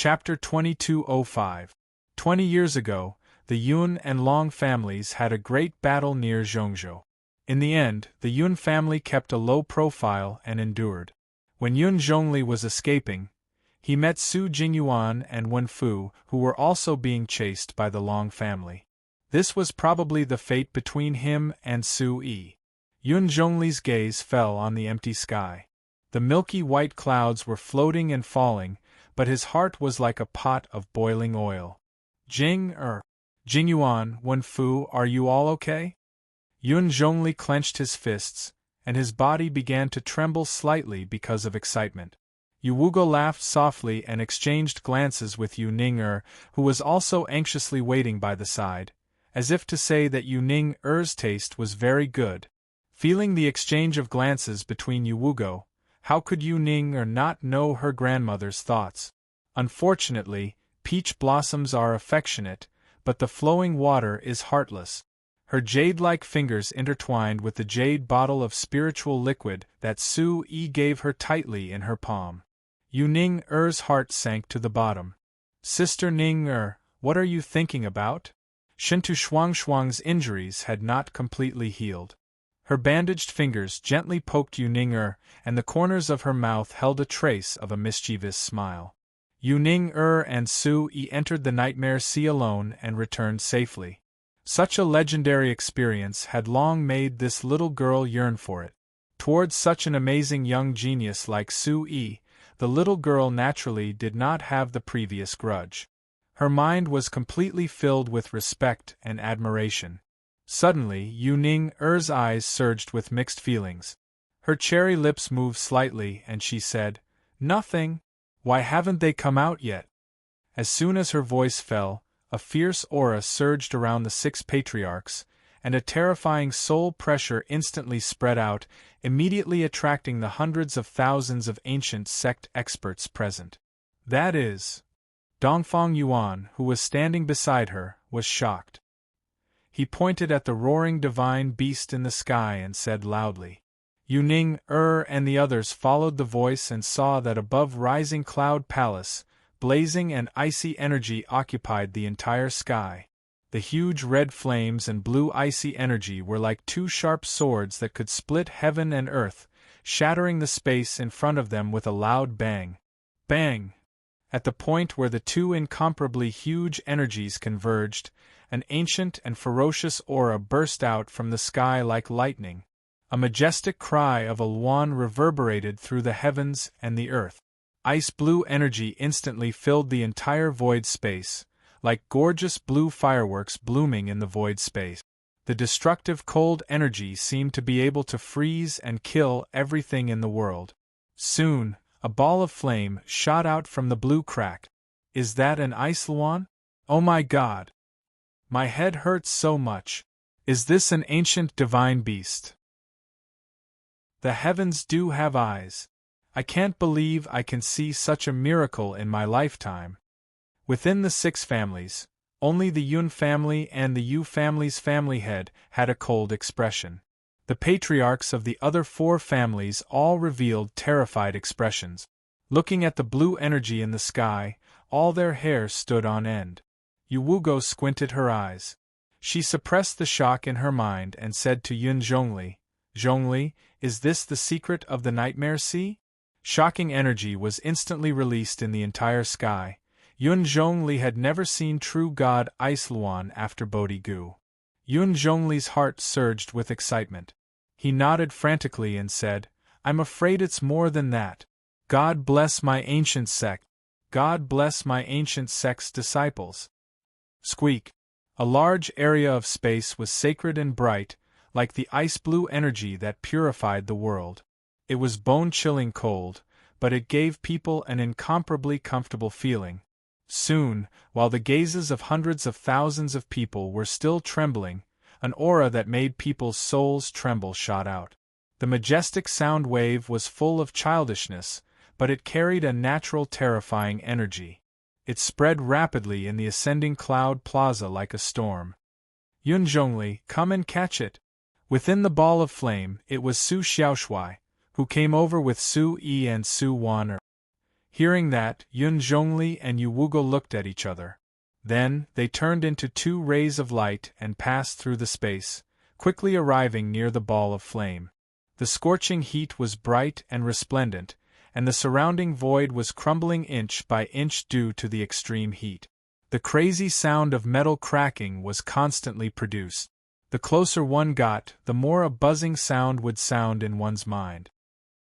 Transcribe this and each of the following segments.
Chapter 2205. 20 years ago, the Yun and Long families had a great battle near Zhongzhou. In the end, the Yun family kept a low profile and endured. When Yun Zhongli was escaping, he met Su Jingyuan and Wen Fu, who were also being chased by the Long family. This was probably the fate between him and Su Yi. Yun Zhongli's gaze fell on the empty sky. The milky white clouds were floating and falling, but his heart was like a pot of boiling oil. Jingyuan, Wen Fu, are you all okay? Yun Zhongli clenched his fists, and his body began to tremble slightly because of excitement. Yu Wugo laughed softly and exchanged glances with Yu Ning-er, who was also anxiously waiting by the side, as if to say that Yu Ning-er's taste was very good. Feeling the exchange of glances between Yu Wugo, how could Yu Ning-er not know her grandmother's thoughts? Unfortunately, peach blossoms are affectionate, but the flowing water is heartless. Her jade-like fingers intertwined with the jade bottle of spiritual liquid that Su Yi gave her tightly in her palm. Yu Ning-er's heart sank to the bottom. Sister Ning-er, what are you thinking about? Shintu Shuang's injuries had not completely healed. Her bandaged fingers gently poked Yu Ning-er, and the corners of her mouth held a trace of a mischievous smile. Yu Ning-er and Su Yi entered the Nightmare Sea alone and returned safely. Such a legendary experience had long made this little girl yearn for it. Towards such an amazing young genius like Su Yi, the little girl naturally did not have the previous grudge. Her mind was completely filled with respect and admiration. Suddenly, Yu Ning-er's eyes surged with mixed feelings. Her cherry lips moved slightly and she said, "Nothing. Why haven't they come out yet?" As soon as her voice fell, a fierce aura surged around the 6 patriarchs, and a terrifying soul pressure instantly spread out, immediately attracting the hundreds of thousands of ancient sect experts present. That is, Dongfang Yuan, who was standing beside her, was shocked. He pointed at the roaring divine beast in the sky and said loudly. Yu Ning-er and the others followed the voice and saw that above rising cloud palace, blazing and icy energy occupied the entire sky. The huge red flames and blue icy energy were like 2 sharp swords that could split heaven and earth, shattering the space in front of them with a loud bang. Bang! At the point where the 2 incomparably huge energies converged, an ancient and ferocious aura burst out from the sky like lightning. A majestic cry of a Luan reverberated through the heavens and the earth. Ice-blue energy instantly filled the entire void space, like gorgeous blue fireworks blooming in the void space. The destructive cold energy seemed to be able to freeze and kill everything in the world. Soon, a ball of flame shot out from the blue crack. Is that an ice Luan? Oh my God! My head hurts so much. Is this an ancient divine beast? The heavens do have eyes. I can't believe I can see such a miracle in my lifetime. Within the 6 families, only the Yun family and the Yu family's family head had a cold expression. The patriarchs of the other 4 families all revealed terrified expressions. Looking at the blue energy in the sky, all their hair stood on end. Yu Wugo squinted her eyes. She suppressed the shock in her mind and said to Yun Zhongli, "Zhongli, is this the secret of the Nightmare Sea?" Shocking energy was instantly released in the entire sky. Yun Zhongli had never seen true god Ice Luan after Bodhi Gu. Yun Zhongli's heart surged with excitement. He nodded frantically and said, "I'm afraid it's more than that. God bless my ancient sect. God bless my ancient sect's disciples." Squeak! A large area of space was sacred and bright, like the ice-blue energy that purified the world. It was bone-chilling cold, but it gave people an incomparably comfortable feeling. Soon, while the gazes of hundreds of thousands of people were still trembling, an aura that made people's souls tremble shot out. The majestic sound wave was full of childishness, but it carried a natural terrifying energy. It spread rapidly in the ascending cloud plaza like a storm. Yun Zhongli, come and catch it. Within the ball of flame, it was Su Xiaoshui, who came over with Su Yi and Su Wan. Hearing that, Yun Zhongli and Yu Wugo looked at each other. Then, they turned into two rays of light and passed through the space, quickly arriving near the ball of flame. The scorching heat was bright and resplendent, and the surrounding void was crumbling inch by inch due to the extreme heat. The crazy sound of metal cracking was constantly produced. The closer one got, the more a buzzing sound would sound in one's mind.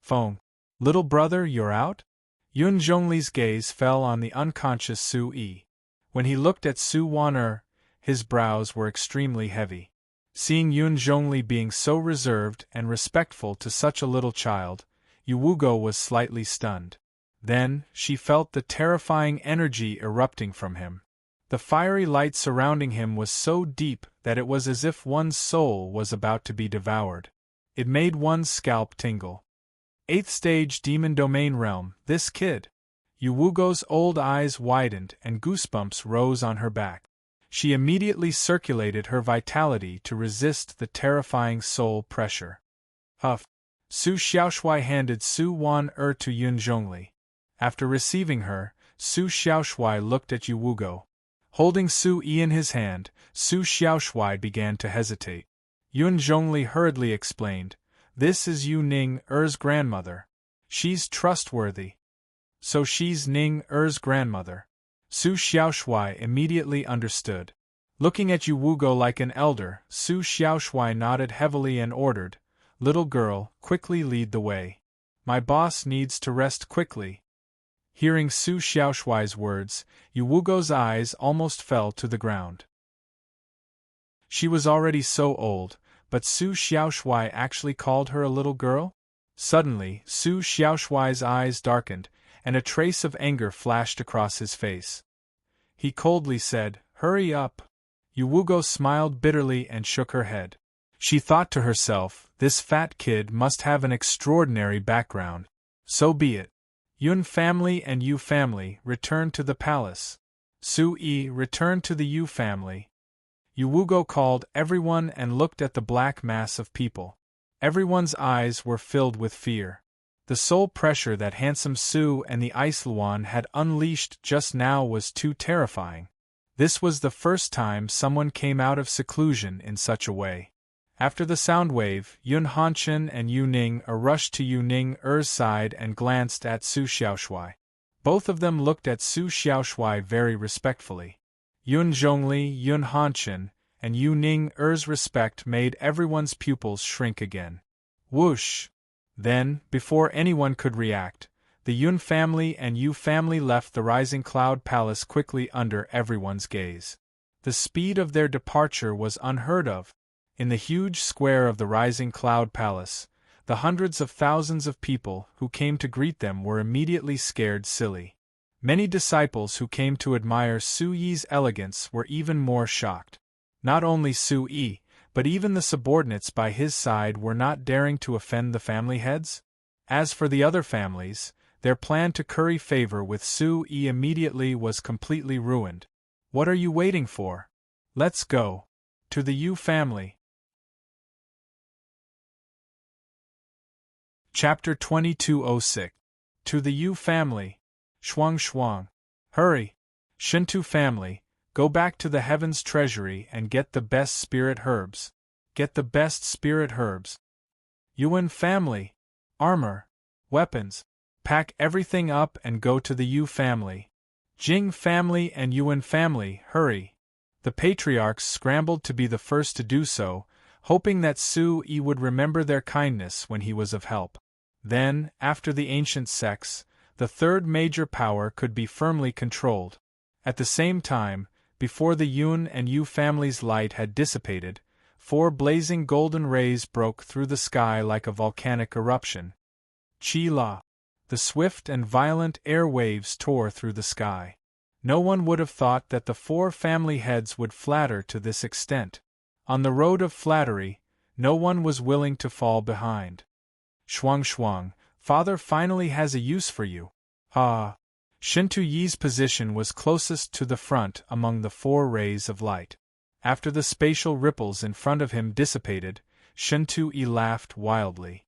Feng, little brother, you're out? Yun Zhongli's gaze fell on the unconscious Su Yi. When he looked at Su Wan his brows were extremely heavy. Seeing Yun Zhongli being so reserved and respectful to such a little child, Yu Wugo was slightly stunned. Then, she felt the terrifying energy erupting from him. The fiery light surrounding him was so deep that it was as if one's soul was about to be devoured. It made one's scalp tingle. 8th stage Demon Domain Realm, this kid. Yu Wugo's old eyes widened and goosebumps rose on her back. She immediately circulated her vitality to resist the terrifying soul pressure. Huff! Su Xiaoshui handed Su Wan to Yun Zhongli. After receiving her, Su Xiaoshui looked at Yu Wugo. Holding Su Yi in his hand, Su Xiaoshui began to hesitate. Yun Zhongli hurriedly explained, "This is Yu Ning Er's grandmother. She's trustworthy." "So she's Ning Er's grandmother." Su Xiaoshui immediately understood. Looking at Yu Wugo like an elder, Su Xiaoshui nodded heavily and ordered, "Little girl, quickly lead the way. My boss needs to rest quickly." Hearing Su Xiaoshui's words, Yu Wugo's eyes almost fell to the ground. She was already so old, but Su Xiaoshui actually called her a little girl? Suddenly, Su Xiaoshui's eyes darkened, and a trace of anger flashed across his face. He coldly said, "Hurry up." Yu Wugo smiled bitterly and shook her head. She thought to herself, this fat kid must have an extraordinary background. So be it. Yun family and Yu family returned to the palace. Su Yi returned to the Yu family. Yu Wugo called everyone and looked at the black mass of people. Everyone's eyes were filled with fear. The soul pressure that handsome Su and the Ice Luan had unleashed just now was too terrifying. This was the first time someone came out of seclusion in such a way. After the sound wave, Yun Hanchen and Yu Ning rushed to Yu Ning Er's side and glanced at Su Xiaoshui. Both of them looked at Su Xiaoshui very respectfully. Yun Zhongli, Yun Hanchen, and Yu Ning Er's respect made everyone's pupils shrink again. Whoosh! Then, before anyone could react, the Yun family and Yu family left the Rising Cloud Palace quickly under everyone's gaze. The speed of their departure was unheard of. In the huge square of the Rising Cloud Palace, the hundreds of thousands of people who came to greet them were immediately scared silly. Many disciples who came to admire Su Yi's elegance were even more shocked. Not only Su Yi, but even the subordinates by his side were not daring to offend the family heads. As for the other families, their plan to curry favor with Su Yi immediately was completely ruined. What are you waiting for? Let's go. To the Yu family. Chapter 2206. To the Yu family. Shuang Shuang. Hurry. Shintu family, go back to the heavens treasury and get the best spirit herbs. Get the best spirit herbs. Yuan family. Armor. Weapons. Pack everything up and go to the Yu family. Jing family and Yuan family, hurry. The patriarchs scrambled to be the first to do so, hoping that Su Yi would remember their kindness when he was of help. Then, after the ancient sects, the third major power could be firmly controlled. At the same time, before the Yun and Yu families' light had dissipated, 4 blazing golden rays broke through the sky like a volcanic eruption. Chi-la! The swift and violent air waves tore through the sky. No one would have thought that the 4 family heads would flatter to this extent. On the road of flattery, no one was willing to fall behind. Shuang Shuang, father finally has a use for you. Ah! Shintu Yi's position was closest to the front among the 4 rays of light. After the spatial ripples in front of him dissipated, Shintu Yi laughed wildly.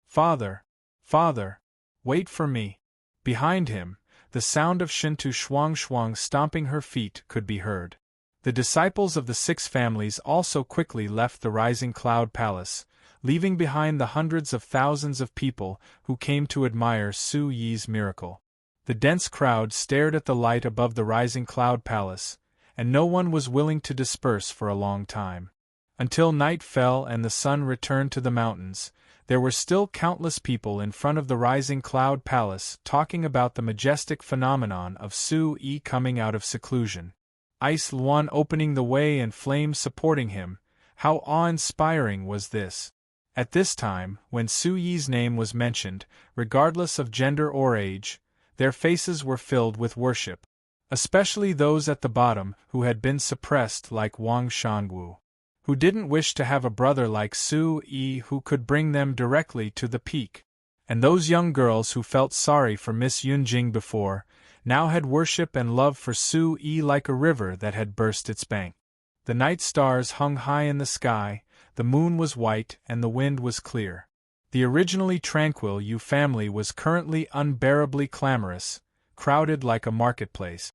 Father! Father! Wait for me! Behind him, the sound of Shintu Shuang stomping her feet could be heard. The disciples of the 6 families also quickly left the rising cloud palace, leaving behind the hundreds of thousands of people who came to admire Su Yi's miracle. The dense crowd stared at the light above the rising cloud palace, and no one was willing to disperse for a long time. Until night fell and the sun returned to the mountains, there were still countless people in front of the rising cloud palace talking about the majestic phenomenon of Su Yi coming out of seclusion. Ice Luan opening the way and flames supporting him. How awe-inspiring was this! At this time, when Su Yi's name was mentioned, regardless of gender or age, their faces were filled with worship. Especially those at the bottom who had been suppressed like Wang Shanwu, who didn't wish to have a brother like Su Yi who could bring them directly to the peak. And those young girls who felt sorry for Miss Yunjing before, now had worship and love for Su Yi like a river that had burst its bank. The night stars hung high in the sky, the moon was white and the wind was clear. The originally tranquil Yu family was currently unbearably clamorous, crowded like a marketplace.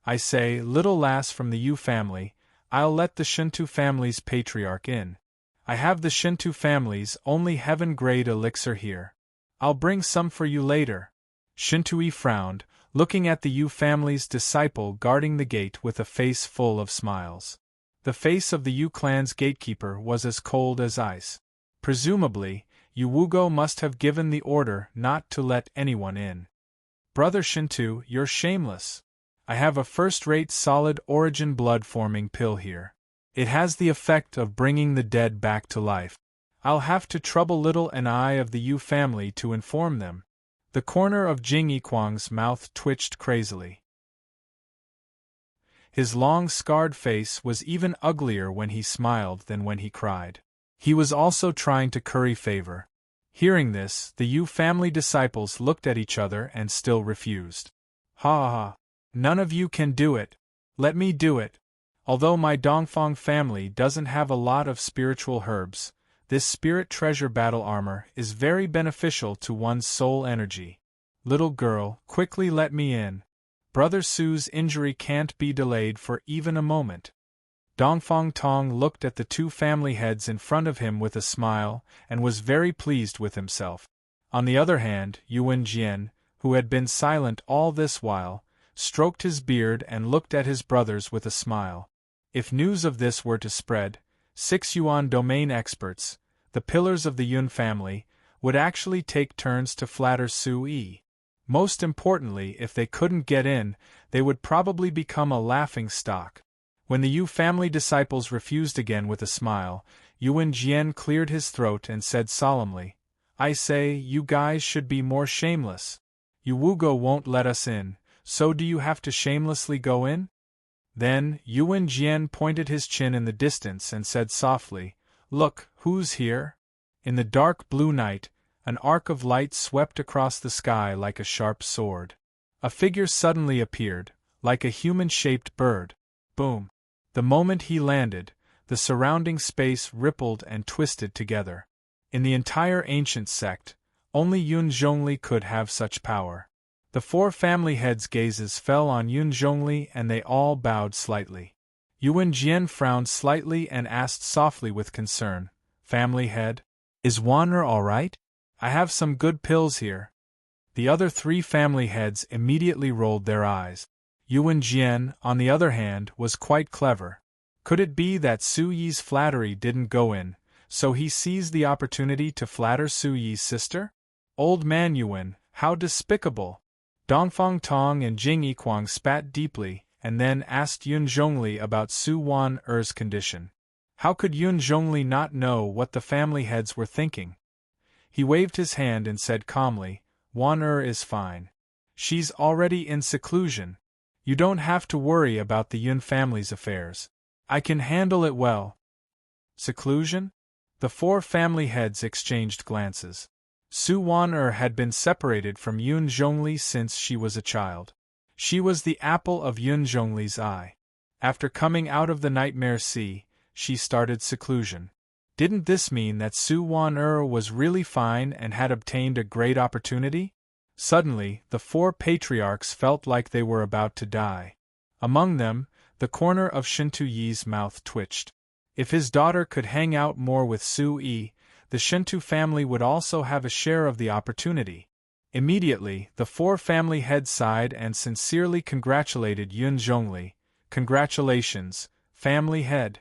I say, little lass from the Yu family, I'll let the Shintu family's patriarch in. I have the Shintu family's only heaven-grade elixir here. I'll bring some for you later. Shintui frowned, looking at the Yu family's disciple guarding the gate with a face full of smiles. The face of the Yu clan's gatekeeper was as cold as ice. Presumably, Yu Wugo must have given the order not to let anyone in. Brother Shintu, you're shameless. I have a first-rate solid origin blood-forming pill here. It has the effect of bringing the dead back to life. I'll have to trouble little an eye of the Yu family to inform them. The corner of Jing Yiquang's mouth twitched crazily. His long scarred face was even uglier when he smiled than when he cried. He was also trying to curry favor. Hearing this, the Yu family disciples looked at each other and still refused. Ha ha! None of you can do it. Let me do it. Although my Dongfang family doesn't have a lot of spiritual herbs, this spirit treasure battle armor is very beneficial to one's soul energy. Little girl, quickly let me in. Brother Su's injury can't be delayed for even a moment. Dongfang Tong looked at the 2 family heads in front of him with a smile and was very pleased with himself. On the other hand, Yuan Jian, who had been silent all this while, stroked his beard and looked at his brothers with a smile. If news of this were to spread, 6 Yuan domain experts, the pillars of the Yun family, would actually take turns to flatter Su Yi. Most importantly, if they couldn't get in, they would probably become a laughing stock. When the Yu family disciples refused again with a smile, Yuan Jian cleared his throat and said solemnly, I say, you guys should be more shameless. Yu Wugo won't let us in, so do you have to shamelessly go in? Then, Yuan Jian pointed his chin in the distance and said softly, Look, who's here? In the dark blue night, an arc of light swept across the sky like a sharp sword. A figure suddenly appeared, like a human-shaped bird. Boom! The moment he landed, the surrounding space rippled and twisted together. In the entire ancient sect, only Yun Zhongli could have such power. The 4 family heads' gazes fell on Yun Zhongli and they all bowed slightly. Yuan Jian frowned slightly and asked softly with concern, Family head? Is Wan'er all right? I have some good pills here. The other 3 family heads immediately rolled their eyes. Yuan Jian, on the other hand, was quite clever. Could it be that Su Yi's flattery didn't go in, so he seized the opportunity to flatter Su Yi's sister? Old man Yuan, how despicable! Dongfang Tong and Jing Yiquang spat deeply, and then asked Yun Zhongli about Su Wan'er's condition. How could Yun Zhongli not know what the family heads were thinking? He waved his hand and said calmly, Wan'er is fine. She's already in seclusion. You don't have to worry about the Yun family's affairs. I can handle it well. Seclusion? The 4 family heads exchanged glances. Su Wan'er had been separated from Yun Zhongli since she was a child. She was the apple of Yun Zhongli's eye. After coming out of the Nightmare Sea, she started seclusion. Didn't this mean that Su Wan'er was really fine and had obtained a great opportunity? Suddenly, the four patriarchs felt like they were about to die. Among them, the corner of Shintu Yi's mouth twitched. If his daughter could hang out more with Su Yi, the Shintu family would also have a share of the opportunity. Immediately, the four family heads sighed and sincerely congratulated Yun Zhongli. Congratulations, family head.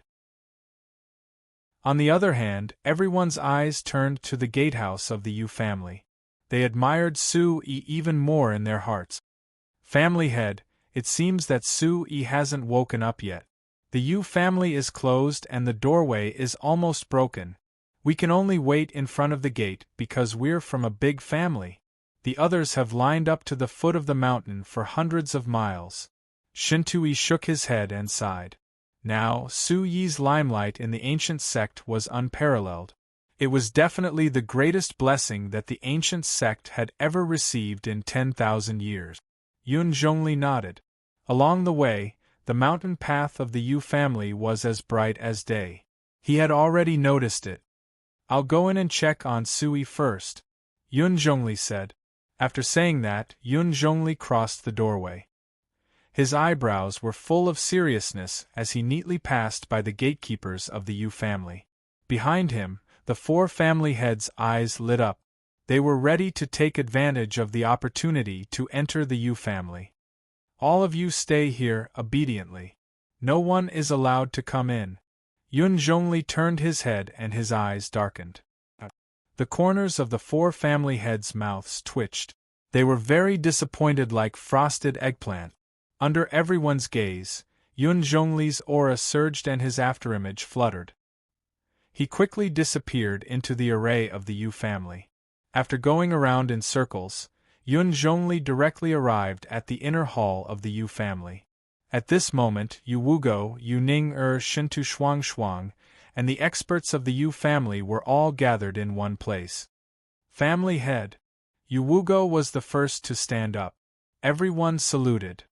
On the other hand, everyone's eyes turned to the gatehouse of the Yu family. They admired Su Yi even more in their hearts. Family head, it seems that Su Yi hasn't woken up yet. The Yu family is closed and the doorway is almost broken. We can only wait in front of the gate because we're from a big family. The others have lined up to the foot of the mountain for hundreds of miles. Shintu Yi shook his head and sighed. Now, Su Yi's limelight in the ancient sect was unparalleled. It was definitely the greatest blessing that the ancient sect had ever received in 10,000 years. Yun Zhongli nodded. Along the way, the mountain path of the Yu family was as bright as day. He had already noticed it. I'll go in and check on Su Yi first, Yun Zhongli said. After saying that, Yun Zhongli crossed the doorway. His eyebrows were full of seriousness as he neatly passed by the gatekeepers of the Yu family. Behind him, the four family heads' eyes lit up. They were ready to take advantage of the opportunity to enter the Yu family. All of you stay here obediently. No one is allowed to come in. Yun Zhongli turned his head and his eyes darkened. The corners of the four family heads' mouths twitched. They were very disappointed like frosted eggplant. Under everyone's gaze, Yun Zhongli's aura surged and his afterimage fluttered. He quickly disappeared into the array of the Yu family. After going around in circles, Yun Zhongli directly arrived at the inner hall of the Yu family. At this moment, Yu Wugo, Yu Ning Shintu Shuang, and the experts of the Yu family were all gathered in one place. Family head. Yu Wugo was the first to stand up. Everyone saluted.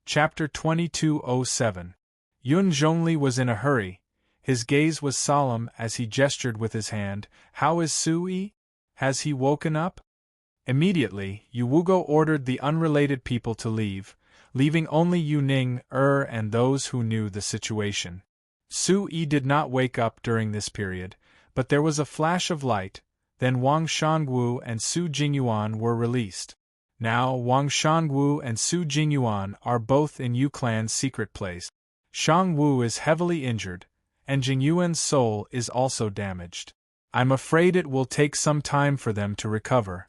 Chapter 2207. Yun Zhongli was in a hurry. His gaze was solemn as he gestured with his hand. How is Su Yi? Has he woken up? Immediately, Yu Wugo ordered the unrelated people to leave, leaving only Yu Ning and those who knew the situation. Su Yi did not wake up during this period, but there was a flash of light. Then Wang Shangwu and Su Jingyuan were released. Now Wang Shangwu and Su Jingyuan are both in Yu Clan's secret place. Shangwu is heavily injured, and Jingyuan's soul is also damaged. I'm afraid it will take some time for them to recover.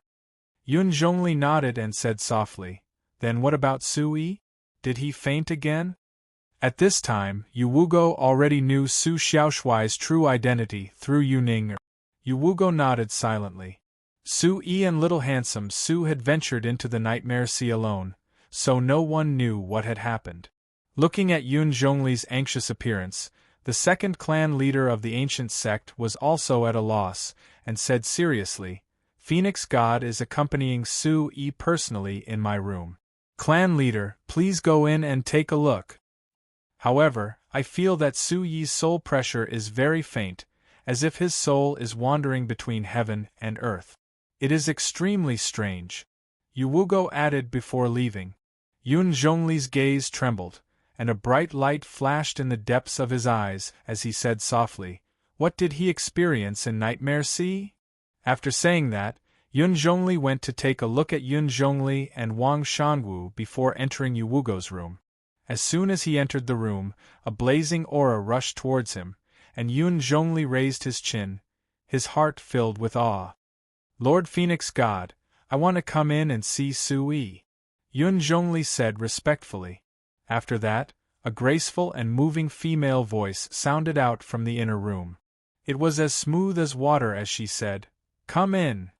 Yun Zhongli nodded and said softly, Then what about Su Yi? Did he faint again? At this time, Yu Wugo already knew Su Xiaoshuai's true identity through Yu Ning. Yu Wugo nodded silently. Su Yi and little handsome Su had ventured into the Nightmare Sea alone, so no one knew what had happened. Looking at Yun Zhongli's anxious appearance, the second clan leader of the ancient sect was also at a loss, and said seriously, Phoenix God is accompanying Su Yi personally in my room. Clan leader, please go in and take a look. However, I feel that Su Yi's soul pressure is very faint, as if his soul is wandering between heaven and earth. It is extremely strange. Yu Wugo added before leaving. Yun Zhongli's gaze trembled, and a bright light flashed in the depths of his eyes as he said softly, What did he experience in Nightmare Sea? After saying that, Yun Zhongli went to take a look at Yun Zhongli and Wang Shangwu before entering Yu Wugo's room. As soon as he entered the room, a blazing aura rushed towards him, and Yun Zhongli raised his chin, his heart filled with awe. Lord Phoenix God, I want to come in and see Su Yi, Yun Zhongli said respectfully. After that, a graceful and moving female voice sounded out from the inner room. It was as smooth as water as she said, Come in.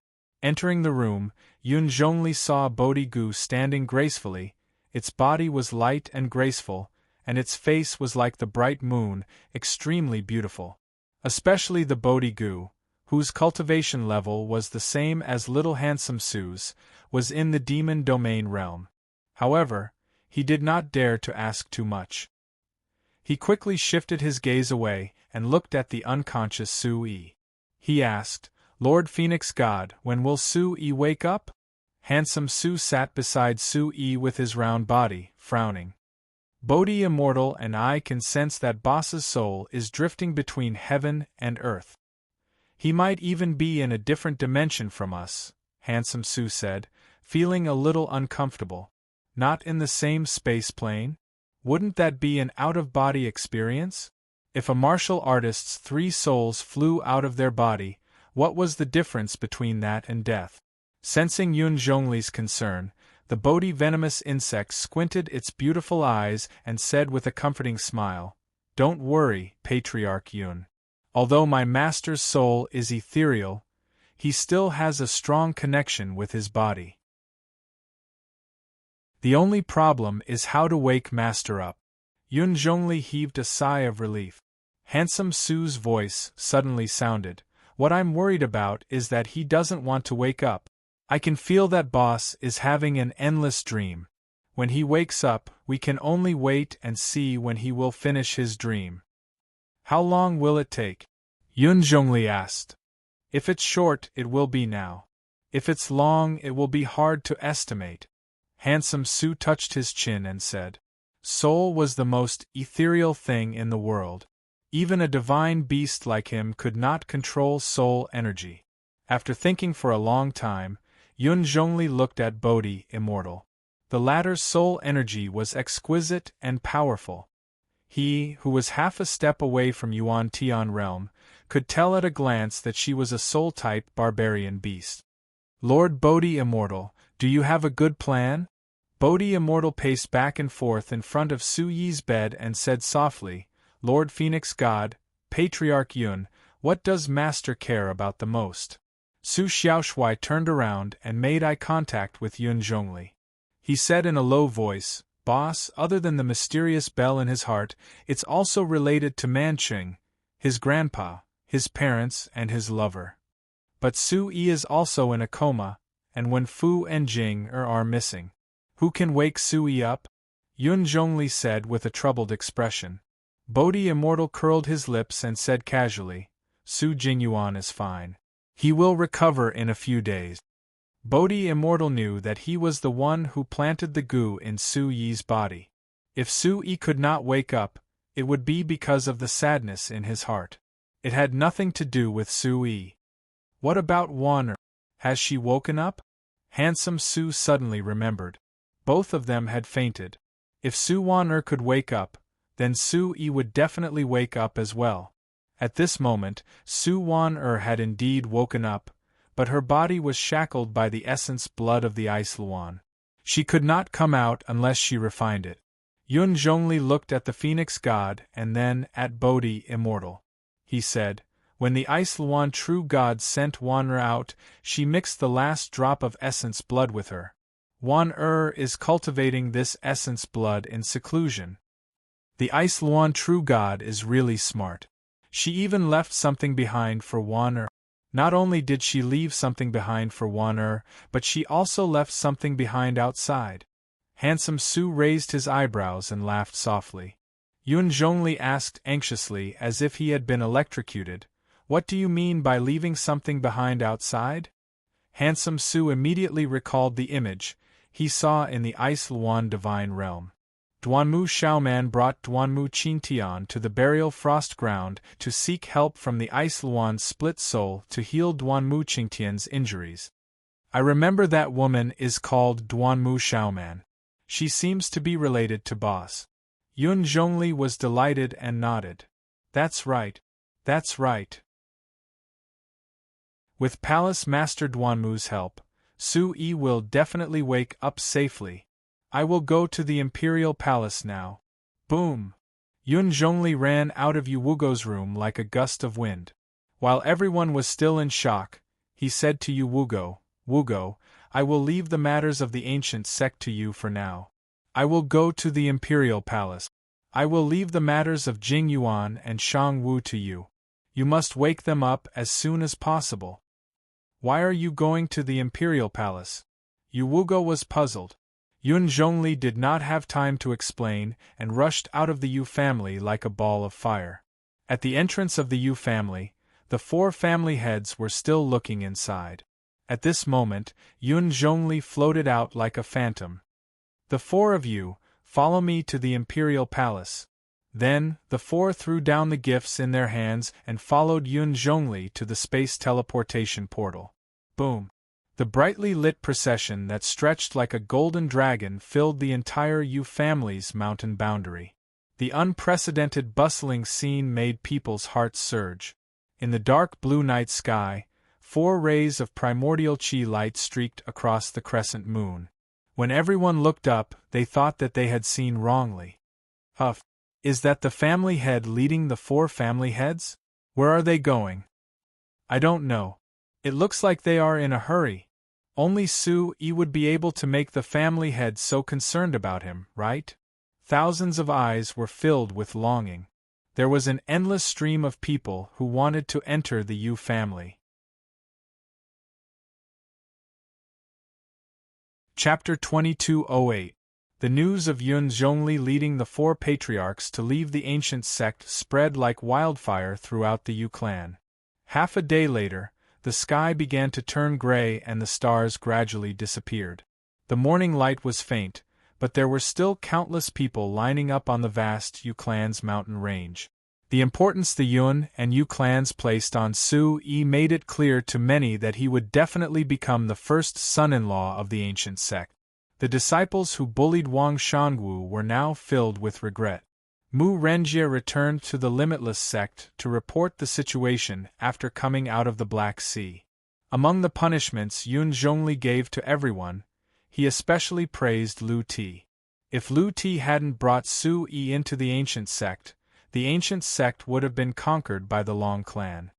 Entering the room, Yun Zhongli saw a Bodhi-gu standing gracefully. Its body was light and graceful, and its face was like the bright moon, extremely beautiful. Especially the Bodhi-gu, whose cultivation level was the same as little handsome Su's, was in the demon domain realm. However, he did not dare to ask too much. He quickly shifted his gaze away and looked at the unconscious Su Yi. He asked, Lord Phoenix God, when will Su-yi wake up? Handsome Su sat beside Su-yi with his round body, frowning. Bodhi Immortal and I can sense that boss's soul is drifting between heaven and earth. He might even be in a different dimension from us, Handsome Su said, feeling a little uncomfortable. Not in the same space plane? Wouldn't that be an out-of-body experience? If a martial artist's 3 souls flew out of their body, what was the difference between that and death? Sensing Yun Zhongli's concern, the Bodhi venomous insect squinted its beautiful eyes and said with a comforting smile, "Don't worry, Patriarch Yun. Although my master's soul is ethereal, he still has a strong connection with his body. The only problem is how to wake Master up." Yun Zhongli heaved a sigh of relief. Handsome Su's voice suddenly sounded, "What I'm worried about is that he doesn't want to wake up. I can feel that boss is having an endless dream. When he wakes up, we can only wait and see when he will finish his dream." "How long will it take?" Yun Zhongli asked. "If it's short, it will be now. If it's long, it will be hard to estimate." Handsome Su touched his chin and said, "Soul was the most ethereal thing in the world. Even a divine beast like him could not control soul energy." After thinking for a long time, Yun Zhongli looked at Bodhi Immortal. The latter's soul energy was exquisite and powerful. He, who was half a step away from Yuan Tian realm, could tell at a glance that she was a soul-type barbarian beast. "Lord Bodhi Immortal, do you have a good plan?" Bodhi Immortal paced back and forth in front of Su-yi's bed and said softly, "Lord Phoenix God, Patriarch Yun, what does Master care about the most?" Su Xiaoshui turned around and made eye contact with Yun Zhongli. He said in a low voice, "Boss, other than the mysterious bell in his heart, it's also related to Manqing, his grandpa, his parents, and his lover. But Su-yi is also in a coma, and when Fu and Jing are missing. Who can wake Su-yi up?" Yun Zhongli said with a troubled expression. Bodhi Immortal curled his lips and said casually, "Su Jingyuan is fine. He will recover in a few days." Bodhi Immortal knew that he was the one who planted the goo in Su-yi's body. If Su-yi could not wake up, it would be because of the sadness in his heart. It had nothing to do with Su-yi. What about Wan-er? Has she woken up? Handsome Su suddenly remembered. Both of them had fainted. If Su Wan-er could wake up, then Su-yi would definitely wake up as well. At this moment, Su Wan-er had indeed woken up, but her body was shackled by the essence blood of the Ice Luan. She could not come out unless she refined it. Yun Zhongli looked at the Phoenix God and then at Bodhi Immortal. He said, "When the Ice Luan true God sent Wan-er out, she mixed the last drop of essence blood with her. Wan-er is cultivating this essence blood in seclusion. The Ice Luan true God is really smart. She even left something behind for Wan-er. Not only did she leave something behind for Wan-er, but she also left something behind outside." Handsome Su raised his eyebrows and laughed softly. Yun Zhongli asked anxiously as if he had been electrocuted, "What do you mean by leaving something behind outside?" Handsome Su immediately recalled the image he saw in the Ice Luan divine realm. Duanmu Xiaoman brought Duanmu Qingtian to the burial frost ground to seek help from the Ice Luan's split soul to heal Duanmu Qingtian's injuries. "I remember that woman is called Duanmu Xiaoman. She seems to be related to Boss." Yun Zhongli was delighted and nodded. "That's right. That's right." With Palace Master Duanmu's help, Su-yi will definitely wake up safely. I will go to the Imperial Palace now. Boom! Yun Zhongli ran out of Yu Wugo's room like a gust of wind. While everyone was still in shock, he said to Yu Wugo, "Wugo, I will leave the matters of the ancient sect to you for now. I will go to the Imperial Palace. I will leave the matters of Jing Yuan and Shang Wu to you. You must wake them up as soon as possible." "Why are you going to the Imperial Palace?" Yu Wugo was puzzled. Yun Zhongli did not have time to explain and rushed out of the Yu family like a ball of fire. At the entrance of the Yu family, The 4 family heads were still looking inside. At this moment, Yun Zhongli floated out like a phantom. "The 4 of you, follow me to the imperial palace." Then, the 4 threw down the gifts in their hands and followed Yun Zhongli to the space teleportation portal. Boom! The brightly lit procession that stretched like a golden dragon filled the entire Yu family's mountain boundary. The unprecedented bustling scene made people's hearts surge. In the dark blue night sky, 4 rays of primordial chi light streaked across the crescent moon. When everyone looked up, they thought that they had seen wrongly. Huff! Is that the family head leading the 4 family heads? Where are they going? I don't know. It looks like they are in a hurry. Only Su-Yi would be able to make the family head so concerned about him, right? Thousands of eyes were filled with longing. There was an endless stream of people who wanted to enter the Yu family. Chapter 2208. The news of Yun Zhongli leading the 4 patriarchs to leave the ancient sect spread like wildfire throughout the Yu clan. Half a day later, the sky began to turn gray and the stars gradually disappeared. The morning light was faint, but there were still countless people lining up on the vast Yu clan's mountain range. The importance the Yun and Yu clans placed on Su-Yi made it clear to many that he would definitely become the first son-in-law of the ancient sect. The disciples who bullied Wang Shangwu were now filled with regret. Mu Renjie returned to the Limitless sect to report the situation after coming out of the Black Sea. Among the punishments Yun Zhongli gave to everyone, he especially praised Lu Ti. If Lu Ti hadn't brought Su-Yi into the ancient sect would have been conquered by the Long clan.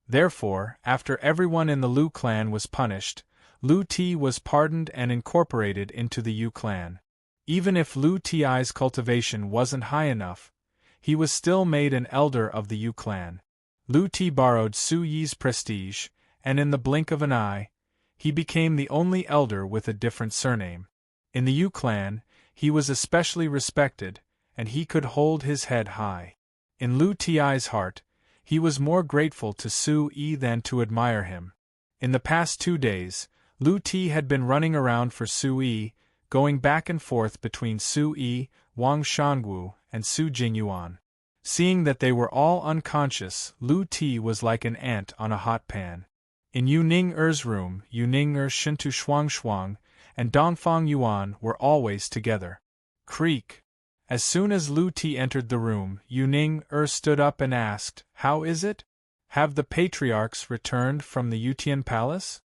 Therefore, after everyone in the Lu clan was punished, Lu Ti was pardoned and incorporated into the Yu clan. Even if Lu Ti's cultivation wasn't high enough, he was still made an elder of the Yu clan. Lu Ti borrowed Su-Yi's prestige, and in the blink of an eye, he became the only elder with a different surname. In the Yu clan, he was especially respected, and he could hold his head high. In Lu Ti's heart, he was more grateful to Su-Yi than to admire him. In the past 2 days, Lu Ti had been running around for Su-Yi, going back and forth between Su-Yi, Wang Shangwu, and Su Jingyuan. Seeing that they were all unconscious, Lu Ti was like an ant on a hot pan. In Yu Ning-er's room, Yu Ning-er, Shintu Shuang, and Dongfang Yuan were always together. Creak! As soon as Lu Ti entered the room, Yu Ning-er stood up and asked, "How is it? Have the patriarchs returned from the Yutian palace?"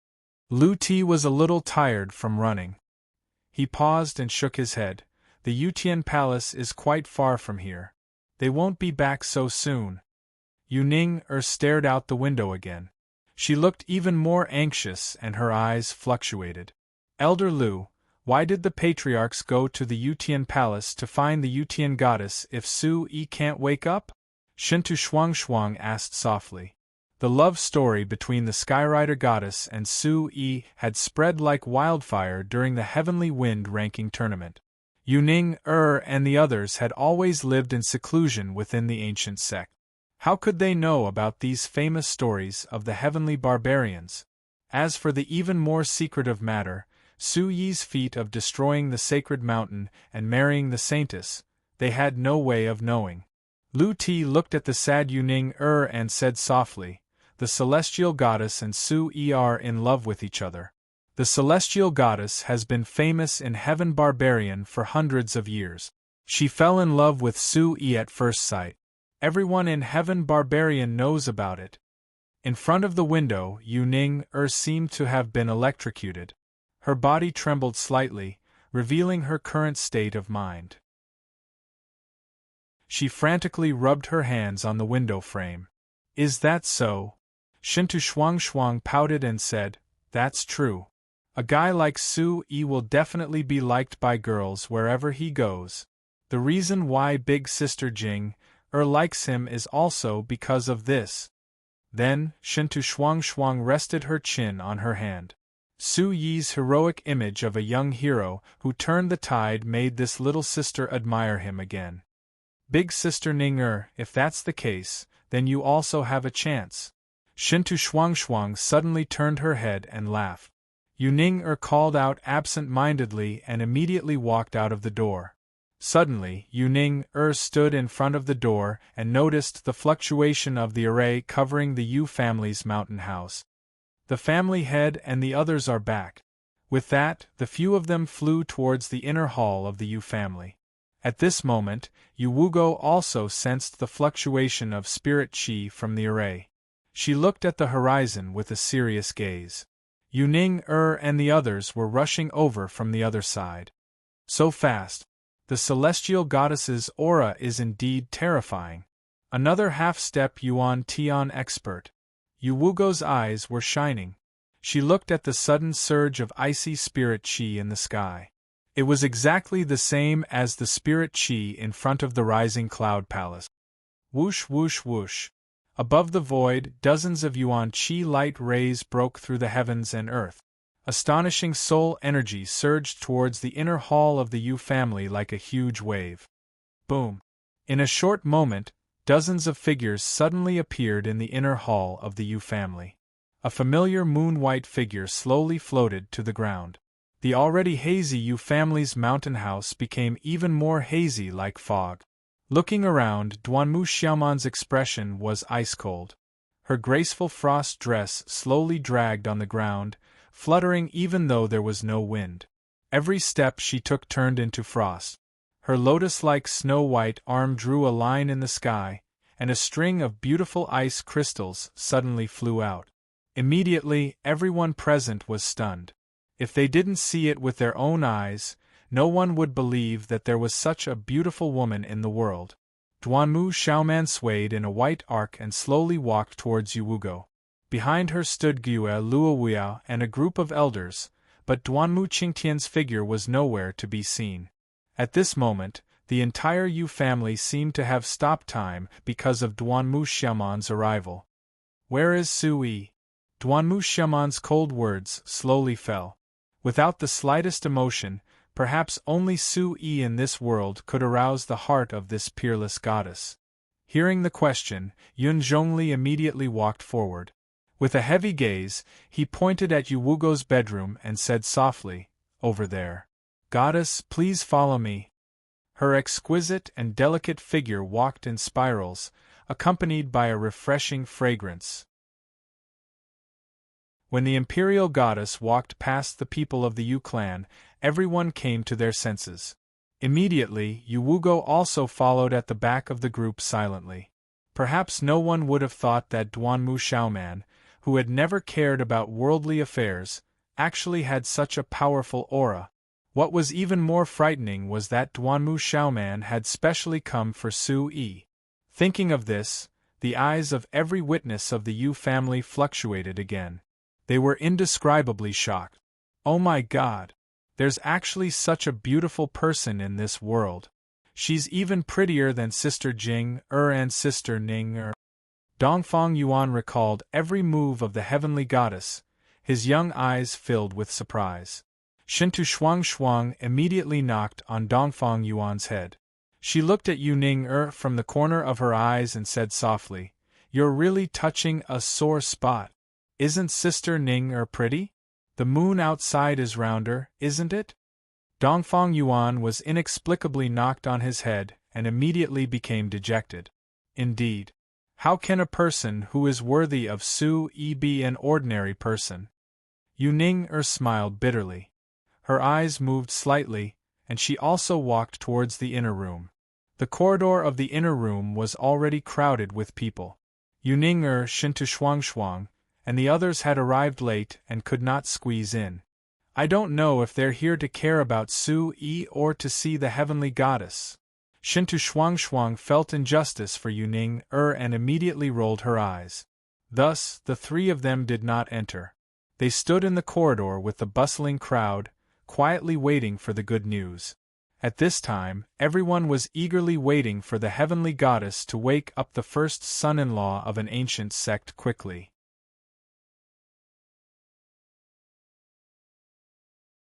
Lu Ti was a little tired from running. He paused and shook his head. "The Yutian palace is quite far from here. They won't be back so soon." Yu Ning-er stared out the window again. She looked even more anxious and her eyes fluctuated. "Elder Lu, why did the patriarchs go to the Yutian palace to find the Yutian goddess if Su-Yi can't wake up?" Shintu Shuang asked softly. The love story between the Skyrider goddess and Su-Yi had spread like wildfire during the Heavenly Wind ranking tournament. Yu Ning-er and the others had always lived in seclusion within the ancient sect. How could they know about these famous stories of the heavenly barbarians? As for the even more secretive matter, Su-Yi's feat of destroying the sacred mountain and marrying the saintess, they had no way of knowing. Lu Ti looked at the sad Yu Ning-er and said softly, "The celestial goddess and Su-Yi are in love with each other. The celestial goddess has been famous in Heaven Barbarian for hundreds of years. She fell in love with Su-Yi at first sight. Everyone in Heaven Barbarian knows about it." In front of the window, Yu Ning-er seemed to have been electrocuted. Her body trembled slightly, revealing her current state of mind. She frantically rubbed her hands on the window frame. "Is that so?" Shintu Shuang pouted and said, "That's true. A guy like Su-Yi will definitely be liked by girls wherever he goes. The reason why Big Sister Jing-er likes him is also because of this." Then, Shintu Shuang rested her chin on her hand. Su-Yi's heroic image of a young hero who turned the tide made this little sister admire him again. "Big Sister Ning-er, if that's the case, then you also have a chance." Shintu Shuangshuang suddenly turned her head and laughed. Yu Ning called out absent-mindedly and immediately walked out of the door. Suddenly, Yu Ning stood in front of the door and noticed the fluctuation of the array covering the Yu family's mountain house. The family head and the others are back. With that, the few of them flew towards the inner hall of the Yu family. At this moment, Yu Wugo also sensed the fluctuation of spirit qi from the array. She looked at the horizon with a serious gaze. Yu Ning and the others were rushing over from the other side. So fast. The celestial goddess's aura is indeed terrifying. Another half-step Yuan Tian expert. Yu Wugo's eyes were shining. She looked at the sudden surge of icy spirit qi in the sky. It was exactly the same as the spirit qi in front of the rising cloud palace. Whoosh whoosh whoosh. Above the void, dozens of Yuan qi light rays broke through the heavens and earth. Astonishing soul energy surged towards the inner hall of the Yu family like a huge wave. Boom! In a short moment, dozens of figures suddenly appeared in the inner hall of the Yu family. A familiar moon-white figure slowly floated to the ground. The already hazy Yu family's mountain house became even more hazy like fog. Looking around, Duanmu Xiaoman's expression was ice-cold. Her graceful frost dress slowly dragged on the ground, fluttering even though there was no wind. Every step she took turned into frost. Her lotus-like snow-white arm drew a line in the sky, and a string of beautiful ice crystals suddenly flew out. Immediately, everyone present was stunned. If they didn't see it with their own eyes, no one would believe that there was such a beautiful woman in the world. Duanmu Xiaoman swayed in a white arc and slowly walked towards Yu Wugo. Behind her stood Gue Luowiao and a group of elders, but Duanmu Qingtian's figure was nowhere to be seen. At this moment, the entire Yu family seemed to have stopped time because of Duanmu Xiaoman's arrival. "Where is Sui?" Duanmu Xiaoman's cold words slowly fell. Without the slightest emotion, perhaps only Sui in this world could arouse the heart of this peerless goddess. Hearing the question, Yun Zhongli immediately walked forward. With a heavy gaze, he pointed at Yu Wugo's bedroom and said softly, "Over there. Goddess, please follow me." Her exquisite and delicate figure walked in spirals, accompanied by a refreshing fragrance. When the imperial goddess walked past the people of the Yu clan, everyone came to their senses. Immediately, Yu Wugo also followed at the back of the group silently. Perhaps no one would have thought that Duanmu Xiaoman, who had never cared about worldly affairs, actually had such a powerful aura. What was even more frightening was that Duanmu Xiaoman had specially come for Sui. Thinking of this, the eyes of every witness of the Yu family fluctuated again. They were indescribably shocked. "Oh my God! There's actually such a beautiful person in this world. She's even prettier than Sister Jing and Sister Ning Dongfang Yuan recalled every move of the heavenly goddess, his young eyes filled with surprise. Shintu Shuangshuang immediately knocked on Dongfang Yuan's head. She looked at Yu Ning from the corner of her eyes and said softly, "You're really touching a sore spot. Isn't Sister Ning pretty? The moon outside is rounder, isn't it?" Dongfang Yuan was inexplicably knocked on his head and immediately became dejected. Indeed. How can a person who is worthy of Sui be an ordinary person? Yu Ning smiled bitterly. Her eyes moved slightly, and she also walked towards the inner room. The corridor of the inner room was already crowded with people. Yu Ning, Shintu Shuangshuang, and the others had arrived late and could not squeeze in. "I don't know if they're here to care about Sui or to see the heavenly goddess." Shintu Shuangshuang felt injustice for Yu Ning and immediately rolled her eyes. Thus, the three of them did not enter. They stood in the corridor with the bustling crowd, quietly waiting for the good news. At this time, everyone was eagerly waiting for the heavenly goddess to wake up the first son-in-law of an ancient sect quickly.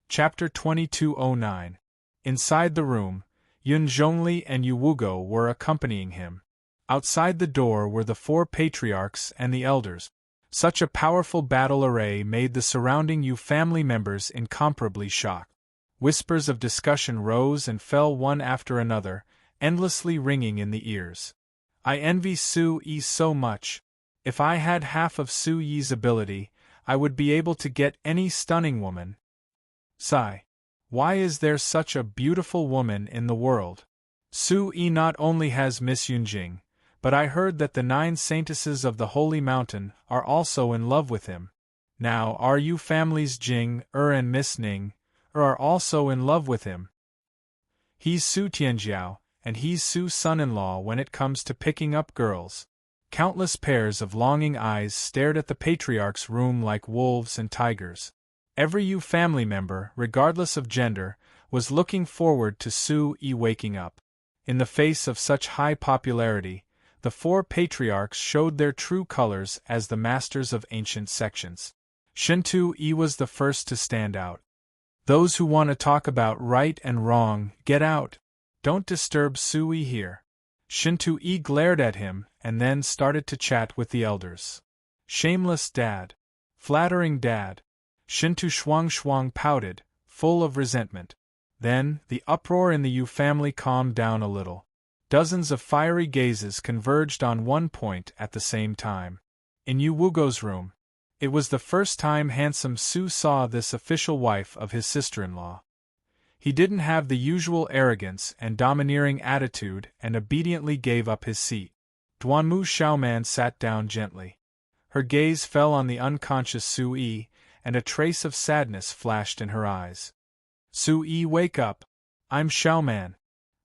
Chapter 2209. Inside the room, Yun Zhongli and Yu Wugo were accompanying him. Outside the door were the four patriarchs and the elders. Such a powerful battle array made the surrounding Yu family members incomparably shocked. Whispers of discussion rose and fell one after another, endlessly ringing in the ears. I envy Su Yi so much. If I had half of Su Yi's ability, I would be able to get any stunning woman. Sigh. Why is there such a beautiful woman in the world? Su Yi not only has Miss Yunjing, but I heard that the 9 saintesses of the Holy Mountain are also in love with him. Now, are you families Jing, and Miss Ning, are also in love with him? He's Su Tianjiao, and he's Su's son-in-law when it comes to picking up girls. Countless pairs of longing eyes stared at the patriarch's room like wolves and tigers. Every Yu family member, regardless of gender, was looking forward to Su Yi waking up. In the face of such high popularity, the 4 patriarchs showed their true colors as the masters of ancient sections. Shintu Yi was the first to stand out. Those who want to talk about right and wrong, get out. Don't disturb Su Yi here. Shintu Yi glared at him and then started to chat with the elders. Shameless dad. Flattering dad. Shintu Shuang pouted, full of resentment. Then, the uproar in the Yu family calmed down a little. Dozens of fiery gazes converged on one point at the same time. In Yu Wugo's room. It was the first time handsome Su saw this official wife of his sister-in-law. He didn't have the usual arrogance and domineering attitude and obediently gave up his seat. Duanmu Xiaoman sat down gently. Her gaze fell on the unconscious Su Yi, and a trace of sadness flashed in her eyes. Su Yi, wake up. I'm Xiaoman.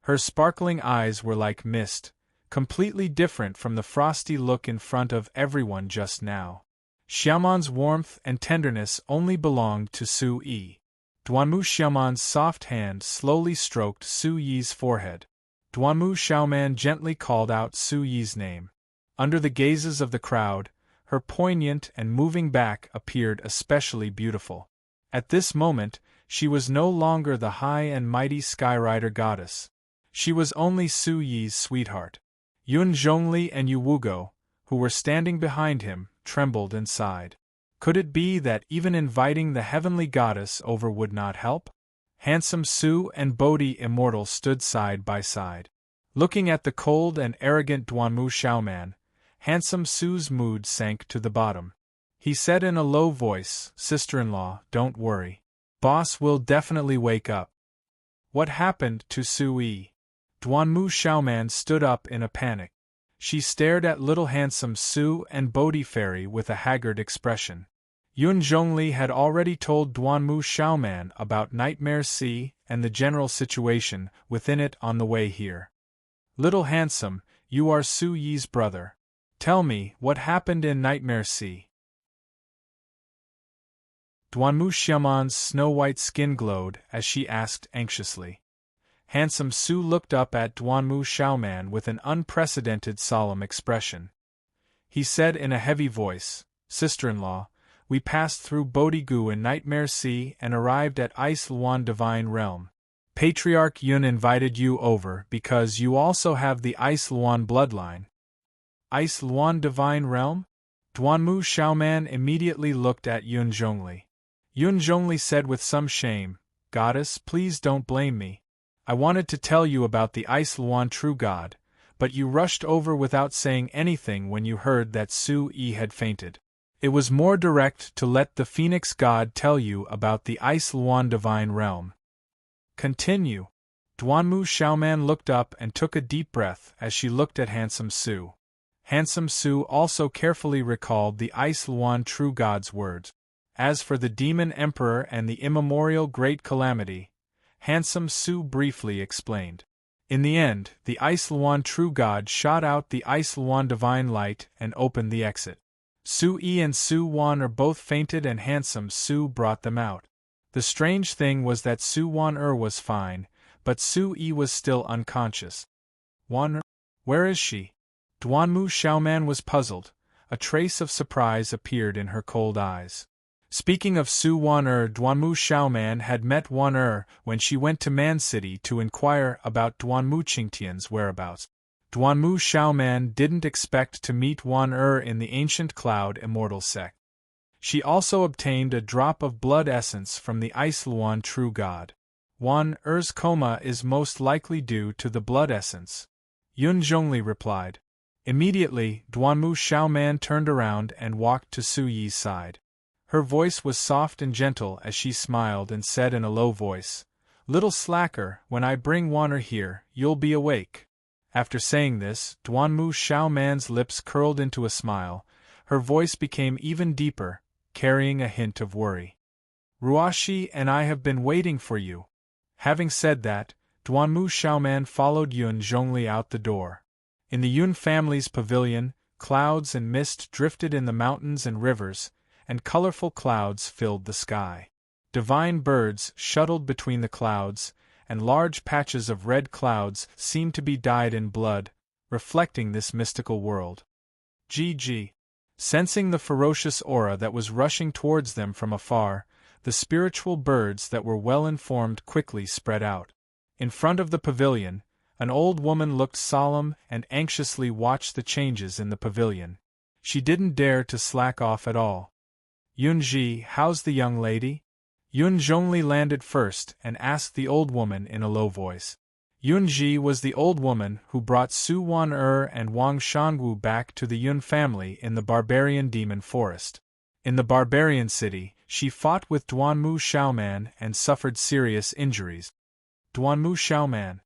Her sparkling eyes were like mist, completely different from the frosty look in front of everyone just now. Xiaoman's warmth and tenderness only belonged to Su Yi. Duanmu Xiaoman's soft hand slowly stroked Su Yi's forehead. Duanmu Xiaoman gently called out Su Yi's name. Under the gazes of the crowd, her poignant and moving back appeared especially beautiful. At this moment, she was no longer the high and mighty Skyrider goddess. She was only Su Yi's sweetheart. Yun Zhongli and Yu Wugo, who were standing behind him, trembled and sighed. Could it be that even inviting the heavenly goddess over would not help? Handsome Su and Bodhi Immortal stood side by side. Looking at the cold and arrogant Duanmu Xiaoman, handsome Su's mood sank to the bottom. He said in a low voice, "Sister-in-law, don't worry. Boss will definitely wake up." What happened to Su Yi? Duanmu Xiaoman stood up in a panic. She stared at little handsome Su and Bodhi Fairy with a haggard expression. Yun Zhongli had already told Duanmu Xiaoman about Nightmare Sea and the general situation within it on the way here. Little handsome, you are Su Yi's brother. Tell me, what happened in Nightmare Sea? Duanmu Xiaoman's snow-white skin glowed as she asked anxiously. Handsome Su looked up at Duanmu Xiaoman with an unprecedented solemn expression. He said in a heavy voice, "Sister-in-law, we passed through Bodhi-gu in Nightmare Sea and arrived at Ice Luan Divine Realm. Patriarch Yun invited you over because you also have the Ice Luan bloodline." Ice Luan Divine Realm? Duanmu Xiaoman immediately looked at Yun Zhongli. Yun Zhongli said with some shame, "Goddess, please don't blame me. I wanted to tell you about the Ice Luan True God, but you rushed over without saying anything when you heard that Su Yi had fainted. It was more direct to let the Phoenix God tell you about the Ice Luan Divine Realm." Continue. Duanmu Xiaoman looked up and took a deep breath as she looked at Handsome Su. Handsome Su also carefully recalled the Ice Luan True God's words. As for the Demon Emperor and the immemorial Great Calamity, Handsome Su briefly explained. In the end, the Ice Luan True God shot out the Ice Luan Divine Light and opened the exit. Su Yi and Su Wan both fainted and Handsome Su brought them out. The strange thing was that Su Wan was fine, but Su Yi was still unconscious. Wan, where is she? Duanmu Xiaoman was puzzled. A trace of surprise appeared in her cold eyes. Speaking of Su Wan, Duanmu Xiaoman had met Wan when she went to Man City to inquire about Duanmu Qingtian's whereabouts. Duanmu Xiaoman didn't expect to meet Wan in the ancient cloud immortal sect. She also obtained a drop of blood essence from the Ice Luan true god. Wan Er's coma is most likely due to the blood essence, Yun Zhongli replied. Immediately, Duanmu Xiaoman turned around and walked to Su Yi's side. Her voice was soft and gentle as she smiled and said in a low voice, "Little slacker, when I bring Wan here, you'll be awake." After saying this, Duanmu Xiaoman's lips curled into a smile. Her voice became even deeper, carrying a hint of worry. "Ruoshi and I have been waiting for you." Having said that, Duanmu Xiaoman followed Yun Zhongli out the door. In the Yun family's pavilion, clouds and mist drifted in the mountains and rivers, and colorful clouds filled the sky. Divine birds shuttled between the clouds, and large patches of red clouds seemed to be dyed in blood, reflecting this mystical world. GG. Sensing the ferocious aura that was rushing towards them from afar, the spiritual birds that were well-informed quickly spread out. In front of the pavilion, an old woman looked solemn and anxiously watched the changes in the pavilion. She didn't dare to slack off at all. "Yunji, how's the young lady?" Yun Zhongli landed first and asked the old woman in a low voice. Yunji was the old woman who brought Su Wan and Wang Shangu back to the Yun family in the barbarian demon forest. In the barbarian city, she fought with Duanmu Xiaoman and suffered serious injuries. Duanmu Xiaoman.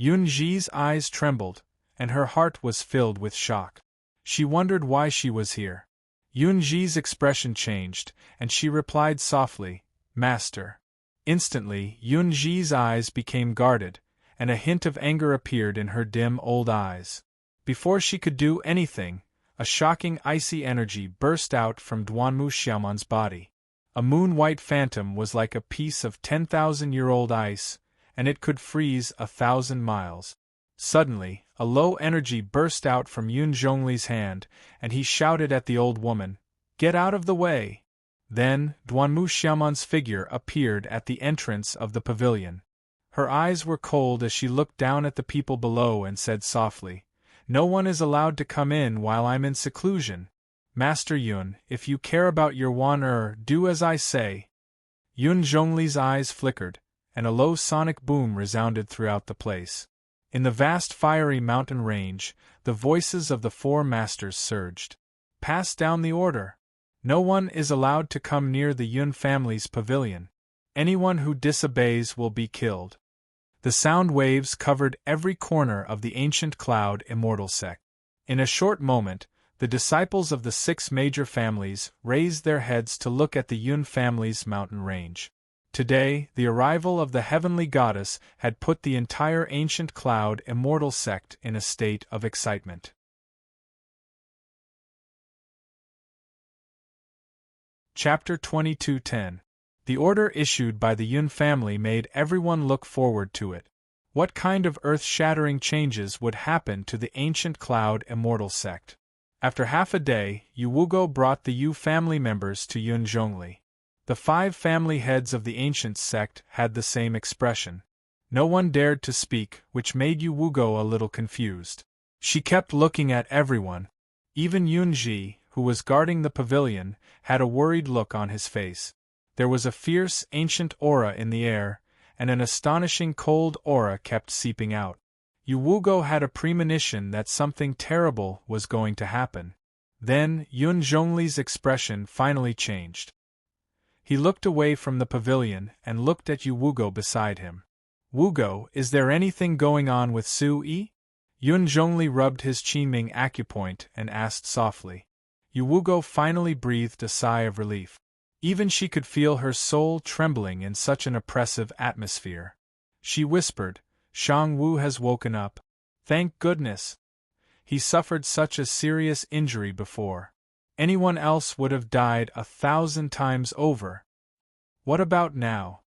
Yunji's eyes trembled, and her heart was filled with shock. She wondered why she was here. Yunji's expression changed, and she replied softly, "Master." Instantly, Yunji's eyes became guarded, and a hint of anger appeared in her dim old eyes. Before she could do anything, a shocking icy energy burst out from Duanmu Xiaoman's body. A moon-white phantom was like a piece of 10,000-year-old ice, and it could freeze 1,000 miles. Suddenly, a low energy burst out from Yun Zhongli's hand, and he shouted at the old woman, "Get out of the way!" Then, Duanmu Xiaoman's figure appeared at the entrance of the pavilion. Her eyes were cold as she looked down at the people below and said softly, "No one is allowed to come in while I'm in seclusion. Master Yun, if you care about your Wan do as I say." Yun Zhongli's eyes flickered, and a low sonic boom resounded throughout the place. In the vast fiery mountain range, the voices of the four masters surged. "Pass down the order. No one is allowed to come near the Yun family's pavilion. Anyone who disobeys will be killed." The sound waves covered every corner of the ancient cloud immortal sect. In a short moment, the disciples of the 6 major families raised their heads to look at the Yun family's mountain range. Today, the arrival of the heavenly goddess had put the entire ancient cloud immortal sect in a state of excitement. Chapter 22:10. The order issued by the Yun family made everyone look forward to it. What kind of earth-shattering changes would happen to the ancient cloud immortal sect? After half a day, Yu Wugo brought the Yu family members to Yun Zhongli. The 5 family heads of the ancient sect had the same expression. No one dared to speak, which made Yu Wugo a little confused. She kept looking at everyone. Even Yunji, who was guarding the pavilion, had a worried look on his face. There was a fierce, ancient aura in the air, and an astonishing cold aura kept seeping out. Yu Wugo had a premonition that something terrible was going to happen. Then, Yun Zhongli's expression finally changed. He looked away from the pavilion and looked at Yu Wugo beside him. "Wugo, is there anything going on with Su Yi?" Yun Zhongli rubbed his Qinming acupoint and asked softly. Yu Wugo finally breathed a sigh of relief. Even she could feel her soul trembling in such an oppressive atmosphere. She whispered, "Shang Wu has woken up. Thank goodness. He suffered such a serious injury before. Anyone else would have died 1,000 times over." "What about now?"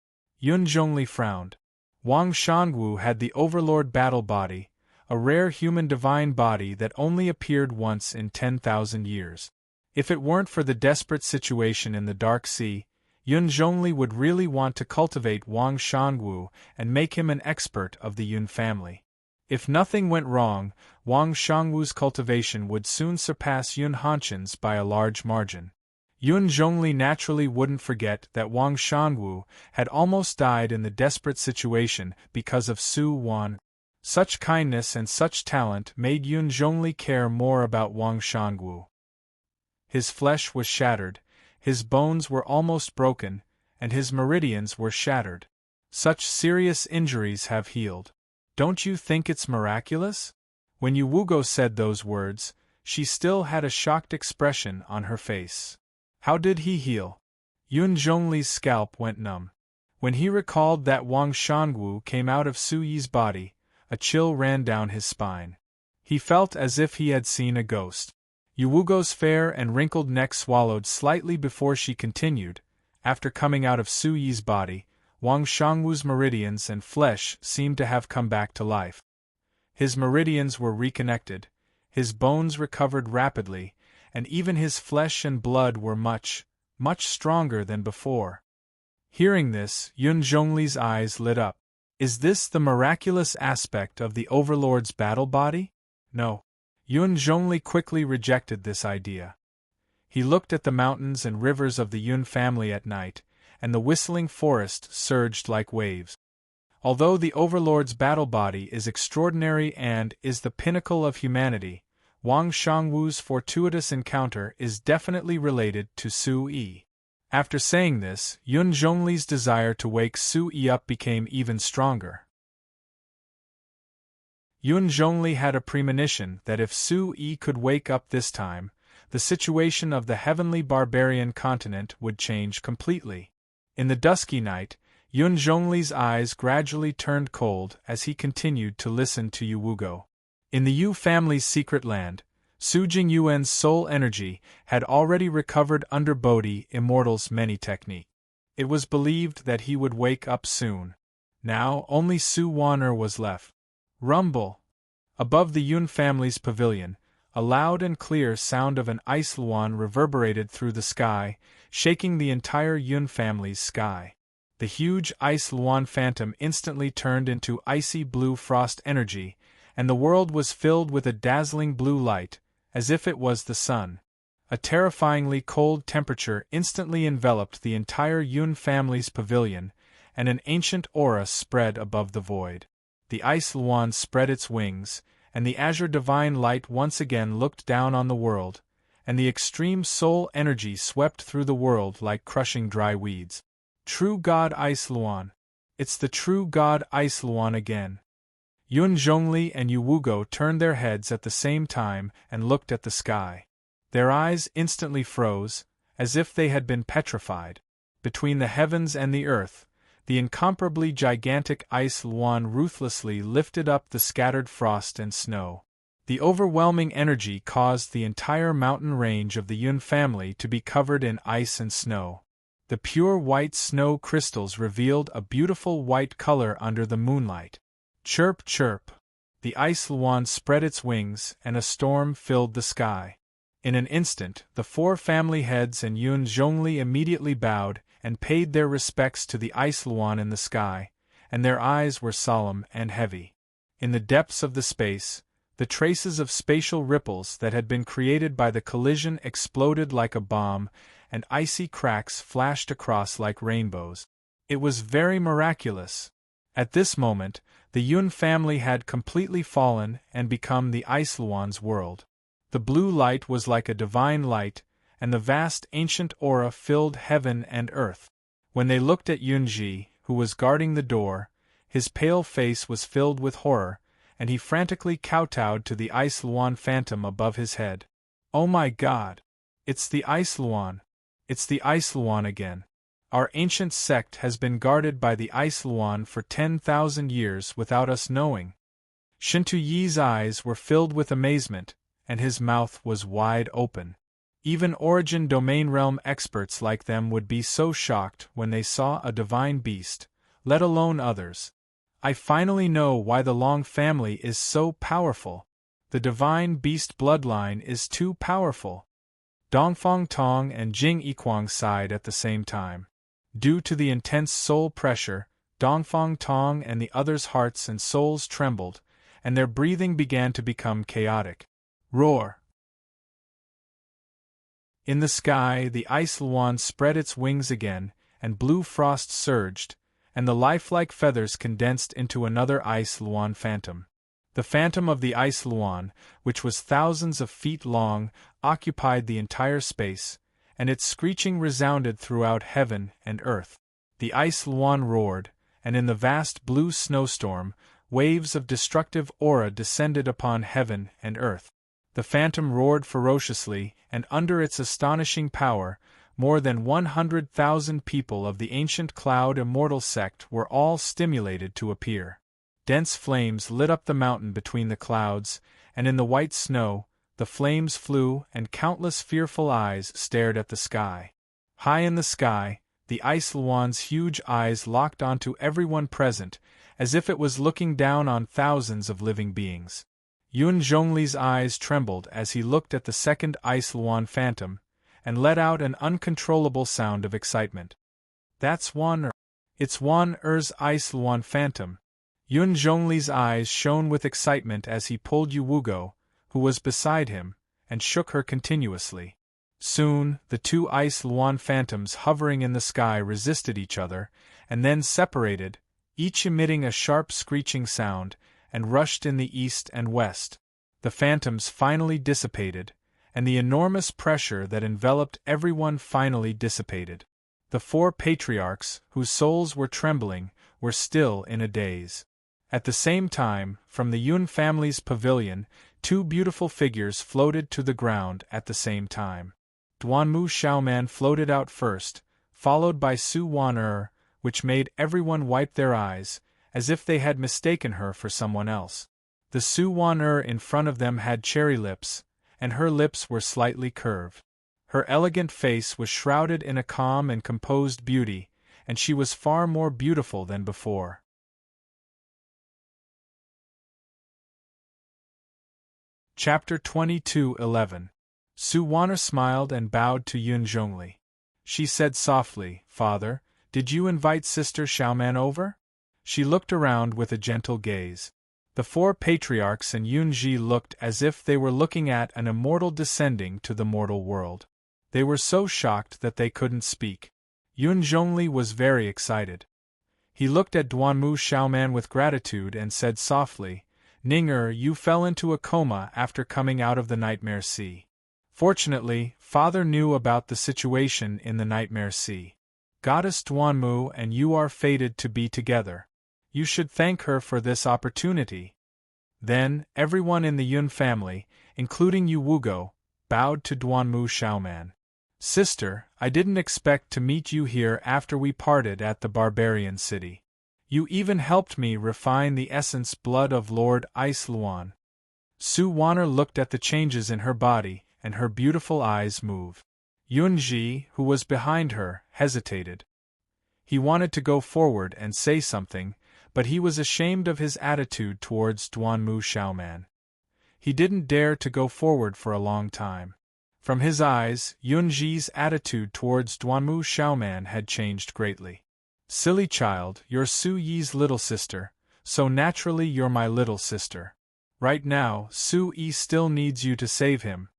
Yun Zhongli frowned. Wang Shangu had the Overlord battle body, a rare human divine body that only appeared once in 10,000 years. If it weren't for the desperate situation in the Dark Sea, Yun Zhongli would really want to cultivate Wang Shangwu and make him an expert of the Yun family. If nothing went wrong, Wang Shangwu's cultivation would soon surpass Yun Hanshan's by a large margin. Yun Zhongli naturally wouldn't forget that Wang Shangwu had almost died in the desperate situation because of Su Wan. Such kindness and such talent made Yun Zhongli care more about Wang Shangwu. His flesh was shattered, his bones were almost broken, and his meridians were shattered. Such serious injuries have healed. Don't you think it's miraculous? When Yu Wugo said those words, she still had a shocked expression on her face. How did he heal? Yun Zhongli's scalp went numb. When he recalled that Wang Shangwu came out of Su Yi's body, a chill ran down his spine. He felt as if he had seen a ghost. Yu Wugo's fair and wrinkled neck swallowed slightly before she continued. After coming out of Su Yi's body, Wang Shangwu's meridians and flesh seemed to have come back to life. His meridians were reconnected, his bones recovered rapidly, and even his flesh and blood were much stronger than before. Hearing this, Yun Zhongli's eyes lit up. Is this the miraculous aspect of the Overlord's battle body? No. Yun Zhongli quickly rejected this idea. He looked at the mountains and rivers of the Yun family at night, and the whistling forest surged like waves. Although the Overlord's battle body is extraordinary and is the pinnacle of humanity, Wang Shangwu's fortuitous encounter is definitely related to Su Yi. After saying this, Yun Zhongli's desire to wake Su Yi up became even stronger. Yun Zhongli had a premonition that if Su Yi could wake up this time, the situation of the heavenly barbarian continent would change completely. In the dusky night, Yun Zhongli's eyes gradually turned cold as he continued to listen to Yu Wugo. In the Yu family's secret land, Su Jingyuan's soul energy had already recovered under Bodhi Immortal's many technique. It was believed that he would wake up soon. Now only Su Waner was left. Rumble! Above the Yun family's pavilion, a loud and clear sound of an ice luan reverberated through the sky, shaking the entire Yun family's sky. The huge ice luan phantom instantly turned into icy blue frost energy, and the world was filled with a dazzling blue light, as if it was the sun. A terrifyingly cold temperature instantly enveloped the entire Yun family's pavilion, and an ancient aura spread above the void. The ice luan spread its wings, and the azure divine light once again looked down on the world, and the extreme soul energy swept through the world like crushing dry weeds. True God Ice Luan! It's the true God Ice Luan again! Yun Zhongli and Yu Wugo turned their heads at the same time and looked at the sky. Their eyes instantly froze, as if they had been petrified. Between the heavens and the earth, the incomparably gigantic ice luan ruthlessly lifted up the scattered frost and snow. The overwhelming energy caused the entire mountain range of the Yun family to be covered in ice and snow. The pure white snow crystals revealed a beautiful white color under the moonlight. Chirp, chirp! The ice luan spread its wings, and a storm filled the sky. In an instant, the four family heads and Yun Zhongli immediately bowed and paid their respects to the ice luan in the sky, and their eyes were solemn and heavy. In the depths of the space, the traces of spatial ripples that had been created by the collision exploded like a bomb, and icy cracks flashed across like rainbows. It was very miraculous. At this moment, the Yun family had completely fallen and become the ice luan's world. The blue light was like a divine light, and the vast ancient aura filled heaven and earth. When they looked at Yunji, who was guarding the door, his pale face was filled with horror, and he frantically kowtowed to the ice luan phantom above his head. Oh my God! It's the ice luan! It's the ice luan again! Our ancient sect has been guarded by the ice luan for 10,000 years without us knowing. Shintu Yi's eyes were filled with amazement, and his mouth was wide open. Even Origin Domain Realm experts like them would be so shocked when they saw a divine beast, let alone others. I finally know why the Long family is so powerful. The divine beast bloodline is too powerful. Dongfang Tong and Jing Yiquang sighed at the same time. Due to the intense soul pressure, Dongfang Tong and the others' hearts and souls trembled, and their breathing began to become chaotic. Roar! In the sky, the ice luan spread its wings again, and blue frost surged, and the lifelike feathers condensed into another ice luan phantom. The phantom of the ice luan, which was thousands of feet long, occupied the entire space, and its screeching resounded throughout heaven and earth. The ice luan roared, and in the vast blue snowstorm, waves of destructive aura descended upon heaven and earth. The phantom roared ferociously, and under its astonishing power, more than 100,000 people of the ancient Cloud Immortal sect were all stimulated to appear. Dense flames lit up the mountain between the clouds, and in the white snow, the flames flew and countless fearful eyes stared at the sky. High in the sky, the ice luan's huge eyes locked onto everyone present, as if it was looking down on thousands of living beings. Yun Zhongli's eyes trembled as he looked at the second ice luan phantom, and let out an uncontrollable sound of excitement. That's Wan Er. It's Wan Er's ice luan phantom. Yun Zhongli's eyes shone with excitement as he pulled Yu Wugo, who was beside him, and shook her continuously. Soon, the two ice luan phantoms hovering in the sky resisted each other, and then separated, each emitting a sharp screeching sound, and rushed in the east and west. The phantoms finally dissipated, and the enormous pressure that enveloped everyone finally dissipated. The four patriarchs, whose souls were trembling, were still in a daze. At the same time, from the Yun family's pavilion, two beautiful figures floated to the ground at the same time. Duanmu Xiaoman floated out first, followed by Su Wan Er, which made everyone wipe their eyes, as if they had mistaken her for someone else. The Su Wan Er in front of them had cherry lips, and her lips were slightly curved. Her elegant face was shrouded in a calm and composed beauty, and she was far more beautiful than before. Chapter 22:11. Su Waner smiled and bowed to Yun Zhongli. She said softly, "Father, did you invite Sister Xiaoman over?" She looked around with a gentle gaze. The four patriarchs and Yun Ji looked as if they were looking at an immortal descending to the mortal world. They were so shocked that they couldn't speak. Yun Zhongli was very excited. He looked at Duanmu Xiaoman with gratitude and said softly, "Ning-er, you fell into a coma after coming out of the Nightmare Sea. Fortunately, Father knew about the situation in the Nightmare Sea. Goddess Duanmu and you are fated to be together. You should thank her for this opportunity." Then, everyone in the Yun family, including Yu Wugo, bowed to Duanmu Xiaoman. "Sister, I didn't expect to meet you here after we parted at the barbarian city. You even helped me refine the essence blood of Lord Ice Luan." Su Waner looked at the changes in her body, and her beautiful eyes moved. Yun Ji, who was behind her, hesitated. He wanted to go forward and say something, but he was ashamed of his attitude towards Duanmu Xiaoman. He didn't dare to go forward for a long time. From his eyes, Yun Ji's attitude towards Duanmu Xiaoman had changed greatly. "Silly child, you're Su Yi's little sister, so naturally you're my little sister. Right now, Su Yi still needs you to save him."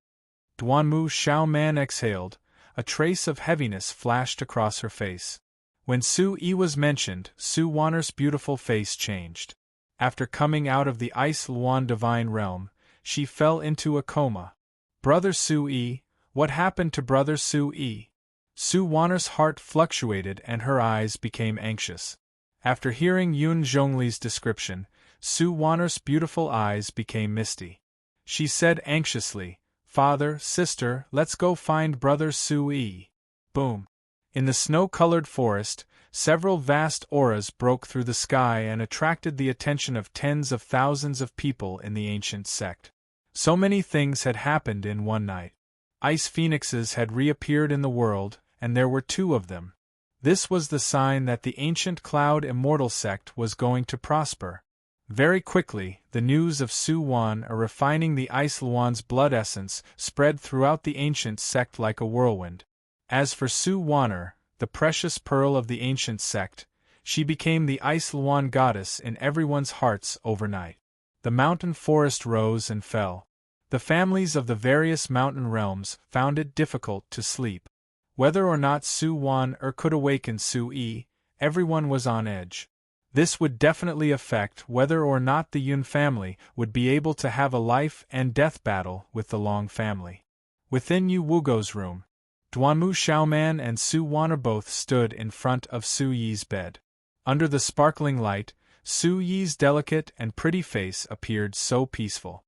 Duanmu Xiaoman exhaled, a trace of heaviness flashed across her face. When Su Yi was mentioned, Su Waner's beautiful face changed. After coming out of the Ice Luan divine realm, she fell into a coma. "Brother Su Yi, what happened to Brother Su Yi?" Su Waner's heart fluctuated and her eyes became anxious. After hearing Yun Zhongli's description, Su Waner's beautiful eyes became misty. She said anxiously, "Father, sister, let's go find Brother Su Yi." Boom! In the snow-colored forest, several vast auras broke through the sky and attracted the attention of tens of thousands of people in the ancient sect. So many things had happened in one night. Ice phoenixes had reappeared in the world, and there were 2 of them. This was the sign that the ancient Cloud Immortal sect was going to prosper. Very quickly, the news of Su Wan refining the Ice Luan's blood essence spread throughout the ancient sect like a whirlwind. As for Su Waner, the precious pearl of the ancient sect, she became the Ice Luan goddess in everyone's hearts overnight. The mountain forest rose and fell. The families of the various mountain realms found it difficult to sleep. Whether or not Su Wan could awaken Su Yi, everyone was on edge. This would definitely affect whether or not the Yun family would be able to have a life and death battle with the Long family. Within Yu Wugo's room, Duanmu Xiaoman and Su Wan both stood in front of Su Yi's bed. Under the sparkling light, Su Yi's delicate and pretty face appeared so peaceful.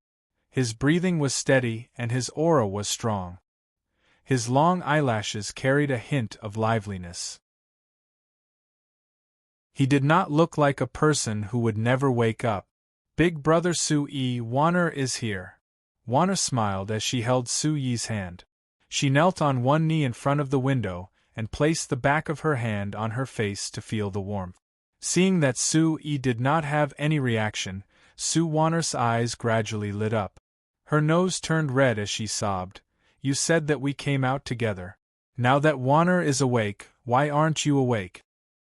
His breathing was steady and his aura was strong. His long eyelashes carried a hint of liveliness. He did not look like a person who would never wake up. Big brother Su Yi Waner is here. Waner smiled as she held Su Yi's hand. She knelt on one knee in front of the window and placed the back of her hand on her face to feel the warmth. Seeing that Su Yi did not have any reaction, Su Waner's eyes gradually lit up. Her nose turned red as she sobbed. You said that we came out together. Now that Waner is awake, why aren't you awake?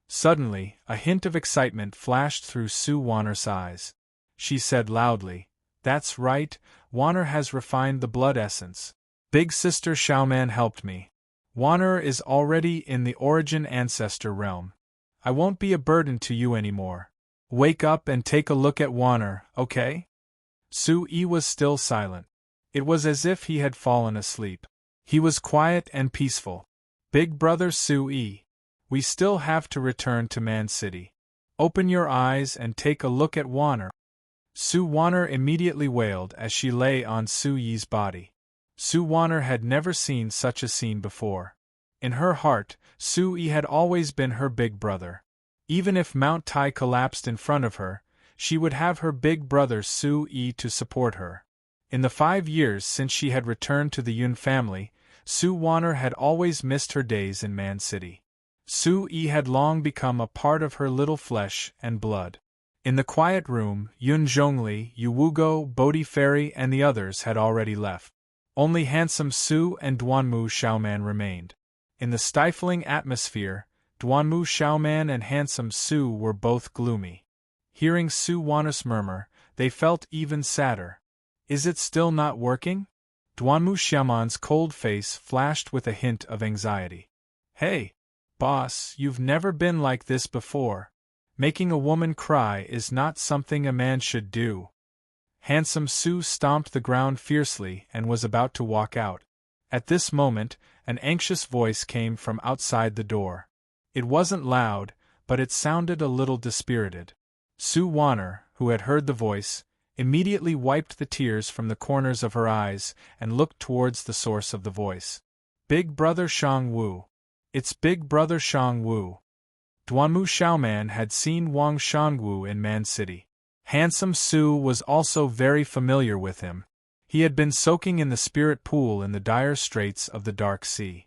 Suddenly, a hint of excitement flashed through Su Waner's eyes. She said loudly, "That's right, Waner has refined the blood essence. Big sister Xiaoman helped me. Waner is already in the origin ancestor realm. I won't be a burden to you anymore. Wake up and take a look at Waner, okay?" Su Yi was still silent. It was as if he had fallen asleep. He was quiet and peaceful. Big brother Su Yi, we still have to return to Man City. Open your eyes and take a look at Waner. Su Waner immediately wailed as she lay on Su Yi's body. Su Waner had never seen such a scene before. In her heart, Su Yi had always been her big brother. Even if Mount Tai collapsed in front of her, she would have her big brother Su Yi to support her. In the 5 years since she had returned to the Yun family, Su Waner had always missed her days in Man City. Su Yi had long become a part of her little flesh and blood. In the quiet room, Yun Zhongli, Yu Wugo, Bodhi Fairy and the others had already left. Only handsome Su and Duanmu Xiaoman remained. In the stifling atmosphere, Duanmu Xiaoman and handsome Su were both gloomy. Hearing Su Waner's murmur, they felt even sadder. Is it still not working? Duanmu Xiaoman's cold face flashed with a hint of anxiety. Hey, boss, you've never been like this before. Making a woman cry is not something a man should do. Handsome Su stomped the ground fiercely and was about to walk out. At this moment, an anxious voice came from outside the door. It wasn't loud, but it sounded a little dispirited. Su Waner, who had heard the voice, immediately wiped the tears from the corners of her eyes and looked towards the source of the voice. Big brother Shang Wu. It's Big brother Shang Wu. Duanmu Xiaoman had seen Wang Shangwu in Man City. Handsome Su was also very familiar with him. He had been soaking in the spirit pool in the dire straits of the Dark Sea.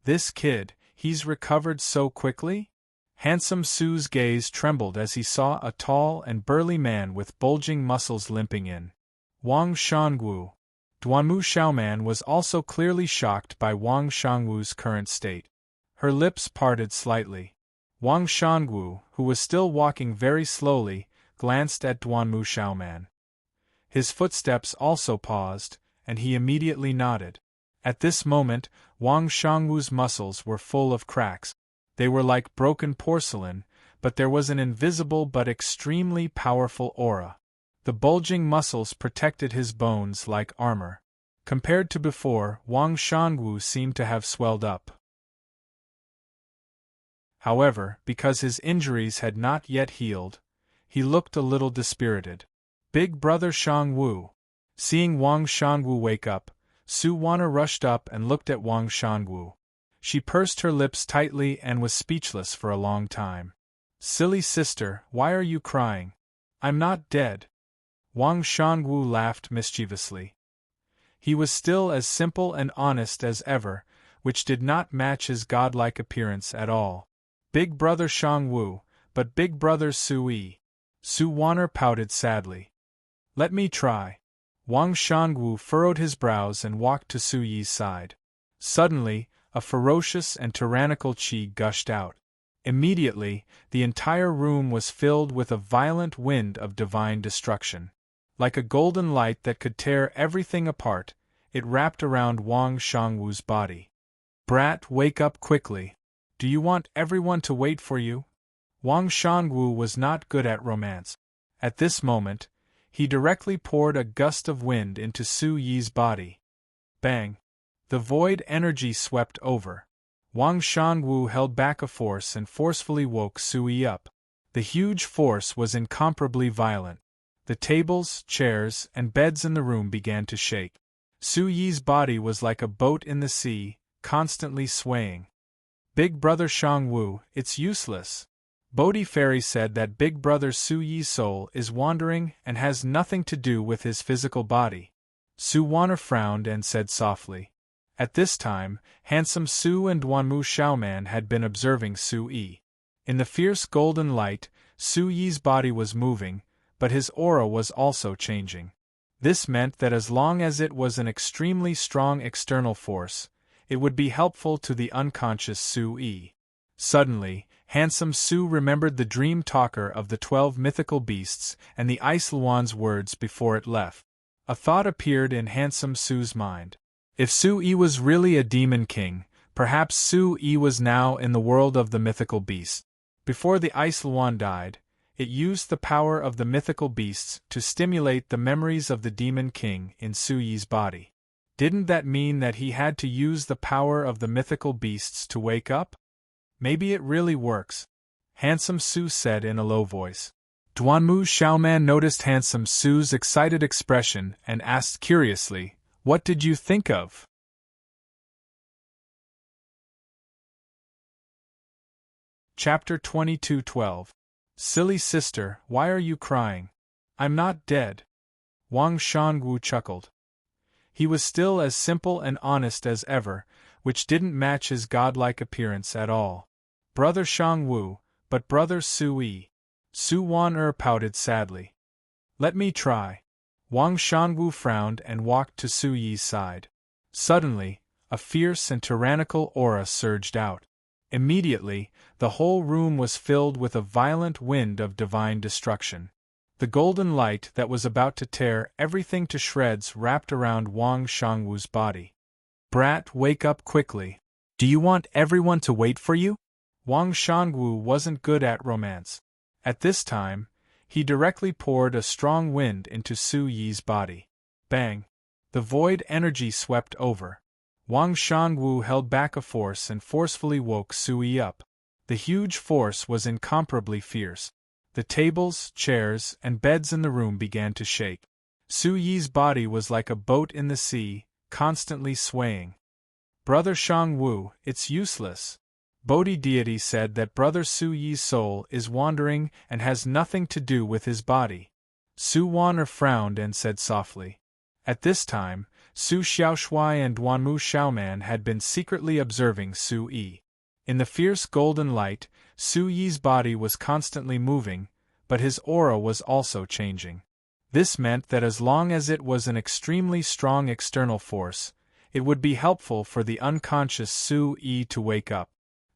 This kid, he's recovered so quickly? Handsome Su's gaze trembled as he saw a tall and burly man with bulging muscles limping in. Wang Shangwu. Duanmu Xiaoman was also clearly shocked by Wang Shangwu's current state. Her lips parted slightly. Wang Shangwu, who was still walking very slowly, glanced at Duanmu Xiaoman. His footsteps also paused, and he immediately nodded. At this moment, Wang Shangwu's muscles were full of cracks. They were like broken porcelain, but there was an invisible but extremely powerful aura. The bulging muscles protected his bones like armor. Compared to before, Wang Shangwu seemed to have swelled up. However, because his injuries had not yet healed, he looked a little dispirited. Big brother Shangwu. Seeing Wang Shangwu wake up, Su Waner rushed up and looked at Wang Shangwu. She pursed her lips tightly and was speechless for a long time. Silly sister, why are you crying? I'm not dead. Wang Shangwu laughed mischievously. He was still as simple and honest as ever, which did not match his godlike appearance at all. Big brother Shangwu, but big brother Su Yi. Su Waner pouted sadly. Let me try. Wang Shangwu furrowed his brows and walked to Su Yi's side. Suddenly, A ferocious and tyrannical chi gushed out. Immediately, the entire room was filled with a violent wind of divine destruction. Like a golden light that could tear everything apart, it wrapped around Wang Shangwu's body. "Brat, wake up quickly. Do you want everyone to wait for you?" Wang Shangwu was not good at romance. At this moment, he directly poured a gust of wind into Su Yi's body. Bang! The void energy swept over. Wang Shangwu held back a force and forcefully woke Su Yi up. The huge force was incomparably violent. The tables, chairs, and beds in the room began to shake. Su Yi's body was like a boat in the sea, constantly swaying. "Big Brother Shangwu, it's useless." Bodhi Fairy said that Big Brother Su Yi's soul is wandering and has nothing to do with his physical body. Su Wan'er frowned and said softly. At this time, handsome Su and Duanmu Xiaoman had been observing Su Yi. In the fierce golden light, Su Yi's body was moving, but his aura was also changing. This meant that as long as it was an extremely strong external force, it would be helpful to the unconscious Su Yi. Suddenly, handsome Su remembered the dream talker of the 12 mythical beasts and the Ice Luan's words before it left. A thought appeared in handsome Su's mind. If Su Yi was really a demon king, perhaps Su Yi was now in the world of the mythical beasts. Before the Ice Luan died, it used the power of the mythical beasts to stimulate the memories of the demon king in Su Yi's body. Didn't that mean that he had to use the power of the mythical beasts to wake up? Maybe it really works, handsome Su said in a low voice. Duanmu Xiaoman noticed handsome Su's excited expression and asked curiously, "What did you think of?" Chapter 22:12. Silly sister, why are you crying? I'm not dead. Wang Shangwu chuckled. He was still as simple and honest as ever, which didn't match his godlike appearance at all. Brother Shangwu, but Brother Su Yi. Su Wan'er pouted sadly. Let me try. Wang Shangwu frowned and walked to Su Yi's side. Suddenly, a fierce and tyrannical aura surged out. Immediately, the whole room was filled with a violent wind of divine destruction. The golden light that was about to tear everything to shreds wrapped around Wang Shangwu's body. Brat, wake up quickly. Do you want everyone to wait for you? Wang Shangwu wasn't good at romance. At this time, he directly poured a strong wind into Su Yi's body. Bang! The void energy swept over. Wang Shangwu held back a force and forcefully woke Su Yi up. The huge force was incomparably fierce. The tables, chairs, and beds in the room began to shake. Su Yi's body was like a boat in the sea, constantly swaying. Brother Shangwu, it's useless. Bodhi deity said that Brother Su Yi's soul is wandering and has nothing to do with his body. Su Wan'er frowned and said softly. At this time, Su Xiaoshui and Duanmu Xiaoman had been secretly observing Su Yi. In the fierce golden light, Su Yi's body was constantly moving, but his aura was also changing. This meant that as long as it was an extremely strong external force, it would be helpful for the unconscious Su Yi to wake up.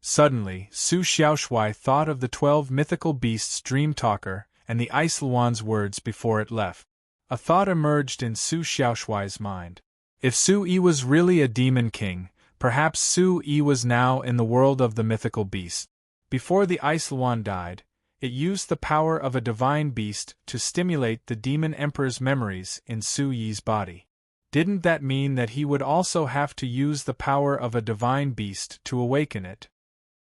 Suddenly, Su Xiaoshui thought of the 12 mythical beasts' dream talker and the Ice Luan's words before it left. A thought emerged in Su Xiaoshui's mind. If Su Yi was really a demon king, perhaps Su Yi was now in the world of the mythical beast. Before the Ice Luan died, it used the power of a divine beast to stimulate the demon emperor's memories in Su Yi's body. Didn't that mean that he would also have to use the power of a divine beast to awaken it?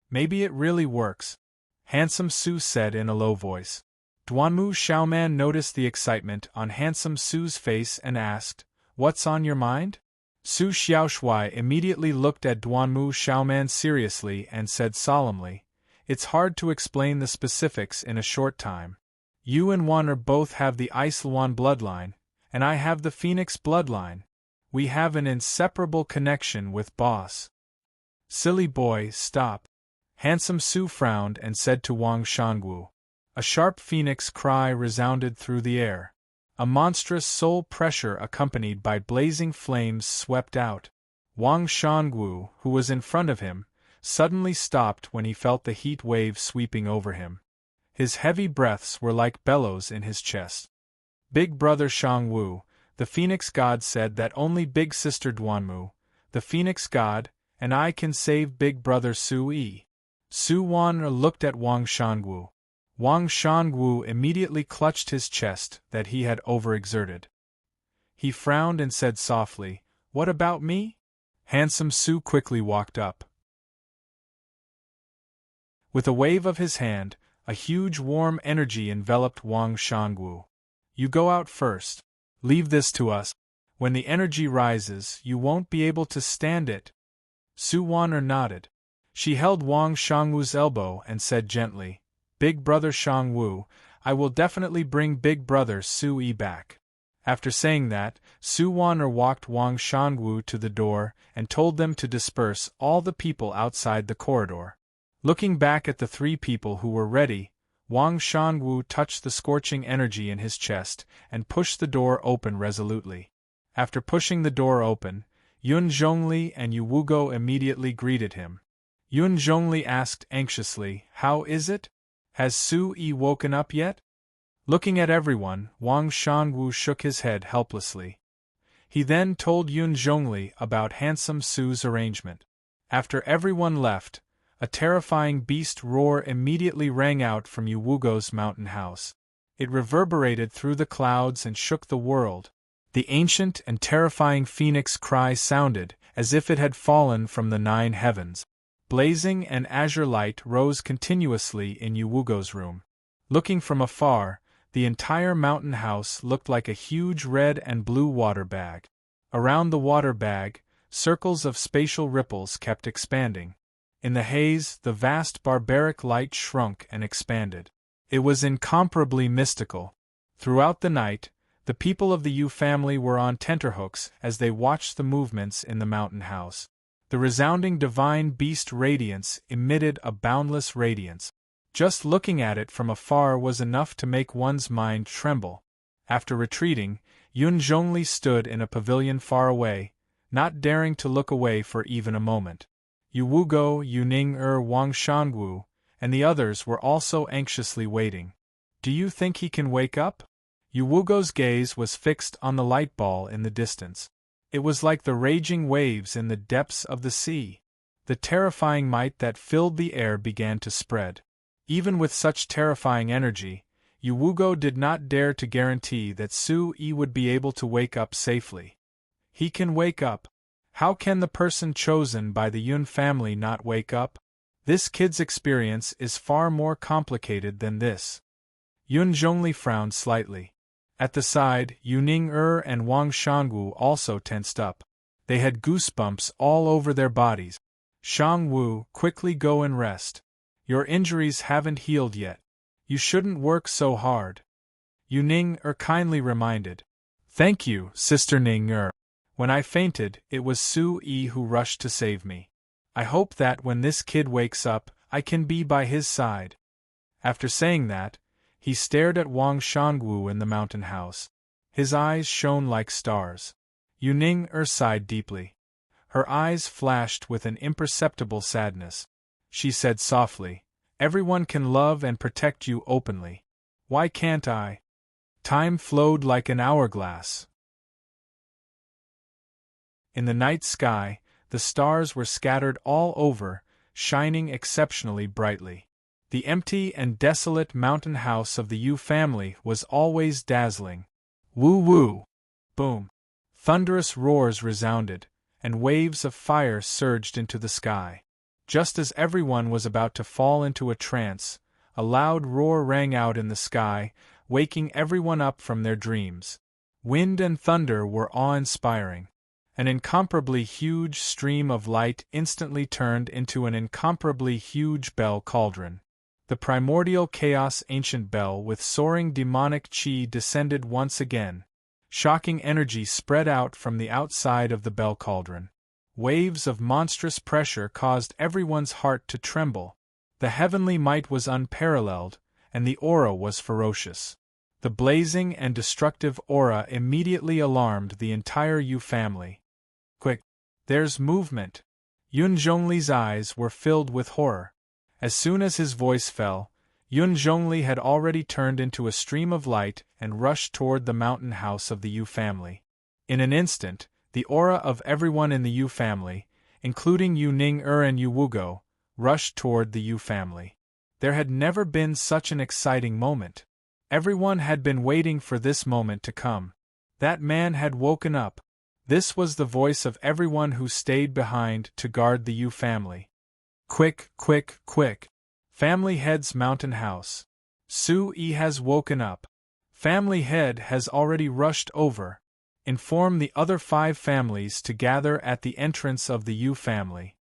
Maybe it really works, handsome Su said in a low voice. Duanmu Xiaoman noticed the excitement on handsome Su's face and asked, "What's on your mind?" Su Xiaoshui immediately looked at Duanmu Xiaoman seriously and said solemnly, "It's hard to explain the specifics in a short time. You and Wan'er both have the Ice Luan bloodline, and I have the Phoenix bloodline. We have an inseparable connection with Boss." Silly boy, stop. Handsome Su frowned and said to Wang Shangwu. A sharp phoenix cry resounded through the air. A monstrous soul pressure accompanied by blazing flames swept out. Wang Shangwu, who was in front of him, suddenly stopped when he felt the heat wave sweeping over him. His heavy breaths were like bellows in his chest. Big brother Shangwu, the Phoenix God, said that only big sister Duanmu, the Phoenix God, and I can save big brother Su Yi. Su Wan looked at Wang Shangwu. Wang Shangwu immediately clutched his chest that he had overexerted. He frowned and said softly, "What about me?" Handsome Su quickly walked up. With a wave of his hand, a huge warm energy enveloped Wang Shangwu. "You go out first. Leave this to us. When the energy rises, you won't be able to stand it." Su Wan'er nodded. She held Wang Shangwu's elbow and said gently, "Big brother Shangwu, I will definitely bring big brother Su Yi back." After saying that, Su Wan'er walked Wang Shangwu to the door and told them to disperse all the people outside the corridor. Looking back at the three people who were ready, Wang Shangwu touched the scorching energy in his chest and pushed the door open resolutely. After pushing the door open, Yun Zhongli and Yu Wugo immediately greeted him. Yun Zhongli asked anxiously, "How is it? Has Su Yi woken up yet?" Looking at everyone, Wang Shangwu shook his head helplessly. He then told Yun Zhongli about Handsome Su's arrangement. After everyone left, a terrifying beast roar immediately rang out from Yu Wugo's mountain house. It reverberated through the clouds and shook the world. The ancient and terrifying phoenix cry sounded as if it had fallen from the 9 heavens. Blazing and azure light rose continuously in Yu Wugo's room. Looking from afar, the entire mountain house looked like a huge red and blue water bag. Around the water bag, circles of spatial ripples kept expanding. In the haze, the vast barbaric light shrunk and expanded. It was incomparably mystical. Throughout the night, the people of the Yu family were on tenterhooks as they watched the movements in the mountain house. The resounding divine beast radiance emitted a boundless radiance. Just looking at it from afar was enough to make one's mind tremble. After retreating, Yun Zhongli stood in a pavilion far away, not daring to look away for even a moment. Yu Wugo, Yuning Wang Shangwu, and the others were also anxiously waiting. "Do you think he can wake up?" Yu Wugo's gaze was fixed on the light ball in the distance. It was like the raging waves in the depths of the sea. The terrifying might that filled the air began to spread. Even with such terrifying energy, Yu Wugo did not dare to guarantee that Su Yi would be able to wake up safely. He can wake up. How can the person chosen by the Yun family not wake up? This kid's experience is far more complicated than this. Yun Zhongli frowned slightly. At the side, Yuning and Wang Shangwu also tensed up. They had goosebumps all over their bodies. "Shangwu, quickly go and rest. Your injuries haven't healed yet. You shouldn't work so hard," Yuning kindly reminded. "Thank you, Sister Ning. When I fainted, it was Su Yi who rushed to save me. I hope that when this kid wakes up, I can be by his side." After saying that, he stared at Wang Shangwu in the mountain house. His eyes shone like stars. Yuning sighed deeply. Her eyes flashed with an imperceptible sadness. She said softly, "Everyone can love and protect you openly. Why can't I?" Time flowed like an hourglass. In the night sky, the stars were scattered all over, shining exceptionally brightly. The empty and desolate mountain house of the Yu family was always dazzling. Woo-woo! Boom! Thunderous roars resounded, and waves of fire surged into the sky. Just as everyone was about to fall into a trance, a loud roar rang out in the sky, waking everyone up from their dreams. Wind and thunder were awe-inspiring. An incomparably huge stream of light instantly turned into an incomparably huge bell cauldron. The primordial chaos ancient bell with soaring demonic chi descended once again. Shocking energy spread out from the outside of the bell cauldron. Waves of monstrous pressure caused everyone's heart to tremble. The heavenly might was unparalleled, and the aura was ferocious. The blazing and destructive aura immediately alarmed the entire Yu family. "Quick! There's movement. Yun Zhongli's eyes were filled with horror. As soon as his voice fell, Yun Zhongli had already turned into a stream of light and rushed toward the mountain house of the Yu family. In an instant, the aura of everyone in the Yu family, including Yu Ning-er and Yu Wugo, rushed toward the Yu family. There had never been such an exciting moment. Everyone had been waiting for this moment to come. That man had woken up. This was the voice of everyone who stayed behind to guard the Yu family. Quick, quick, quick. Family Head's mountain house. Su-yi has woken up. Family Head has already rushed over. Inform the other 5 families to gather at the entrance of the Yu family.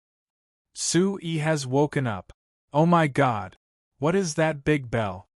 Su-yi has woken up. Oh my God! What is that big bell?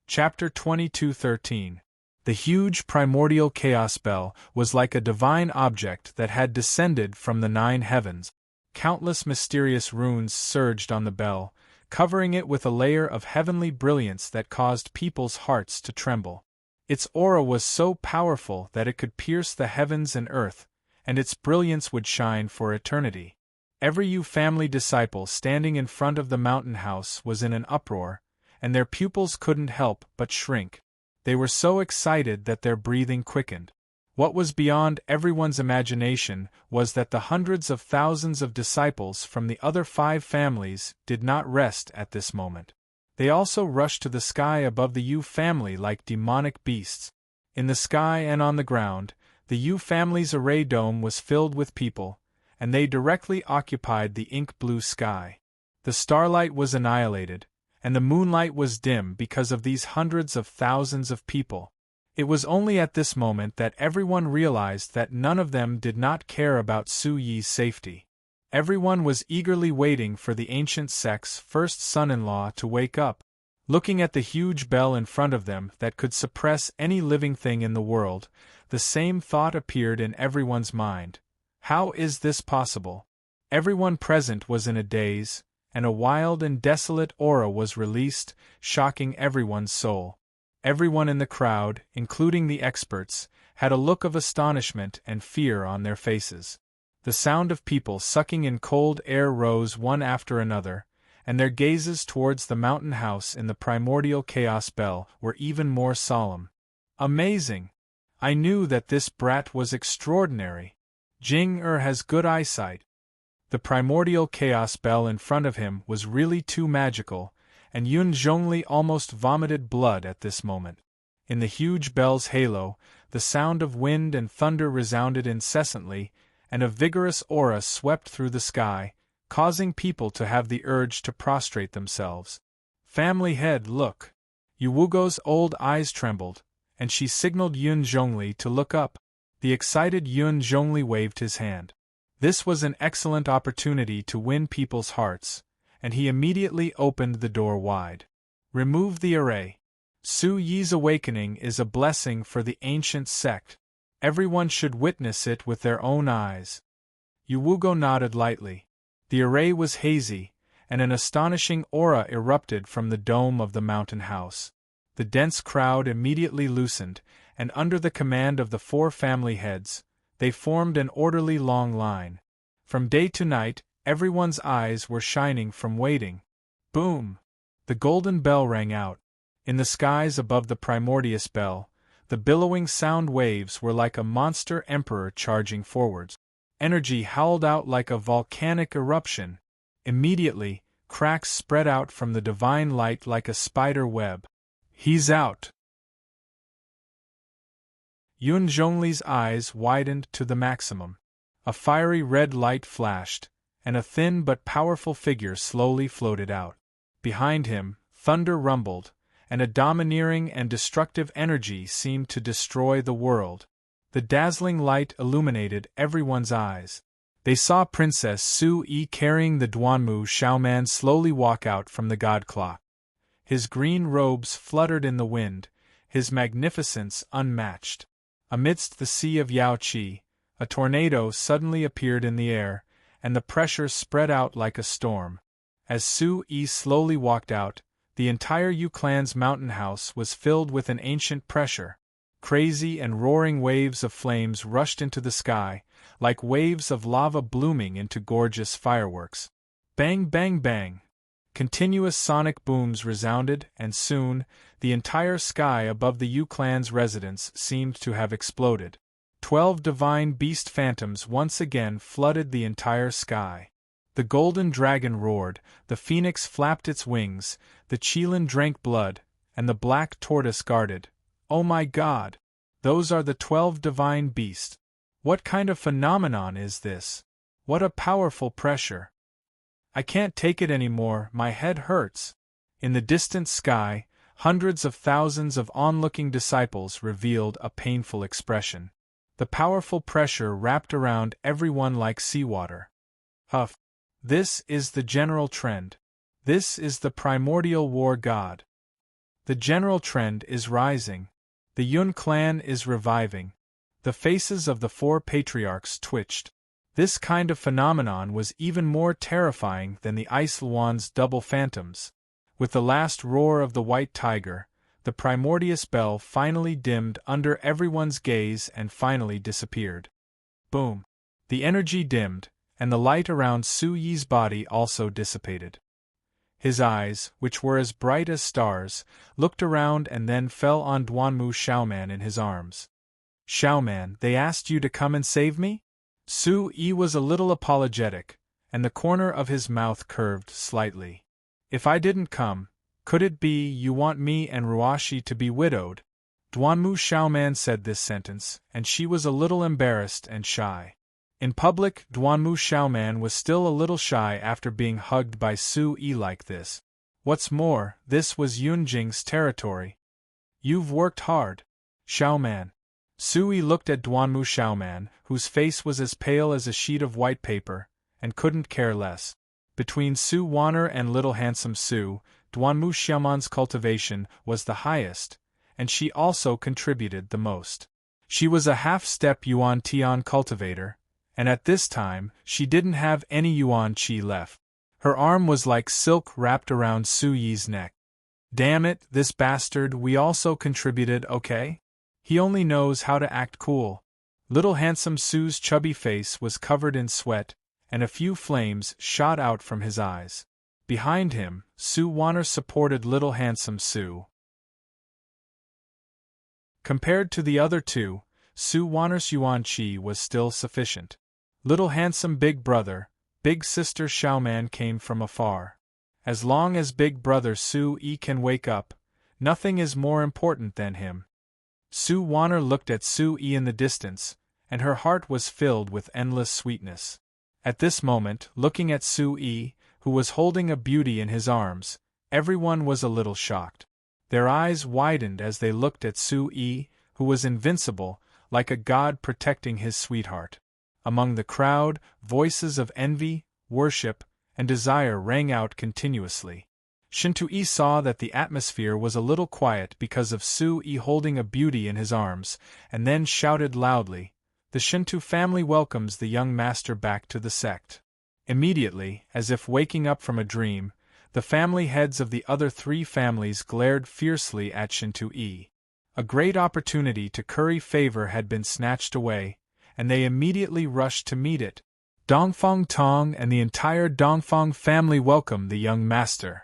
Chapter 22:13. The huge primordial chaos bell was like a divine object that had descended from the 9 heavens. Countless mysterious runes surged on the bell, covering it with a layer of heavenly brilliance that caused people's hearts to tremble. Its aura was so powerful that it could pierce the heavens and earth, and its brilliance would shine for eternity. Every Yu family disciple standing in front of the mountain house was in an uproar, and their pupils couldn't help but shrink. They were so excited that their breathing quickened. What was beyond everyone's imagination was that the hundreds of thousands of disciples from the other 5 families did not rest at this moment. They also rushed to the sky above the Yu family like demonic beasts. In the sky and on the ground, the Yu family's array dome was filled with people, and they directly occupied the ink-blue sky. The starlight was annihilated, and the moonlight was dim because of these hundreds of thousands of people. It was only at this moment that everyone realized that none of them did not care about Su-yi's safety. Everyone was eagerly waiting for the ancient sect's first son-in-law to wake up. Looking at the huge bell in front of them that could suppress any living thing in the world, the same thought appeared in everyone's mind. How is this possible? Everyone present was in a daze, and a wild and desolate aura was released, shocking everyone's soul. Everyone in the crowd, including the experts, had a look of astonishment and fear on their faces. The sound of people sucking in cold air rose one after another, and their gazes towards the mountain house in the primordial chaos bell were even more solemn. Amazing! I knew that this brat was extraordinary. Jing-er has good eyesight. The primordial chaos bell in front of him was really too magical, and Yun Zhongli almost vomited blood at this moment. In the huge bell's halo, the sound of wind and thunder resounded incessantly, and a vigorous aura swept through the sky, causing people to have the urge to prostrate themselves. Family Head, look! Yu Wugo's old eyes trembled, and she signaled Yun Zhongli to look up. The excited Yun Zhongli waved his hand. This was an excellent opportunity to win people's hearts, and he immediately opened the door wide. Remove the array. Su-yi's awakening is a blessing for the ancient sect. Everyone should witness it with their own eyes. Yu Wugo nodded lightly. The array was hazy, and an astonishing aura erupted from the dome of the mountain house. The dense crowd immediately loosened, and under the command of the 4 family heads, they formed an orderly long line. From day to night, everyone's eyes were shining from waiting. Boom! The golden bell rang out. In the skies above the primordious bell, the billowing sound waves were like a monster emperor charging forwards. Energy howled out like a volcanic eruption. Immediately, cracks spread out from the divine light like a spider web. He's out! Yun Zhongli's eyes widened to the maximum. A fiery red light flashed, and a thin but powerful figure slowly floated out. Behind him, thunder rumbled, and a domineering and destructive energy seemed to destroy the world. The dazzling light illuminated everyone's eyes. They saw Princess Su-yi carrying the Duanmu Shaoman slowly walk out from the god clock. His green robes fluttered in the wind, his magnificence unmatched. Amidst the sea of Yaoqi, a tornado suddenly appeared in the air, and the pressure spread out like a storm. As Su-yi slowly walked out, the entire Yu clan's mountain house was filled with an ancient pressure. Crazy and roaring waves of flames rushed into the sky, like waves of lava blooming into gorgeous fireworks. Bang, bang, bang! Continuous sonic booms resounded, and soon, the entire sky above the Yu clan's residence seemed to have exploded. 12 divine beast phantoms once again flooded the entire sky. The golden dragon roared, the phoenix flapped its wings, the qilin drank blood, and the black tortoise guarded. Oh my God! Those are the 12 divine beasts. What kind of phenomenon is this? What a powerful pressure! I can't take it anymore, my head hurts. In the distant sky, hundreds of thousands of onlooking disciples revealed a painful expression. The powerful pressure wrapped around everyone like seawater. Huff! This is the general trend. This is the primordial war god. The general trend is rising. The Yun clan is reviving. The faces of the 4 patriarchs twitched. This kind of phenomenon was even more terrifying than the Ice Luan's double phantoms. With the last roar of the white tiger, the primordious bell finally dimmed under everyone's gaze and finally disappeared. Boom! The energy dimmed, and the light around Su Yi's body also dissipated. His eyes, which were as bright as stars, looked around and then fell on Duanmu Xiaoman in his arms. Xiaoman, they asked you to come and save me? Su Yi was a little apologetic, and the corner of his mouth curved slightly. If I didn't come, could it be you want me and Ruashi to be widowed? Duanmu Xiaoman said this sentence, and she was a little embarrassed and shy. In public, Duanmu Xiaoman was still a little shy after being hugged by Su Yi like this. What's more, this was Yunjing's territory. You've worked hard, Xiaoman. Su Yi looked at Duanmu Xiaoman, whose face was as pale as a sheet of white paper, and couldn't care less. Between Su Wanner and little handsome Su, Duanmu Xiaoman's cultivation was the highest, and she also contributed the most. She was a half-step Yuan Tian cultivator, and at this time, she didn't have any Yuan Qi left. Her arm was like silk wrapped around Su Yi's neck. Damn it, this bastard, we also contributed, okay? He only knows how to act cool. Little handsome Su's chubby face was covered in sweat, and a few flames shot out from his eyes. Behind him, Su Wanner supported little handsome Su. Compared to the other two, Su Wanner's Yuan Qi was still sufficient. Little handsome big brother, big sister Xiaoman came from afar. As long as big brother Su Yi can wake up, nothing is more important than him. Su Wanner looked at Su Yi in the distance, and her heart was filled with endless sweetness. At this moment, looking at Su Yi, who was holding a beauty in his arms, everyone was a little shocked. Their eyes widened as they looked at Su Yi, who was invincible, like a god protecting his sweetheart. Among the crowd, voices of envy, worship, and desire rang out continuously. Shintu-yi saw that the atmosphere was a little quiet because of Su-yi holding a beauty in his arms, and then shouted loudly, "The Shintu family welcomes the young master back to the sect." Immediately, as if waking up from a dream, the family heads of the other 3 families glared fiercely at Shintu-yi. A great opportunity to curry favor had been snatched away, and they immediately rushed to meet it. Dongfang Tong and the entire Dongfang family welcome the young master.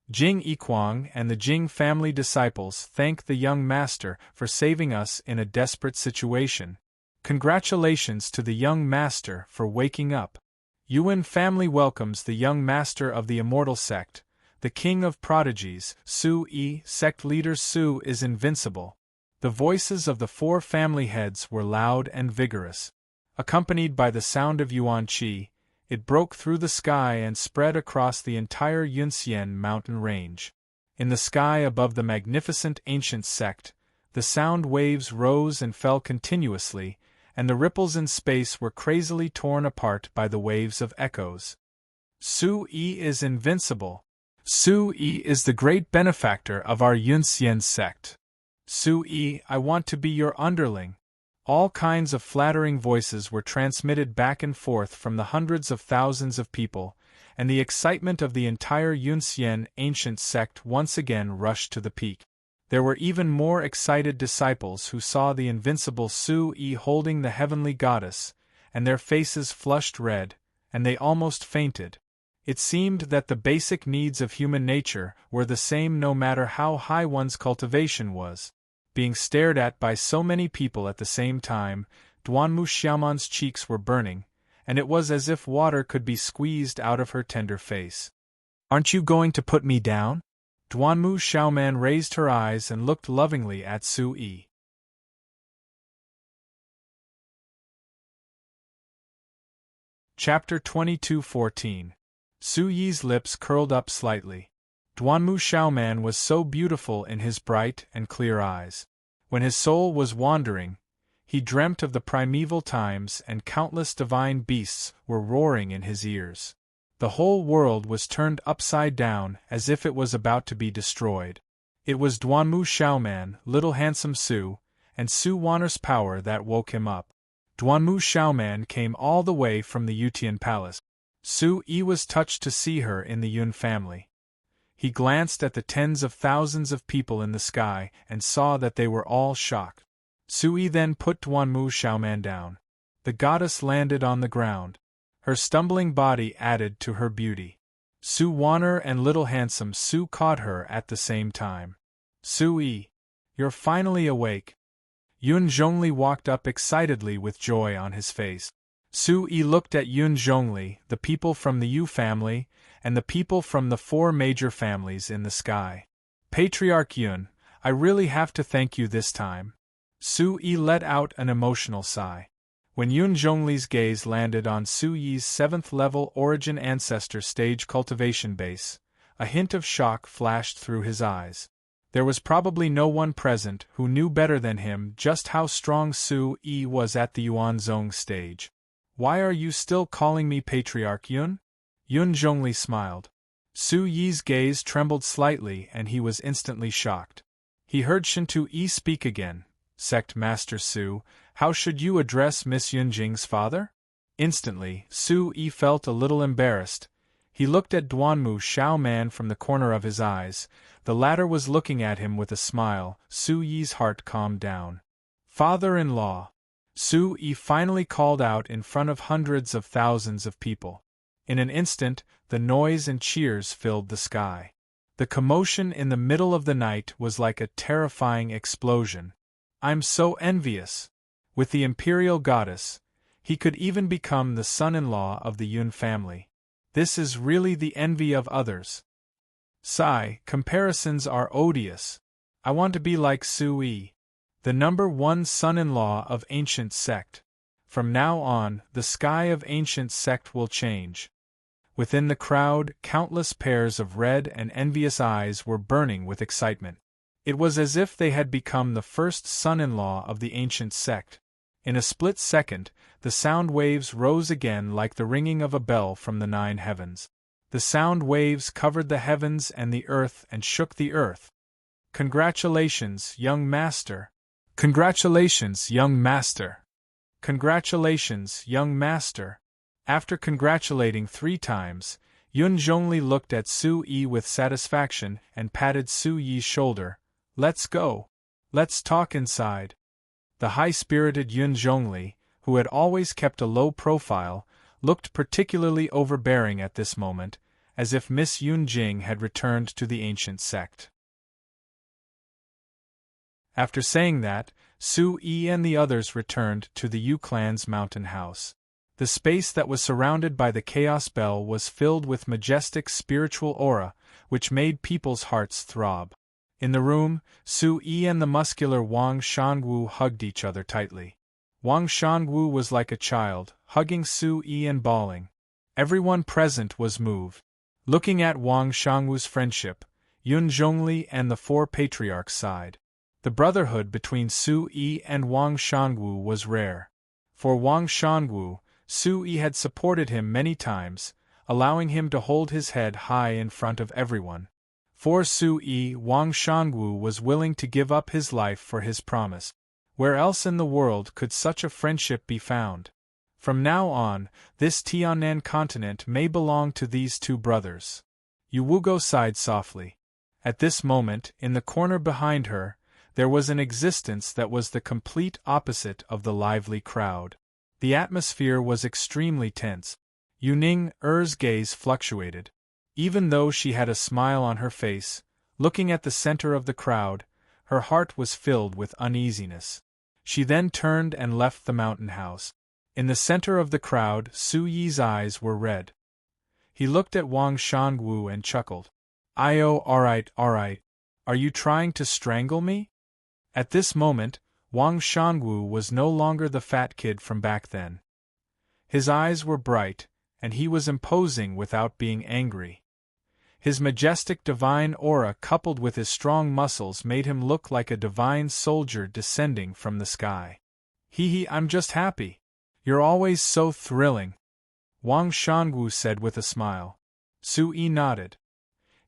Jing Yiquang and the Jing family disciples thank the young master for saving us in a desperate situation. Congratulations to the young master for waking up. Yuan family welcomes the young master of the immortal sect, the king of prodigies. Su-yi sect leader Su is invincible. The voices of the 4 family heads were loud and vigorous. Accompanied by the sound of Yuan Qi, it broke through the sky and spread across the entire Yunxian mountain range. In the sky above the magnificent ancient sect, the sound waves rose and fell continuously, and the ripples in space were crazily torn apart by the waves of echoes. Su-yi is invincible. Su-yi is the great benefactor of our Yunxian sect. Su-yi, I want to be your underling. All kinds of flattering voices were transmitted back and forth from the hundreds of thousands of people, and the excitement of the entire Yunxian ancient sect once again rushed to the peak. There were even more excited disciples who saw the invincible Su-yi holding the heavenly goddess, and their faces flushed red, and they almost fainted. It seemed that the basic needs of human nature were the same no matter how high one's cultivation was. Being stared at by so many people at the same time, Duanmu Xiaoman's cheeks were burning, and it was as if water could be squeezed out of her tender face. "Aren't you going to put me down?" Duanmu Xiaoman raised her eyes and looked lovingly at Su-yi. Chapter 22:14. Su-yi's lips curled up slightly. Duanmu Xiaoman was so beautiful in his bright and clear eyes. When his soul was wandering, he dreamt of the primeval times and countless divine beasts were roaring in his ears. The whole world was turned upside down as if it was about to be destroyed. It was Duanmu Xiaoman, little handsome Su, and Su Wanner's power that woke him up. Duanmu Xiaoman came all the way from the Yutian palace. Su-yi was touched to see her in the Yun family. He glanced at the tens of thousands of people in the sky and saw that they were all shocked. Su-yi then put Duanmu Xiaoman down. The goddess landed on the ground. Her stumbling body added to her beauty. Su Wanner and little handsome Su caught her at the same time. "Su-yi, you're finally awake." Yun Zhongli walked up excitedly with joy on his face. Su-yi looked at Yun Zhongli, the people from the Yu family, and the people from the 4 major families in the sky. "Patriarch Yun, I really have to thank you this time." Su-yi let out an emotional sigh. When Yun Zhongli's gaze landed on Su-yi's 7th-level Origin Ancestor stage cultivation base, a hint of shock flashed through his eyes. There was probably no one present who knew better than him just how strong Su-yi was at the Yuanzong stage. "Why are you still calling me Patriarch Yun?" Yun Zhongli smiled. Su-yi's gaze trembled slightly and he was instantly shocked. He heard Shintu-yi speak again. "Sect Master Su, how should you address Miss Yunjing's father?" Instantly, Su-yi felt a little embarrassed. He looked at Duanmu Xiaoman from the corner of his eyes. The latter was looking at him with a smile. Su-yi's heart calmed down. "Father-in-law." Su-yi finally called out in front of hundreds of thousands of people. In an instant, the noise and cheers filled the sky. The commotion in the middle of the night was like a terrifying explosion. "I'm so envious." With the imperial goddess, he could even become the son-in-law of the Yun family. This is really the envy of others. Sigh, comparisons are odious. I want to be like Su-yi, the #1 son-in-law of ancient sect. From now on, the sky of ancient sect will change. Within the crowd, countless pairs of red and envious eyes were burning with excitement. It was as if they had become the first son-in-law of the ancient sect. In a split second, the sound waves rose again like the ringing of a bell from the 9 heavens. The sound waves covered the heavens and the earth and shook the earth. "Congratulations, young master! Congratulations, young master! Congratulations, young master!" After congratulating 3 times, Yun Zhongli looked at Su-yi with satisfaction and patted Su-yi's shoulder. "Let's go. Let's talk inside." The high-spirited Yun Zhongli, who had always kept a low profile, looked particularly overbearing at this moment, as if Miss Yunjing had returned to the ancient sect. After saying that, Su-yi and the others returned to the Yu clan's mountain house. The space that was surrounded by the Chaos Bell was filled with majestic spiritual aura, which made people's hearts throb. In the room, Su-yi and the muscular Wang Shangwu hugged each other tightly. Wang Shangwu was like a child, hugging Su-yi and bawling. Everyone present was moved. Looking at Wang Shangwu's friendship, Yun Zhongli and the 4 patriarchs sighed. The brotherhood between Su-yi and Wang Shangwu was rare. For Wang Shangwu, Su-yi had supported him many times, allowing him to hold his head high in front of everyone. For Su-yi, Wang Shangwu was willing to give up his life for his promise. Where else in the world could such a friendship be found? From now on, this Tianan continent may belong to these two brothers. Yu Wugo sighed softly. At this moment, in the corner behind her, there was an existence that was the complete opposite of the lively crowd. The atmosphere was extremely tense. Yuning Er's gaze fluctuated. Even though she had a smile on her face, looking at the center of the crowd, her heart was filled with uneasiness. She then turned and left the mountain house. In the center of the crowd, Su Yi's eyes were red. He looked at Wang Shangwu and chuckled. "Oh, alright. Are you trying to strangle me?" At this moment, Wang Shangwu was no longer the fat kid from back then. His eyes were bright, and he was imposing without being angry. His majestic divine aura coupled with his strong muscles made him look like a divine soldier descending from the sky. I'm just happy. You're always so thrilling," Wang Shangwu said with a smile. Su Yi nodded.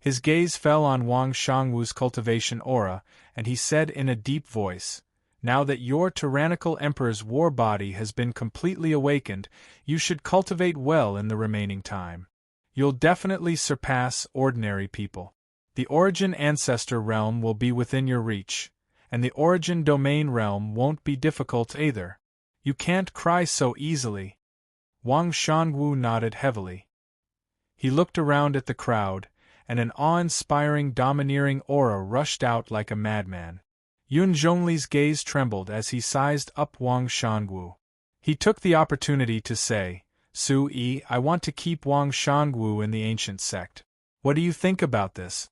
His gaze fell on Wang Shangwu's cultivation aura, and he said in a deep voice, "Now that your tyrannical emperor's war body has been completely awakened, you should cultivate well in the remaining time. You'll definitely surpass ordinary people. The Origin Ancestor realm will be within your reach, and the Origin Domain realm won't be difficult either. You can't cry so easily." Wang Shangwu nodded heavily. He looked around at the crowd, and an awe-inspiring domineering aura rushed out like a madman. Yun Zhongli's gaze trembled as he sized up Wang Shangwu. He took the opportunity to say, "Su Yi, I want to keep Wang Shangwu in the ancient sect. What do you think about this?"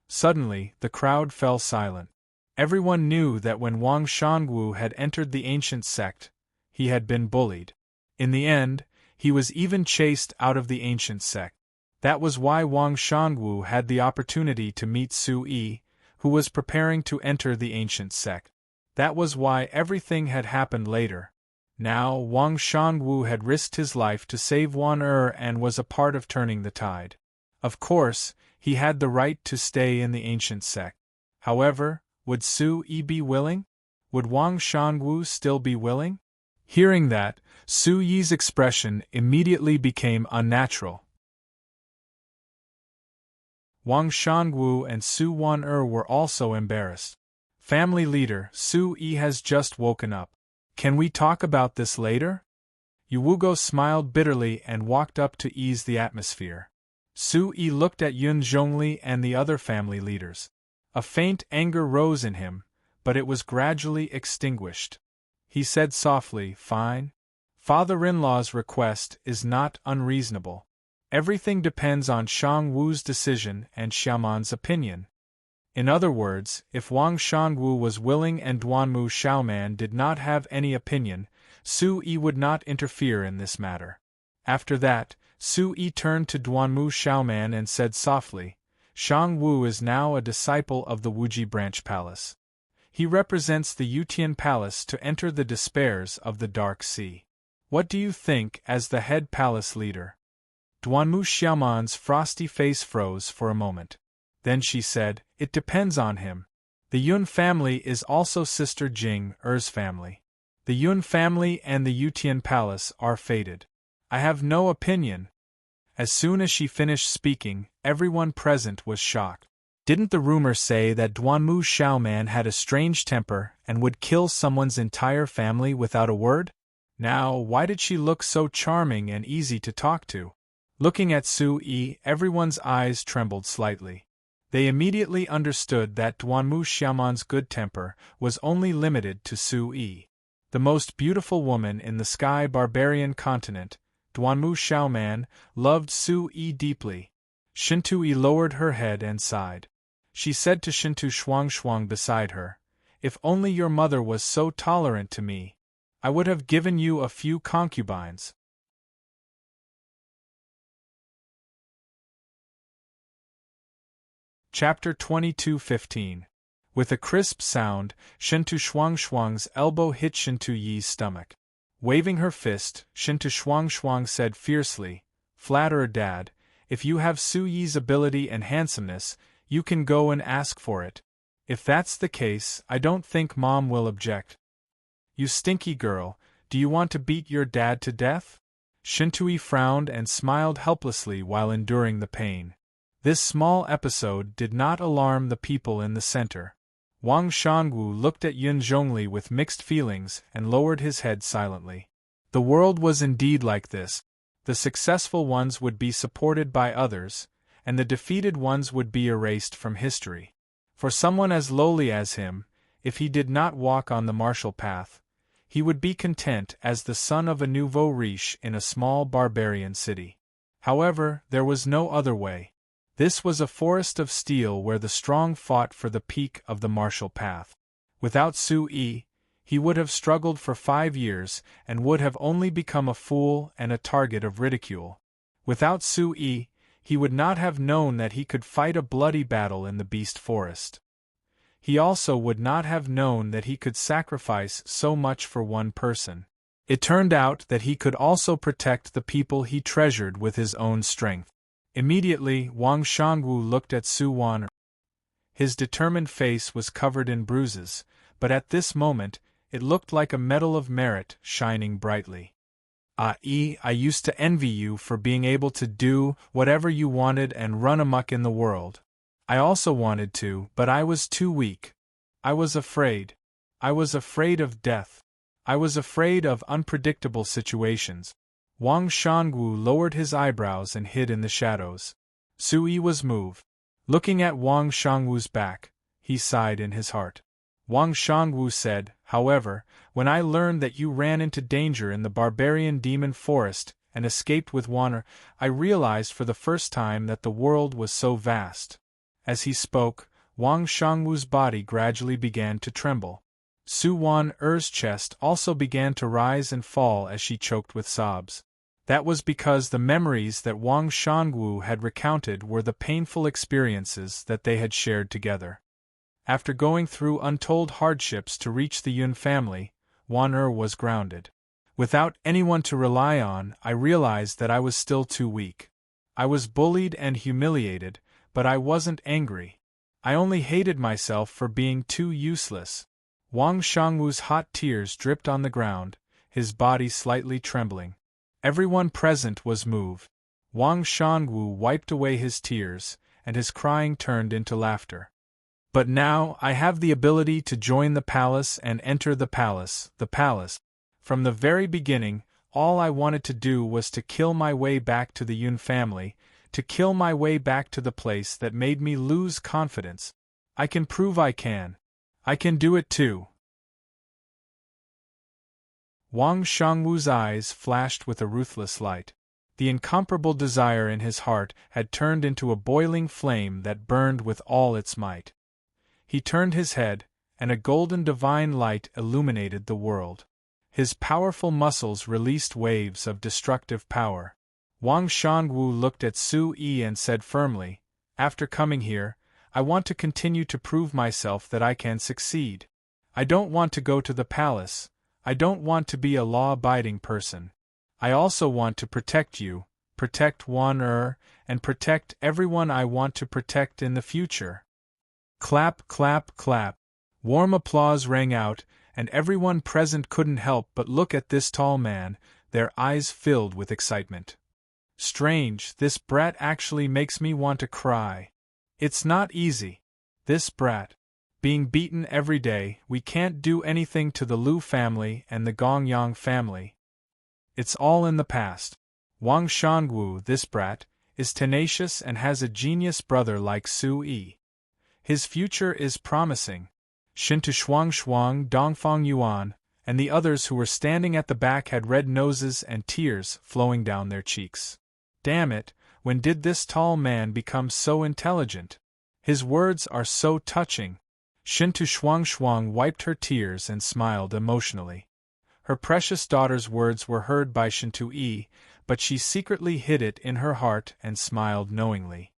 Suddenly, the crowd fell silent. Everyone knew that when Wang Shangwu had entered the ancient sect, he had been bullied. In the end, he was even chased out of the ancient sect. That was why Wang Shangwu had the opportunity to meet Su Yi, who was preparing to enter the ancient sect. That was why everything had happened later. Now, Wang Shangwu had risked his life to save Wan and was a part of turning the tide. Of course, he had the right to stay in the ancient sect. However, would Su Yi be willing? Would Wang Shangwu still be willing? Hearing that, Su Yi's expression immediately became unnatural. Wang Shangwu and Su Wan were also embarrassed. "Family leader, Su Yi has just woken up. Can we talk about this later?" Yu Wugo smiled bitterly and walked up to ease the atmosphere. Su Yi looked at Yun Zhongli and the other family leaders. A faint anger rose in him, but it was gradually extinguished. He said softly, "Fine. Father-in-law's request is not unreasonable. Everything depends on Shang Wu's decision and Xiaoman's opinion." In other words, if Wang Shangwu was willing and Duanmu Xiaoman did not have any opinion, Su Yi would not interfere in this matter. After that, Su Yi turned to Duanmu Xiaoman and said softly, "Shang Wu is now a disciple of the Wuji Branch Palace. He represents the Yutian Palace to enter the despairs of the Dark Sea. What do you think as the head palace leader?" Duanmu Xiaoman's frosty face froze for a moment. Then she said, "It depends on him. The Yun family is also Sister Jing Er's family. The Yun family and the Yutian Palace are fated. I have no opinion." As soon as she finished speaking, everyone present was shocked. Didn't the rumor say that Duanmu Xiaoman had a strange temper and would kill someone's entire family without a word? Now, why did she look so charming and easy to talk to? Looking at Su Yi, everyone's eyes trembled slightly. They immediately understood that Duanmu Xiaoman's good temper was only limited to Su Yi. The most beautiful woman in the Sky Barbarian continent, Duanmu Xiaoman, loved Su Yi deeply. Shintu Yi lowered her head and sighed. She said to Shintu Shuang beside her, "If only your mother was so tolerant to me, I would have given you a few concubines." Chapter 22:15. With a crisp sound, Shintu Shuang's elbow hit Shintu Yi's stomach. Waving her fist, Shintu Shuang said fiercely, "Flatterer Dad, if you have Su Yi's ability and handsomeness, you can go and ask for it. If that's the case, I don't think Mom will object." "You stinky girl," Do you want to beat your dad to death? Shintui frowned and smiled helplessly while enduring the pain. This small episode did not alarm the people in the center. Wang Shangwu looked at Yun Zhongli with mixed feelings and lowered his head silently. The world was indeed like this. The successful ones would be supported by others, and the defeated ones would be erased from history. For someone as lowly as him, if he did not walk on the martial path, he would be content as the son of a nouveau riche in a small barbarian city. However, there was no other way. This was a forest of steel where the strong fought for the peak of the martial path. Without Su Yi, he would have struggled for 5 years and would have only become a fool and a target of ridicule. Without Su Yi, he would not have known that he could fight a bloody battle in the beast forest. He also would not have known that he could sacrifice so much for one person. It turned out that he could also protect the people he treasured with his own strength. Immediately, Wang Shangwu looked at Su Wan. His determined face was covered in bruises, but at this moment, it looked like a medal of merit shining brightly. I used to envy you for being able to do whatever you wanted and run amok in the world. I also wanted to, but I was too weak. I was afraid. I was afraid of death. I was afraid of unpredictable situations. Wang Shangwu lowered his eyebrows and hid in the shadows. Su Yi was moved. Looking at Wang Shangwu's back, he sighed in his heart. Wang Shangwu said, however, when I learned that you ran into danger in the barbarian demon forest and escaped with Wanner, I realized for the first time that the world was so vast. As he spoke, Wang Shangwu's body gradually began to tremble. Su Wan-er's chest also began to rise and fall as she choked with sobs. That was because the memories that Wang Shangwu had recounted were the painful experiences that they had shared together. After going through untold hardships to reach the Yun family, Wan-er was grounded. Without anyone to rely on, I realized that I was still too weak. I was bullied and humiliated, but I wasn't angry. I only hated myself for being too useless. Wang Shangwu's hot tears dripped on the ground, his body slightly trembling. Everyone present was moved. Wang Shangwu wiped away his tears, and his crying turned into laughter. But now I have the ability to join the palace and enter the palace. From the very beginning, all I wanted to do was to kill my way back to the Yun family, to kill my way back to the place that made me lose confidence. I can prove I can. I can do it too. Wang Shangwu's eyes flashed with a ruthless light. The incomparable desire in his heart had turned into a boiling flame that burned with all its might. He turned his head, and a golden divine light illuminated the world. His powerful muscles released waves of destructive power. Wang Shangwu looked at Su Yi and said firmly, after coming here, I want to continue to prove myself that I can succeed. I don't want to go to the palace. I don't want to be a law-abiding person. I also want to protect you, protect Wan-er, and protect everyone I want to protect in the future. Clap, clap, clap. Warm applause rang out, and everyone present couldn't help but look at this tall man, their eyes filled with excitement. Strange, this brat actually makes me want to cry. It's not easy. This brat. Being beaten every day, we can't do anything to the Lu family and the Gongyang family. It's all in the past. Wang Shangwu, this brat, is tenacious and has a genius brother like Su Yi. His future is promising. Shintu Shuang, Dongfang Yuan, and the others who were standing at the back had red noses and tears flowing down their cheeks. Damn it, when did this tall man become so intelligent? His words are so touching. Shintu Shuang wiped her tears and smiled emotionally. Her precious daughter's words were heard by Shintu Yi, but she secretly hid it in her heart and smiled knowingly.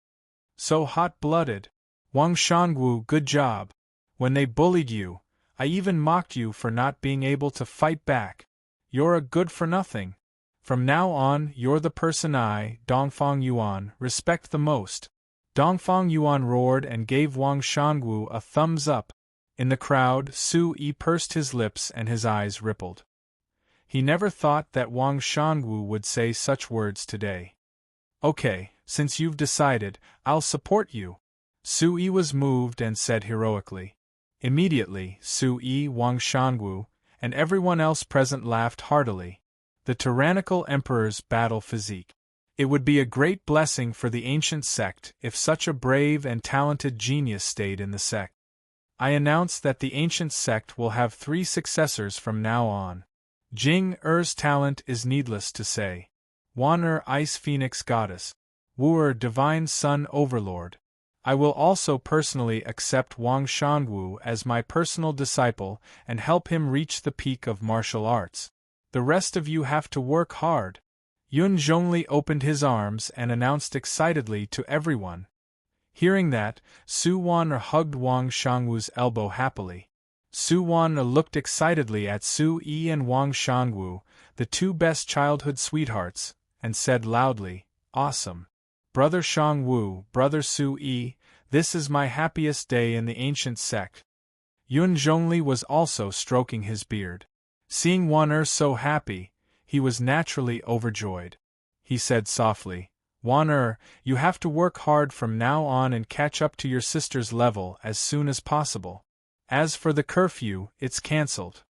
So hot-blooded. Wang Shangwu, good job. When they bullied you, I even mocked you for not being able to fight back. You're a good-for-nothing. From now on, you're the person I, Dongfang Yuan, respect the most. Dongfang Yuan roared and gave Wang Shangwu a thumbs up. In the crowd, Su Yi pursed his lips and his eyes rippled. He never thought that Wang Shangwu would say such words today. Okay, since you've decided, I'll support you. Su Yi was moved and said heroically. Immediately, Su Yi, Wang Shangwu, and everyone else present laughed heartily. The tyrannical emperor's battle physique. It would be a great blessing for the ancient sect if such a brave and talented genius stayed in the sect. I announce that the ancient sect will have 3 successors from now on. Jing Er's talent is needless to say. Wan Er, Ice Phoenix Goddess. Wu Er, Divine Sun Overlord. I will also personally accept Wang Shangwu as my personal disciple and help him reach the peak of martial arts. The rest of you have to work hard. Yun Zhongli opened his arms and announced excitedly to everyone. Hearing that, Su Wan hugged Wang Shangwu's elbow happily. Su Wan looked excitedly at Su Yi and Wang Shangwu, the 2 best childhood sweethearts, and said loudly, "Awesome. Brother Shangwu, Brother Su Yi, this is my happiest day in the ancient sect." Yun Zhongli was also stroking his beard. Seeing Wan so happy, he was naturally overjoyed. He said softly, "Wan, you have to work hard from now on and catch up to your sister's level as soon as possible. As for the curfew, it's cancelled.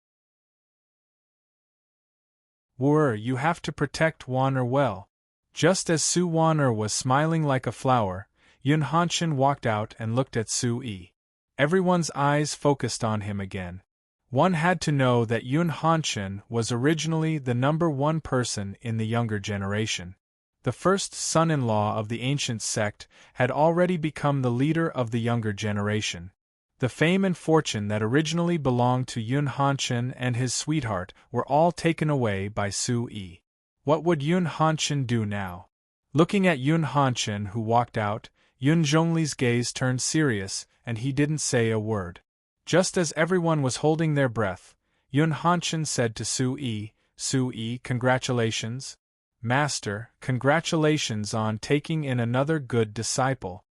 Wu, you have to protect Wan well." Just as Su Wan was smiling like a flower, Yun Hanshin walked out and looked at Su Yi. Everyone's eyes focused on him again. One had to know that Yun Hanshin was originally the #1 person in the younger generation. The first son-in-law of the ancient sect had already become the leader of the younger generation. The fame and fortune that originally belonged to Yun Hanshin and his sweetheart were all taken away by Su Yi. What would Yun Hanshin do now? Looking at Yun Hanshin who walked out, Yun Zhongli's gaze turned serious, and he didn't say a word. Just as everyone was holding their breath, Yun Hanshin said to Su Yi, "Su Yi, congratulations. Master, congratulations on taking in another good disciple."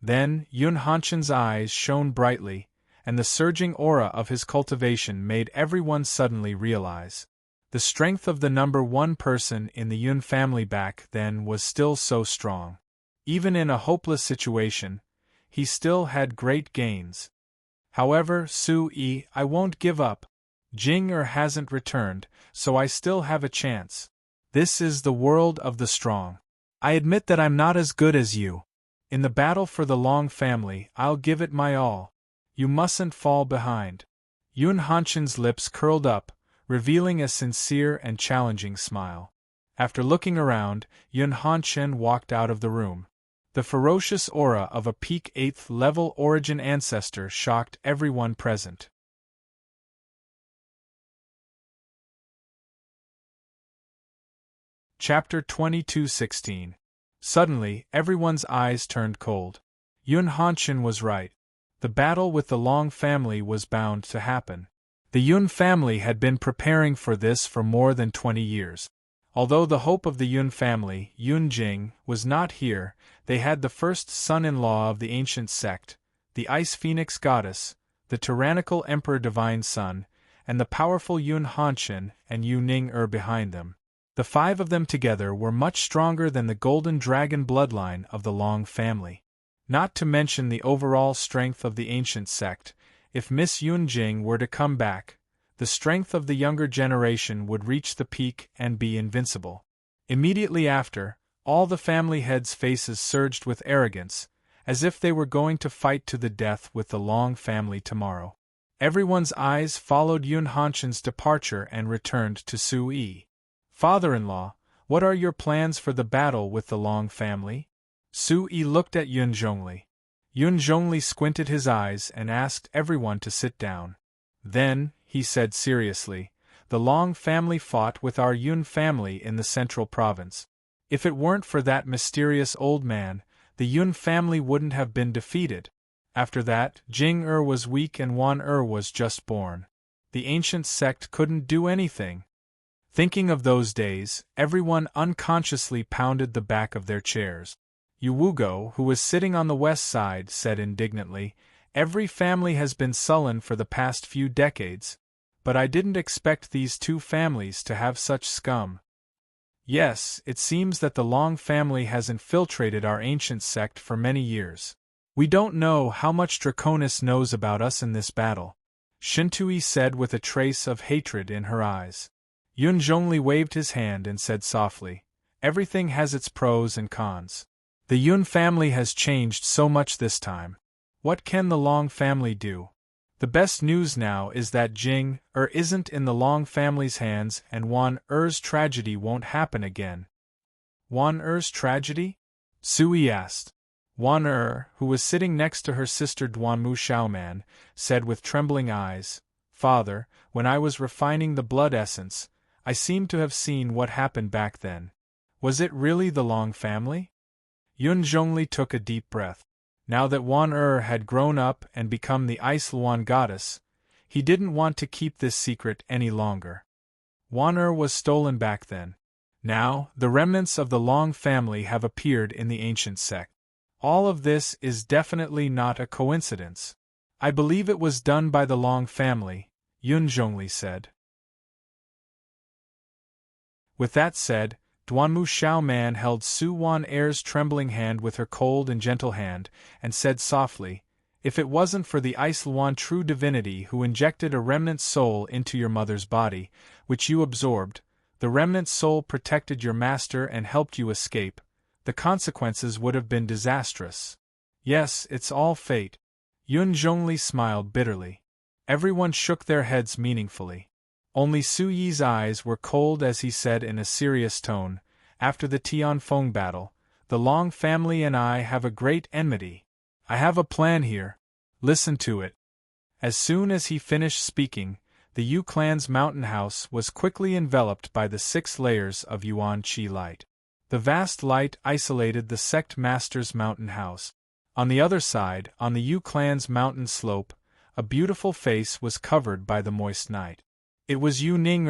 Then, Yun Hanshin's eyes shone brightly, and the surging aura of his cultivation made everyone suddenly realize. The strength of the #1 person in the Yun family back then was still so strong. Even in a hopeless situation, he still had great gains. However, Su Yi, I won't give up. Jing hasn't returned, so I still have a chance. This is the world of the strong. I admit that I'm not as good as you. In the battle for the Long family, I'll give it my all. You mustn't fall behind. Yun Hanshin's lips curled up, revealing a sincere and challenging smile. After looking around, Yun Hanshin walked out of the room. The ferocious aura of a peak 8th-level origin ancestor shocked everyone present. Chapter 22:16. Suddenly, everyone's eyes turned cold. Yun Hanshin was right. The battle with the Long family was bound to happen. The Yun family had been preparing for this for more than 20 years. Although the hope of the Yun family, Yun Jing, was not here, they had the first son-in-law of the ancient sect, the Ice Phoenix Goddess, the tyrannical Emperor Divine Sun, and the powerful Yun Hanshin and Yu Ning behind them. The 5 of them together were much stronger than the Golden Dragon bloodline of the Long family. Not to mention the overall strength of the ancient sect, if Miss Yun Jing were to come back, the strength of the younger generation would reach the peak and be invincible. Immediately after, all the family heads' faces surged with arrogance, as if they were going to fight to the death with the Long family tomorrow. Everyone's eyes followed Yun Hanshin's departure and returned to Su Yi. "Father-in-law, what are your plans for the battle with the Long family?" Su Yi looked at Yun Zhongli. Yun Zhongli squinted his eyes and asked everyone to sit down. Then, he said seriously, "The Long family fought with our Yun family in the central province. If it weren't for that mysterious old man, the Yun family wouldn't have been defeated. After that, Jing was weak and Wan was just born. The ancient sect couldn't do anything." Thinking of those days, everyone unconsciously pounded the back of their chairs. Yu Wugo, who was sitting on the west side, said indignantly, "Every family has been sullen for the past few decades. But I didn't expect these two families to have such scum. Yes, it seems that the Long family has infiltrated our ancient sect for many years. We don't know how much Draconis knows about us in this battle, Shintui said with a trace of hatred in her eyes. Yun Zhongli waved his hand and said softly, everything has its pros and cons. The Yun family has changed so much this time. What can the Long family do? The best news now is that Jing isn't in the Long family's hands and Wan Er's tragedy won't happen again. Wan Er's tragedy? Sui asked. Wan Er, who was sitting next to her sister Duanmu Xiaoman, said with trembling eyes, Father, when I was refining the blood essence, I seem to have seen what happened back then. Was it really the Long family? Yun Zhongli took a deep breath. Now that Wan Er had grown up and become the Ice Luan goddess, he didn't want to keep this secret any longer. Wan Er was stolen back then. Now, the remnants of the Long family have appeared in the ancient sect. All of this is definitely not a coincidence. I believe it was done by the Long family, Yun Zhongli said. With that said, Duanmu Xiaoman held Su Wan Er's trembling hand with her cold and gentle hand, and said softly, if it wasn't for the Ice Luan true divinity who injected a remnant soul into your mother's body, which you absorbed, the remnant soul protected your master and helped you escape, the consequences would have been disastrous. Yes, it's all fate. Yun Zhongli smiled bitterly. Everyone shook their heads meaningfully. Only Su Yi's eyes were cold as he said in a serious tone, after the Tianfeng battle, the Long family and I have a great enmity. I have a plan here. Listen to it. As soon as he finished speaking, the Yu clan's mountain house was quickly enveloped by the 6 layers of Yuan Qi light. The vast light isolated the sect master's mountain house. On the other side, on the Yu clan's mountain slope, a beautiful face was covered by the moist night. It was Yu Ning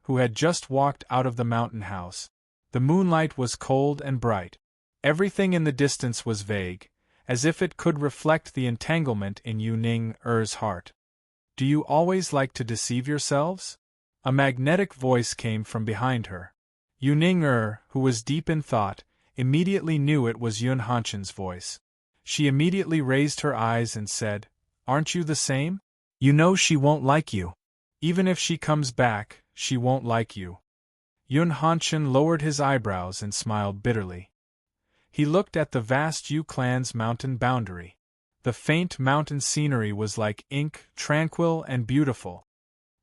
who had just walked out of the mountain house. The moonlight was cold and bright. Everything in the distance was vague, as if it could reflect the entanglement in Yu Ning heart. Do you always like to deceive yourselves? A magnetic voice came from behind her. Yu Ning who was deep in thought, immediately knew it was Yun Hanshen's voice. She immediately raised her eyes and said, Aren't you the same? You know she won't like you. Even if she comes back, she won't like you. Yun Hanshen lowered his eyebrows and smiled bitterly. He looked at the vast Yu clan's mountain boundary. The faint mountain scenery was like ink, tranquil and beautiful.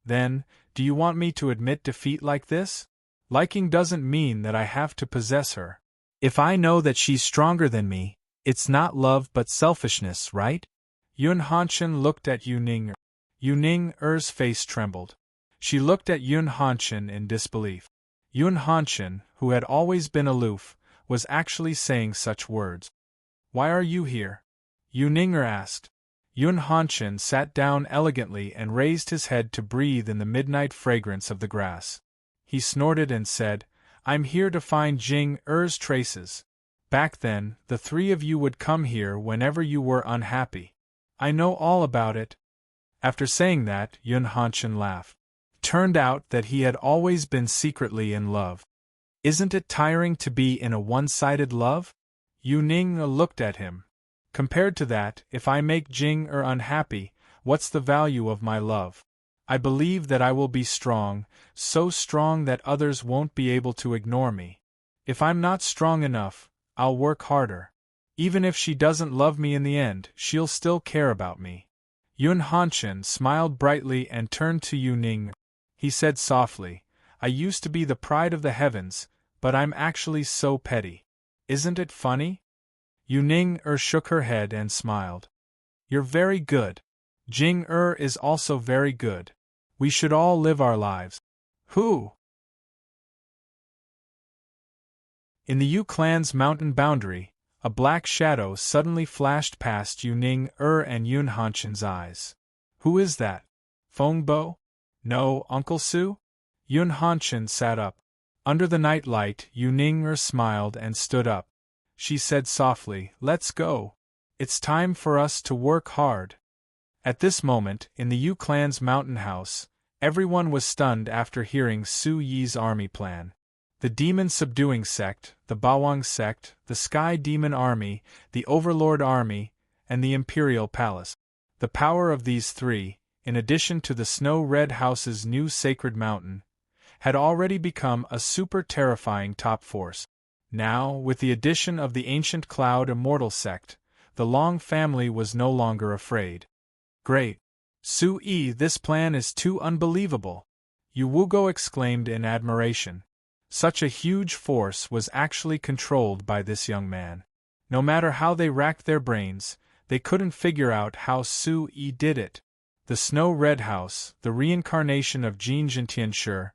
Then, do you want me to admit defeat like this? Liking doesn't mean that I have to possess her. If I know that she's stronger than me, it's not love but selfishness, right? Yun Hanshen looked at Yu Ning. Yu Ning face trembled. She looked at Yun Hanshen in disbelief. Yun Hanshen, who had always been aloof, was actually saying such words. Why are you here? Yu Ning asked. Yun Hanshen sat down elegantly and raised his head to breathe in the midnight fragrance of the grass. He snorted and said, I'm here to find Jing traces. Back then, the 3 of you would come here whenever you were unhappy. I know all about it. After saying that, Yun Hanshen laughed. Turned out that he had always been secretly in love. Isn't it tiring to be in a one-sided love? Yu Ning looked at him. Compared to that, if I make Jing unhappy, what's the value of my love? I believe that I will be strong, so strong that others won't be able to ignore me. If I'm not strong enough, I'll work harder. Even if she doesn't love me in the end, she'll still care about me. Yun Hanshen smiled brightly and turned to Yu Ning. He said softly, I used to be the pride of the heavens, but I'm actually so petty. Isn't it funny? Yu Ning shook her head and smiled. You're very good. Jing is also very good. We should all live our lives. Who? In the Yu clan's mountain boundary, a black shadow suddenly flashed past Yu Ning and Yun Hanshen's eyes. Who is that? Feng Bo? No, Uncle Su? Yun Hanshen sat up. Under the night light, Yu Ning smiled and stood up. She said softly, Let's go. It's time for us to work hard. At this moment, in the Yu clan's mountain house, Everyone was stunned after hearing Su Yi's army plan. The demon-subduing sect, the Bawang sect, the Sky Demon Army, the Overlord Army, and the Imperial Palace. The power of these three, in addition to the Snow Red House's new Sacred Mountain, had already become a super-terrifying top force. Now, with the addition of the Ancient Cloud Immortal sect, the Long family was no longer afraid. Great! Su Yi, this plan is too unbelievable! Yu Wugo exclaimed in admiration. Such a huge force was actually controlled by this young man. No matter how they racked their brains, they couldn't figure out how Su Yi did it. The Snow Red House, the reincarnation of Jin Jintianshi,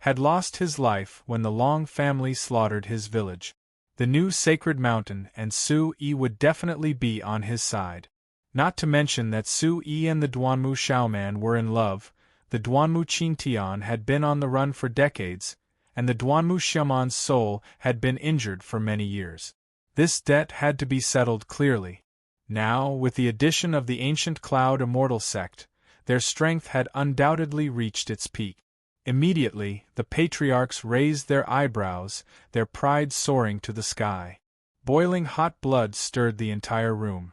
had lost his life when the Long family slaughtered his village. The new Sacred Mountain and Su Yi would definitely be on his side. Not to mention that Su Yi and the Duanmu Xiaoman were in love, the Duanmu Qintian had been on the run for decades, and the Duanmu Xiaoman's soul had been injured for many years. This debt had to be settled clearly. Now, with the addition of the Ancient Cloud Immortal sect, their strength had undoubtedly reached its peak. Immediately, the patriarchs raised their eyebrows, their pride soaring to the sky. Boiling hot blood stirred the entire room.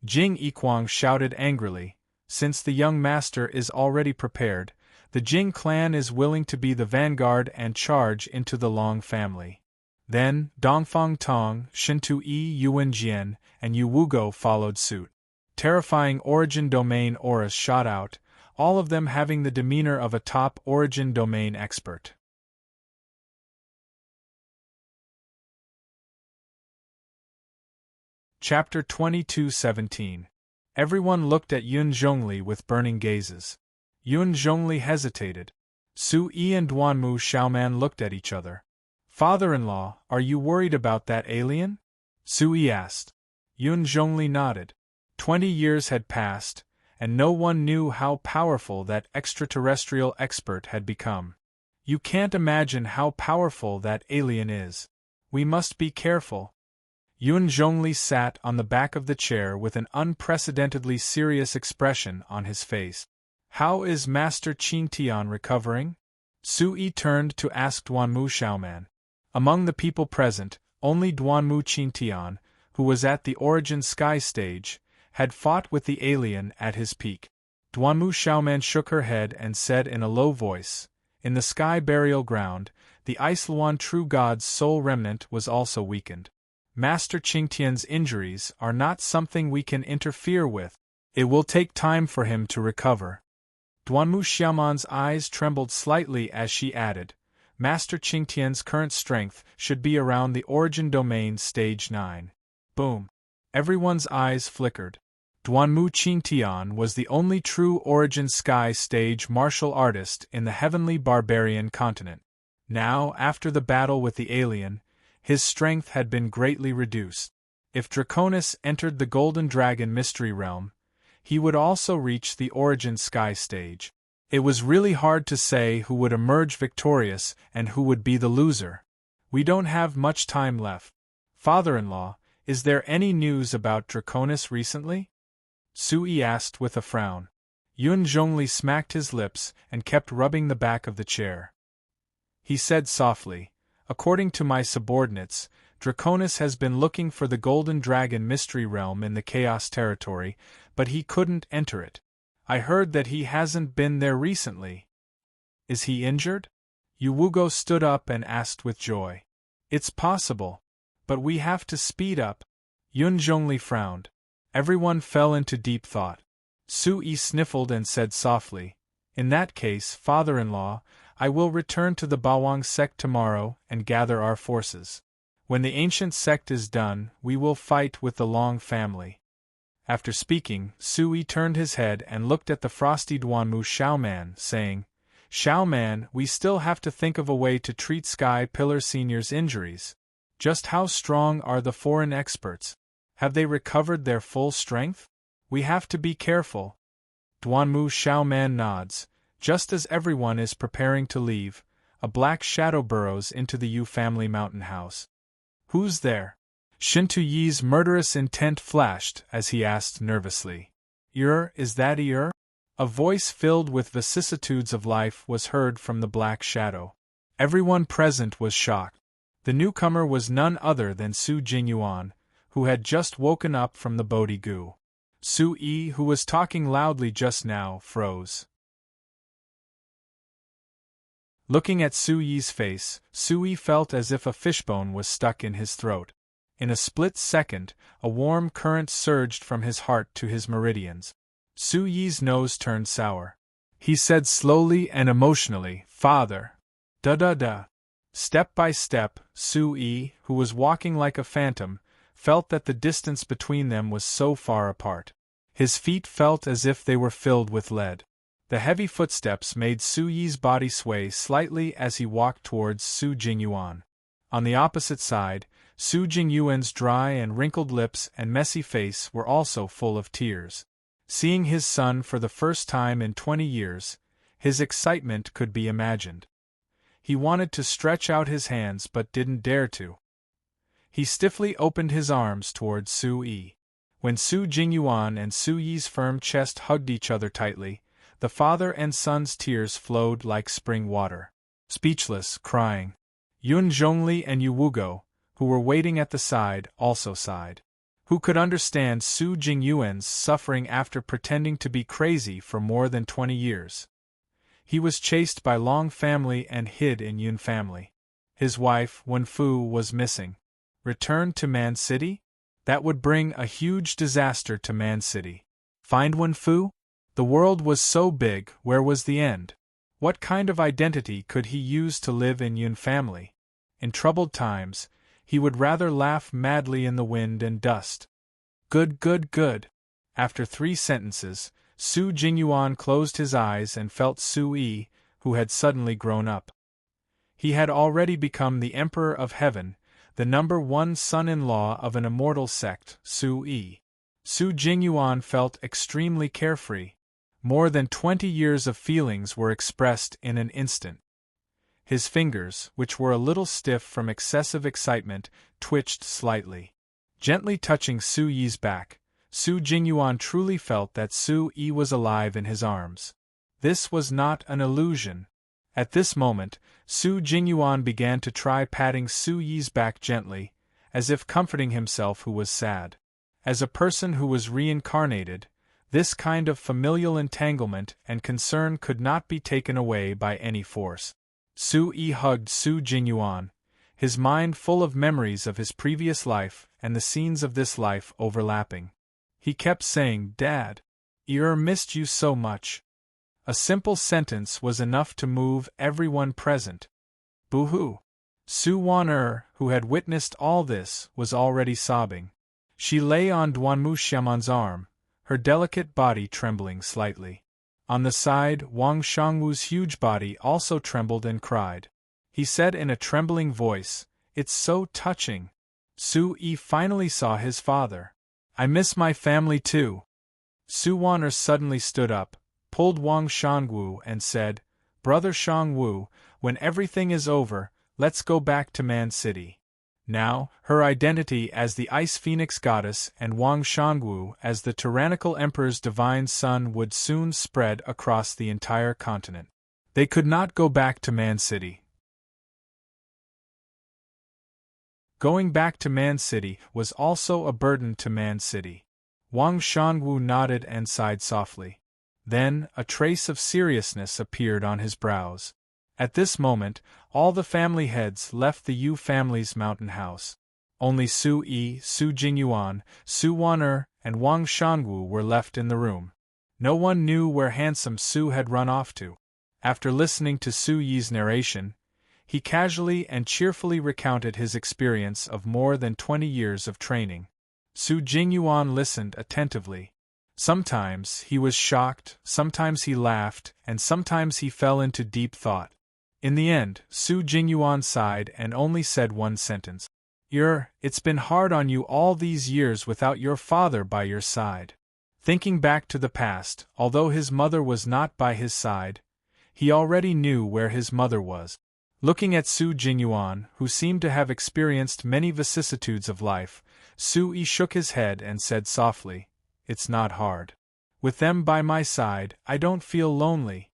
Jing Yiquang shouted angrily, "Since the young master is already prepared, the Jing clan is willing to be the vanguard and charge into the Long family." Then, Dongfang Tong, Shintu Yi Yuanjian, and Yu Wugo followed suit. Terrifying Origin Domain auras shot out, all of them having the demeanor of a top Origin Domain expert. Chapter 22:17. Everyone looked at Yun Zhongli with burning gazes. Yun Zhongli hesitated. Su Yi and Duanmu Xiaoman looked at each other. "Father-in-law, are you worried about that alien?" Su Yi asked. Yun Zhongli nodded. 20 years had passed, and no one knew how powerful that extraterrestrial expert had become. You can't imagine how powerful that alien is. We must be careful. Yun Zhongli sat on the back of the chair with an unprecedentedly serious expression on his face. "How is Master Qintian recovering?" Su Yi turned to ask Duanmu Xiaoman. Among the people present, only Duanmu Qintian, who was at the Origin Sky stage, had fought with the alien at his peak. Duanmu Xiaoman shook her head and said in a low voice, "In the Sky Burial Ground, the Isluan True God's soul remnant was also weakened. Master Qingtian's injuries are not something we can interfere with. It will take time for him to recover." Duanmu Xiaoman's eyes trembled slightly as she added, "Master Qingtian's current strength should be around the Origin Domain Stage 9. Boom. Everyone's eyes flickered. Duanmu Qingtian was the only true Origin Sky stage martial artist in the heavenly barbarian continent. Now, after the battle with the alien, his strength had been greatly reduced. If Draconis entered the Golden Dragon Mystery Realm, he would also reach the Origin Sky stage. It was really hard to say who would emerge victorious and who would be the loser. We don't have much time left. Father-in-law, is there any news about Draconis recently?" Su Yi asked with a frown. Yun Zhongli smacked his lips and kept rubbing the back of the chair. He said softly, "According to my subordinates, Draconis has been looking for the Golden Dragon Mystery Realm in the Chaos Territory, but he couldn't enter it. I heard that he hasn't been there recently." "Is he injured?" Yu Wugo stood up and asked with joy. "It's possible. But we have to speed up." Yun Zhongli frowned. Everyone fell into deep thought. Su Yi sniffled and said softly, "In that case, father-in-law, I will return to the Bawang sect tomorrow and gather our forces. When the ancient sect is done, we will fight with the Long family." After speaking, Su Yi turned his head and looked at the frosty Duanmu Xiaoman, saying, "Xiaoman, we still have to think of a way to treat Sky Pillar Senior's injuries. Just how strong are the foreign experts? Have they recovered their full strength? We have to be careful." Duanmu Xiaoman nods. Just as everyone is preparing to leave, a black shadow burrows into the Yu family mountain house. "Who's there?" Shintu Yi's murderous intent flashed as he asked nervously. "Is that Yer?" A voice filled with vicissitudes of life was heard from the black shadow. Everyone present was shocked. The newcomer was none other than Su Jingyuan, who had just woken up from the Bodhi Gu. Su Yi, who was talking loudly just now, froze. Looking at Su Yi's face, Su Yi felt as if a fishbone was stuck in his throat. In a split second, a warm current surged from his heart to his meridians. Su Yi's nose turned sour. He said slowly and emotionally, "Father." Da-da-da. Step by step, Su Yi, who was walking like a phantom, felt that the distance between them was so far apart. His feet felt as if they were filled with lead. The heavy footsteps made Su Yi's body sway slightly as he walked towards Su Jingyuan. On the opposite side, Su Jingyuan's dry and wrinkled lips and messy face were also full of tears. Seeing his son for the first time in 20 years, his excitement could be imagined. He wanted to stretch out his hands but didn't dare to. He stiffly opened his arms towards Su Yi. When Su Jingyuan and Su Yi's firm chest hugged each other tightly, the father and son's tears flowed like spring water. Speechless, crying. Yun Zhongli and Yu Wugo, who were waiting at the side, also sighed. Who could understand Su Jingyuan's suffering after pretending to be crazy for more than 20 years? He was chased by Long family and hid in Yun family. His wife, Wen Fu, was missing. Returned to Man City? That would bring a huge disaster to Man City. Find Wen Fu? The world was so big, where was the end? What kind of identity could he use to live in Yun family? In troubled times, he would rather laugh madly in the wind and dust. Good, good, good. After 3 sentences, Su Jingyuan closed his eyes and felt Su Yi, who had suddenly grown up. He had already become the Emperor of Heaven, the #1 son-in-law of an immortal sect, Su Yi. Su Jingyuan felt extremely carefree. More than 20 years of feelings were expressed in an instant. His fingers, which were a little stiff from excessive excitement, twitched slightly. Gently touching Su Yi's back, Su Jingyuan truly felt that Su Yi was alive in his arms. This was not an illusion. At this moment, Su Jingyuan began to try patting Su Yi's back gently, as if comforting himself who was sad. As a person who was reincarnated, this kind of familial entanglement and concern could not be taken away by any force. Su Yi hugged Su Jingyuan, his mind full of memories of his previous life and the scenes of this life overlapping. He kept saying, "Dad, I missed you so much." A simple sentence was enough to move everyone present. Boo-hoo. Su Wan, who had witnessed all this, was already sobbing. She lay on Duanmu Xiaoman's arm, her delicate body trembling slightly. On the side, Wang Shangwu's huge body also trembled and cried. He said in a trembling voice, "It's so touching." Su Yi finally saw his father. "I miss my family too." Su Wan suddenly stood up, pulled Wang Shangwu and said, "Brother Shangwu, when everything is over, let's go back to Man City." Now, her identity as the Ice Phoenix Goddess and Wang Shangwu as the tyrannical emperor's divine son would soon spread across the entire continent. They could not go back to Man City. Going back to Man City was also a burden to Man City. Wang Shangwu nodded and sighed softly. Then, a trace of seriousness appeared on his brows. At this moment, all the family heads left the Yu family's mountain house. Only Su Yi, Su Jingyuan, Su Wan and Wang Shangwu were left in the room. No one knew where handsome Su had run off to. After listening to Su Yi's narration, he casually and cheerfully recounted his experience of more than 20 years of training. Su Jingyuan listened attentively. Sometimes he was shocked, sometimes he laughed, and sometimes he fell into deep thought. In the end, Su Jingyuan sighed and only said one sentence. It's been hard on you all these years without your father by your side." Thinking back to the past, although his mother was not by his side, he already knew where his mother was. Looking at Su Jingyuan, who seemed to have experienced many vicissitudes of life, Su Yi shook his head and said softly, "It's not hard. With them by my side, I don't feel lonely.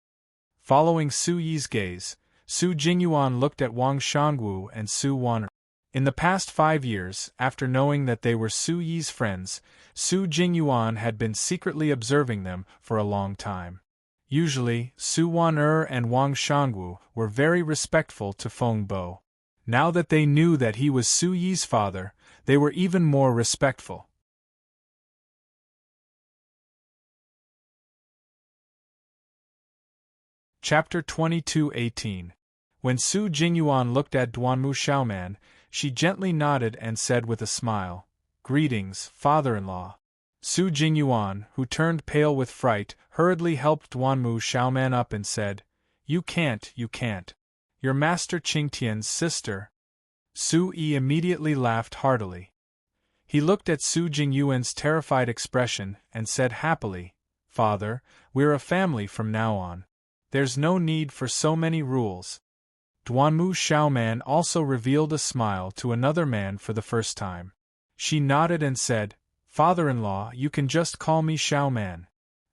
Following Su Yi's gaze, Su Jingyuan looked at Wang Shangwu and Su Wan. In the past 5 years, after knowing that they were Su Yi's friends, Su Jingyuan had been secretly observing them for a long time. Usually, Su Wan and Wang Shangwu were very respectful to Feng Bo. Now that they knew that he was Su Yi's father, they were even more respectful. Chapter 22:18. When Su Jingyuan looked at Duanmu Xiaoman, she gently nodded and said with a smile, "Greetings, father-in-law." Su Jingyuan, who turned pale with fright, hurriedly helped Duanmu Xiaoman up and said, You can't. Your master Qingtian's sister." Su Yi immediately laughed heartily. He looked at Su Jingyuan's terrified expression and said happily, "Father, we're a family from now on. There's no need for so many rules." Duanmu Xiaoman also revealed a smile to another man for the first time. She nodded and said, "Father-in-law, you can just call me Xiaoman."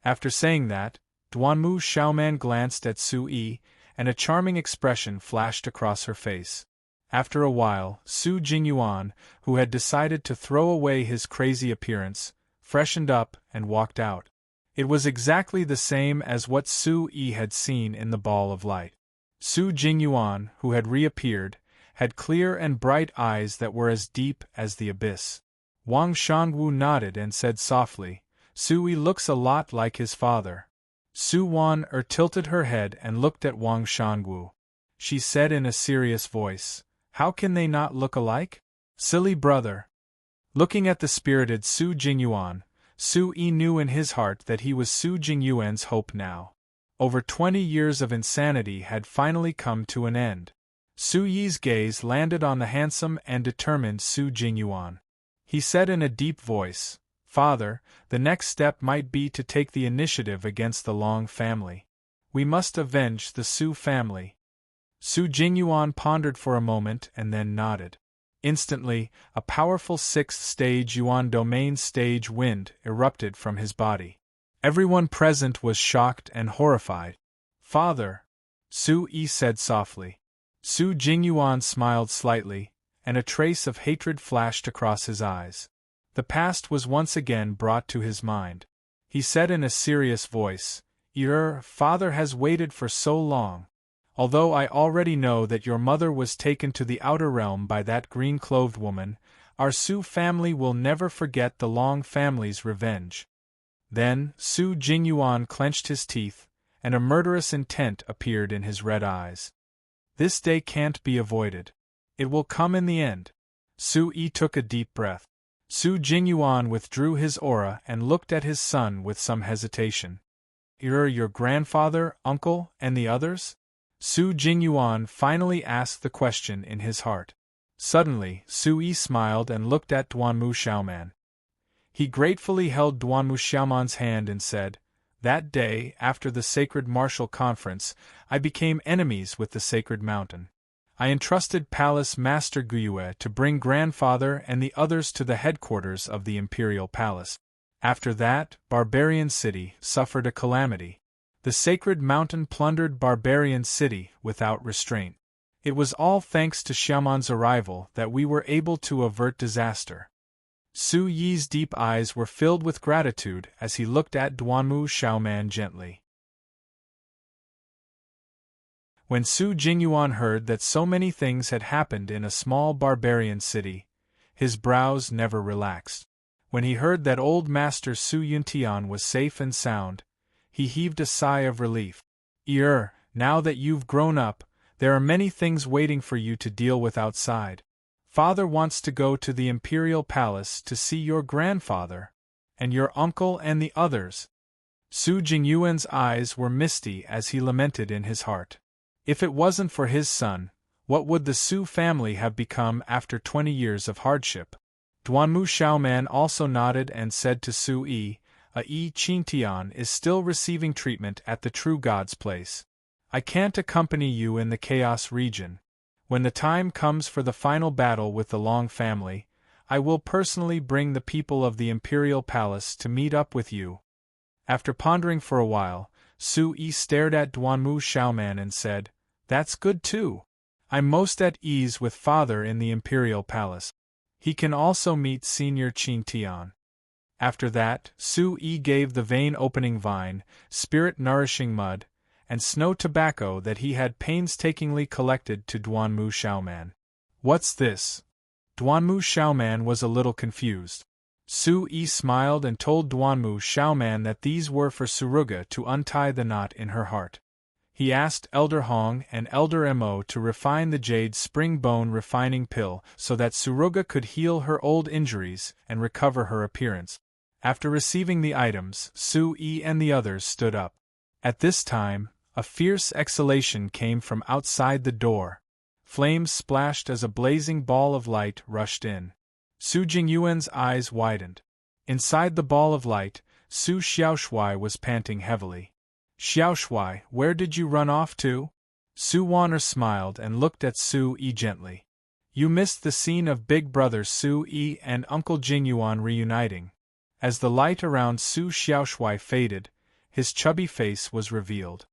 After saying that, Duanmu Xiaoman glanced at Su Yi, and a charming expression flashed across her face. After a while, Su Jingyuan, who had decided to throw away his crazy appearance, freshened up and walked out. It was exactly the same as what Su Yi had seen in the ball of light. Su Jingyuan, who had reappeared, had clear and bright eyes that were as deep as the abyss. Wang Shangwu nodded and said softly, "Su Yi looks a lot like his father." Su Wan tilted her head and looked at Wang Shangwu. She said in a serious voice, "How can they not look alike? Silly brother." Looking at the spirited Su Jingyuan, Su Yi knew in his heart that he was Su Jingyuan's hope now. Over 20 years of insanity had finally come to an end. Su Yi's gaze landed on the handsome and determined Su Jingyuan. He said in a deep voice, "Father, the next step might be to take the initiative against the Long family. We must avenge the Su family." Su Jingyuan pondered for a moment and then nodded. Instantly, a powerful 6th-stage Yuan domain stage wind erupted from his body. Everyone present was shocked and horrified. "Father," Su Yi said softly. Su Jingyuan smiled slightly, and a trace of hatred flashed across his eyes. The past was once again brought to his mind. He said in a serious voice, "Your father has waited for so long. Although I already know that your mother was taken to the outer realm by that green-clothed woman, our Su family will never forget the Long family's revenge." Then, Su Jingyuan clenched his teeth, and a murderous intent appeared in his red eyes. "This day can't be avoided. It will come in the end." Su Yi took a deep breath. Su Jingyuan withdrew his aura and looked at his son with some hesitation. Your grandfather, uncle, and the others?" Su Jingyuan finally asked the question in his heart. Suddenly, Su Yi smiled and looked at Duanmu Xiaoman. He gratefully held Duanmu Xiaoman's hand and said, "That day, after the sacred martial conference, I became enemies with the sacred mountain. I entrusted Palace Master Guyue to bring grandfather and the others to the headquarters of the Imperial Palace. After that, Barbarian City suffered a calamity. The sacred mountain plundered Barbarian City without restraint. It was all thanks to Xiaoman's arrival that we were able to avert disaster." Su Yi's deep eyes were filled with gratitude as he looked at Duanmu Xiaoman gently. When Su Jingyuan heard that so many things had happened in a small barbarian city, his brows never relaxed. When he heard that old Master Su Yuntian was safe and sound, he heaved a sigh of relief. Now that you've grown up, there are many things waiting for you to deal with outside. Father wants to go to the Imperial Palace to see your grandfather, and your uncle and the others." Su Jingyuan's eyes were misty as he lamented in his heart. If it wasn't for his son, what would the Su family have become after 20 years of hardship? Duanmu Xiaoman also nodded and said to Su Yi, Qingtian is still receiving treatment at the True God's place. I can't accompany you in the Chaos region. When the time comes for the final battle with the Long family, I will personally bring the people of the Imperial Palace to meet up with you." After pondering for a while, Su-yi stared at Duanmu Xiaoman and said, "That's good too. I'm most at ease with father in the imperial palace. He can also meet Senior Qin Tian." After that, Su-yi gave the vein-opening vine, spirit-nourishing mud, and snow tobacco that he had painstakingly collected to Duanmu Xiaoman. "What's this?" Duanmu Xiaoman was a little confused. Su-yi smiled and told Duanmu Xiaoman that these were for Suruga to untie the knot in her heart. He asked Elder Hong and Elder Mo to refine the jade spring bone refining pill so that Suruga could heal her old injuries and recover her appearance. After receiving the items, Su-yi and the others stood up. At this time, a fierce exhalation came from outside the door. Flames splashed as a blazing ball of light rushed in. Su Jingyuan's eyes widened. Inside the ball of light, Su Xiaoshui was panting heavily. "Xiaoshui, where did you run off to?" Su Wan'er smiled and looked at Su-yi gently. "You missed the scene of Big Brother Su-yi and Uncle Jingyuan reuniting." As the light around Su Xiaoshui faded, his chubby face was revealed.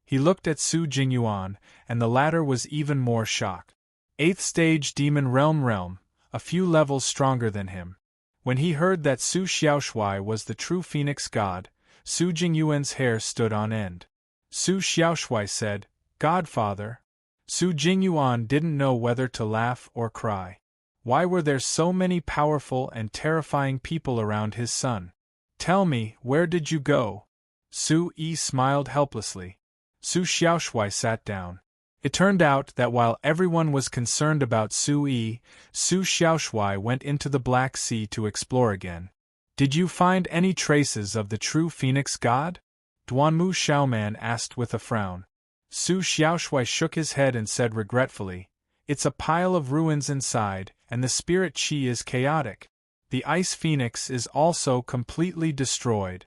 He looked at Su Jingyuan, and the latter was even more shocked. 8th stage Demon Realm, a few levels stronger than him. When he heard that Su Xiaoshui was the true Phoenix God, Su Jingyuan's hair stood on end. Su Xiaoshui said, "Godfather." Su Jingyuan didn't know whether to laugh or cry. Why were there so many powerful and terrifying people around his son? "Tell me, where did you go?" Su-yi smiled helplessly. Su Xiaoshui sat down. It turned out that while everyone was concerned about Su-yi, Su Xiaoshui went into the Black Sea to explore again. "Did you find any traces of the true Phoenix God?" Duanmu Xiaoman asked with a frown. Su Xiaoshui shook his head and said regretfully, "It's a pile of ruins inside, and the spirit qi is chaotic. The Ice Phoenix is also completely destroyed."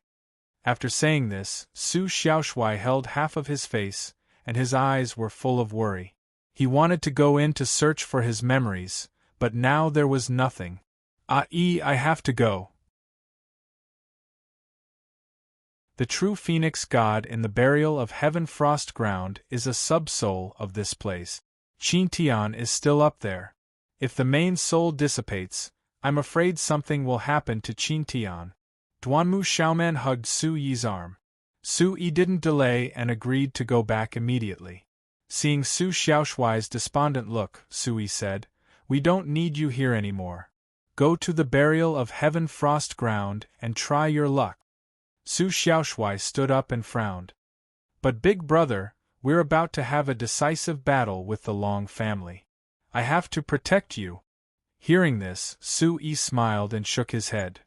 After saying this, Su Xiaoshui held half of his face, and his eyes were full of worry. He wanted to go in to search for his memories, but now there was nothing. I have to go." The true Phoenix God in the burial of Heaven Frost Ground is a sub-soul of this place. Qin Tian is still up there. If the main soul dissipates, I'm afraid something will happen to Qin Tian. Duanmu Xiaoman hugged Su-yi's arm. Su-yi didn't delay and agreed to go back immediately. Seeing Su Xiaoshui's despondent look, Su-yi said, "We don't need you here anymore. Go to the burial of Heaven Frost Ground and try your luck." Su Xiaoshui stood up and frowned. "But Big Brother, we're about to have a decisive battle with the Long family. I have to protect you." Hearing this, Su-yi smiled and shook his head.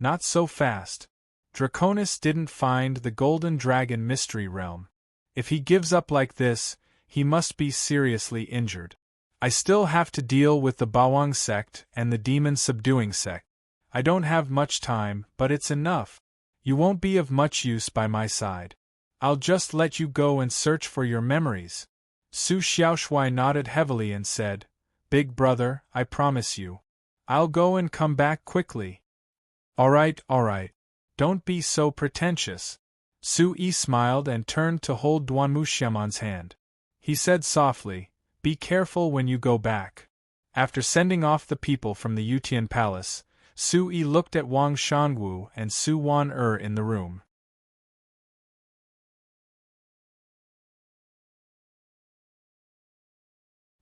"Not so fast. Draconis didn't find the Golden Dragon Mystery Realm. If he gives up like this, he must be seriously injured. I still have to deal with the Bawang sect and the Demon Subduing sect. I don't have much time, but it's enough. You won't be of much use by my side. I'll just let you go and search for your memories." Su Xiaoshui nodded heavily and said, "Big Brother, I promise you. I'll go and come back quickly." All right. Don't be so pretentious." Su-yi smiled and turned to hold Duanmu Xiaoman's hand. He said softly, "Be careful when you go back." After sending off the people from the Yutian Palace, Su-yi looked at Wang Shangwu and Su Wan'er in the room.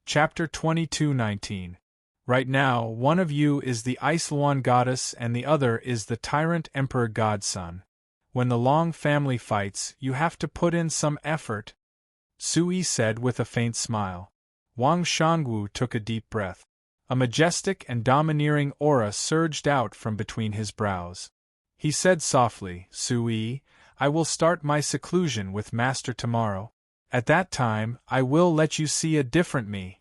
Chapter 22:19. Right now, one of you is the Ice Luan goddess and the other is the tyrant emperor godson. When the Long family fights, you have to put in some effort," Su-yi said with a faint smile. Wang Shangwu took a deep breath. A majestic and domineering aura surged out from between his brows. He said softly, "Su-yi, I will start my seclusion with Master tomorrow. At that time, I will let you see a different me.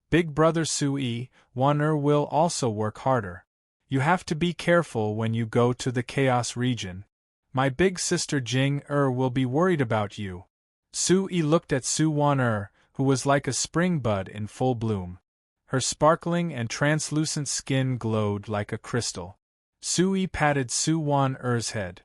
Big Brother Su-yi, Wan'er will also work harder. You have to be careful when you go to the Chaos region. My big sister Jing-er will be worried about you." Su-yi looked at Su Wan'er, who was like a spring bud in full bloom. Her sparkling and translucent skin glowed like a crystal. Su-yi patted Su Wan'er's head.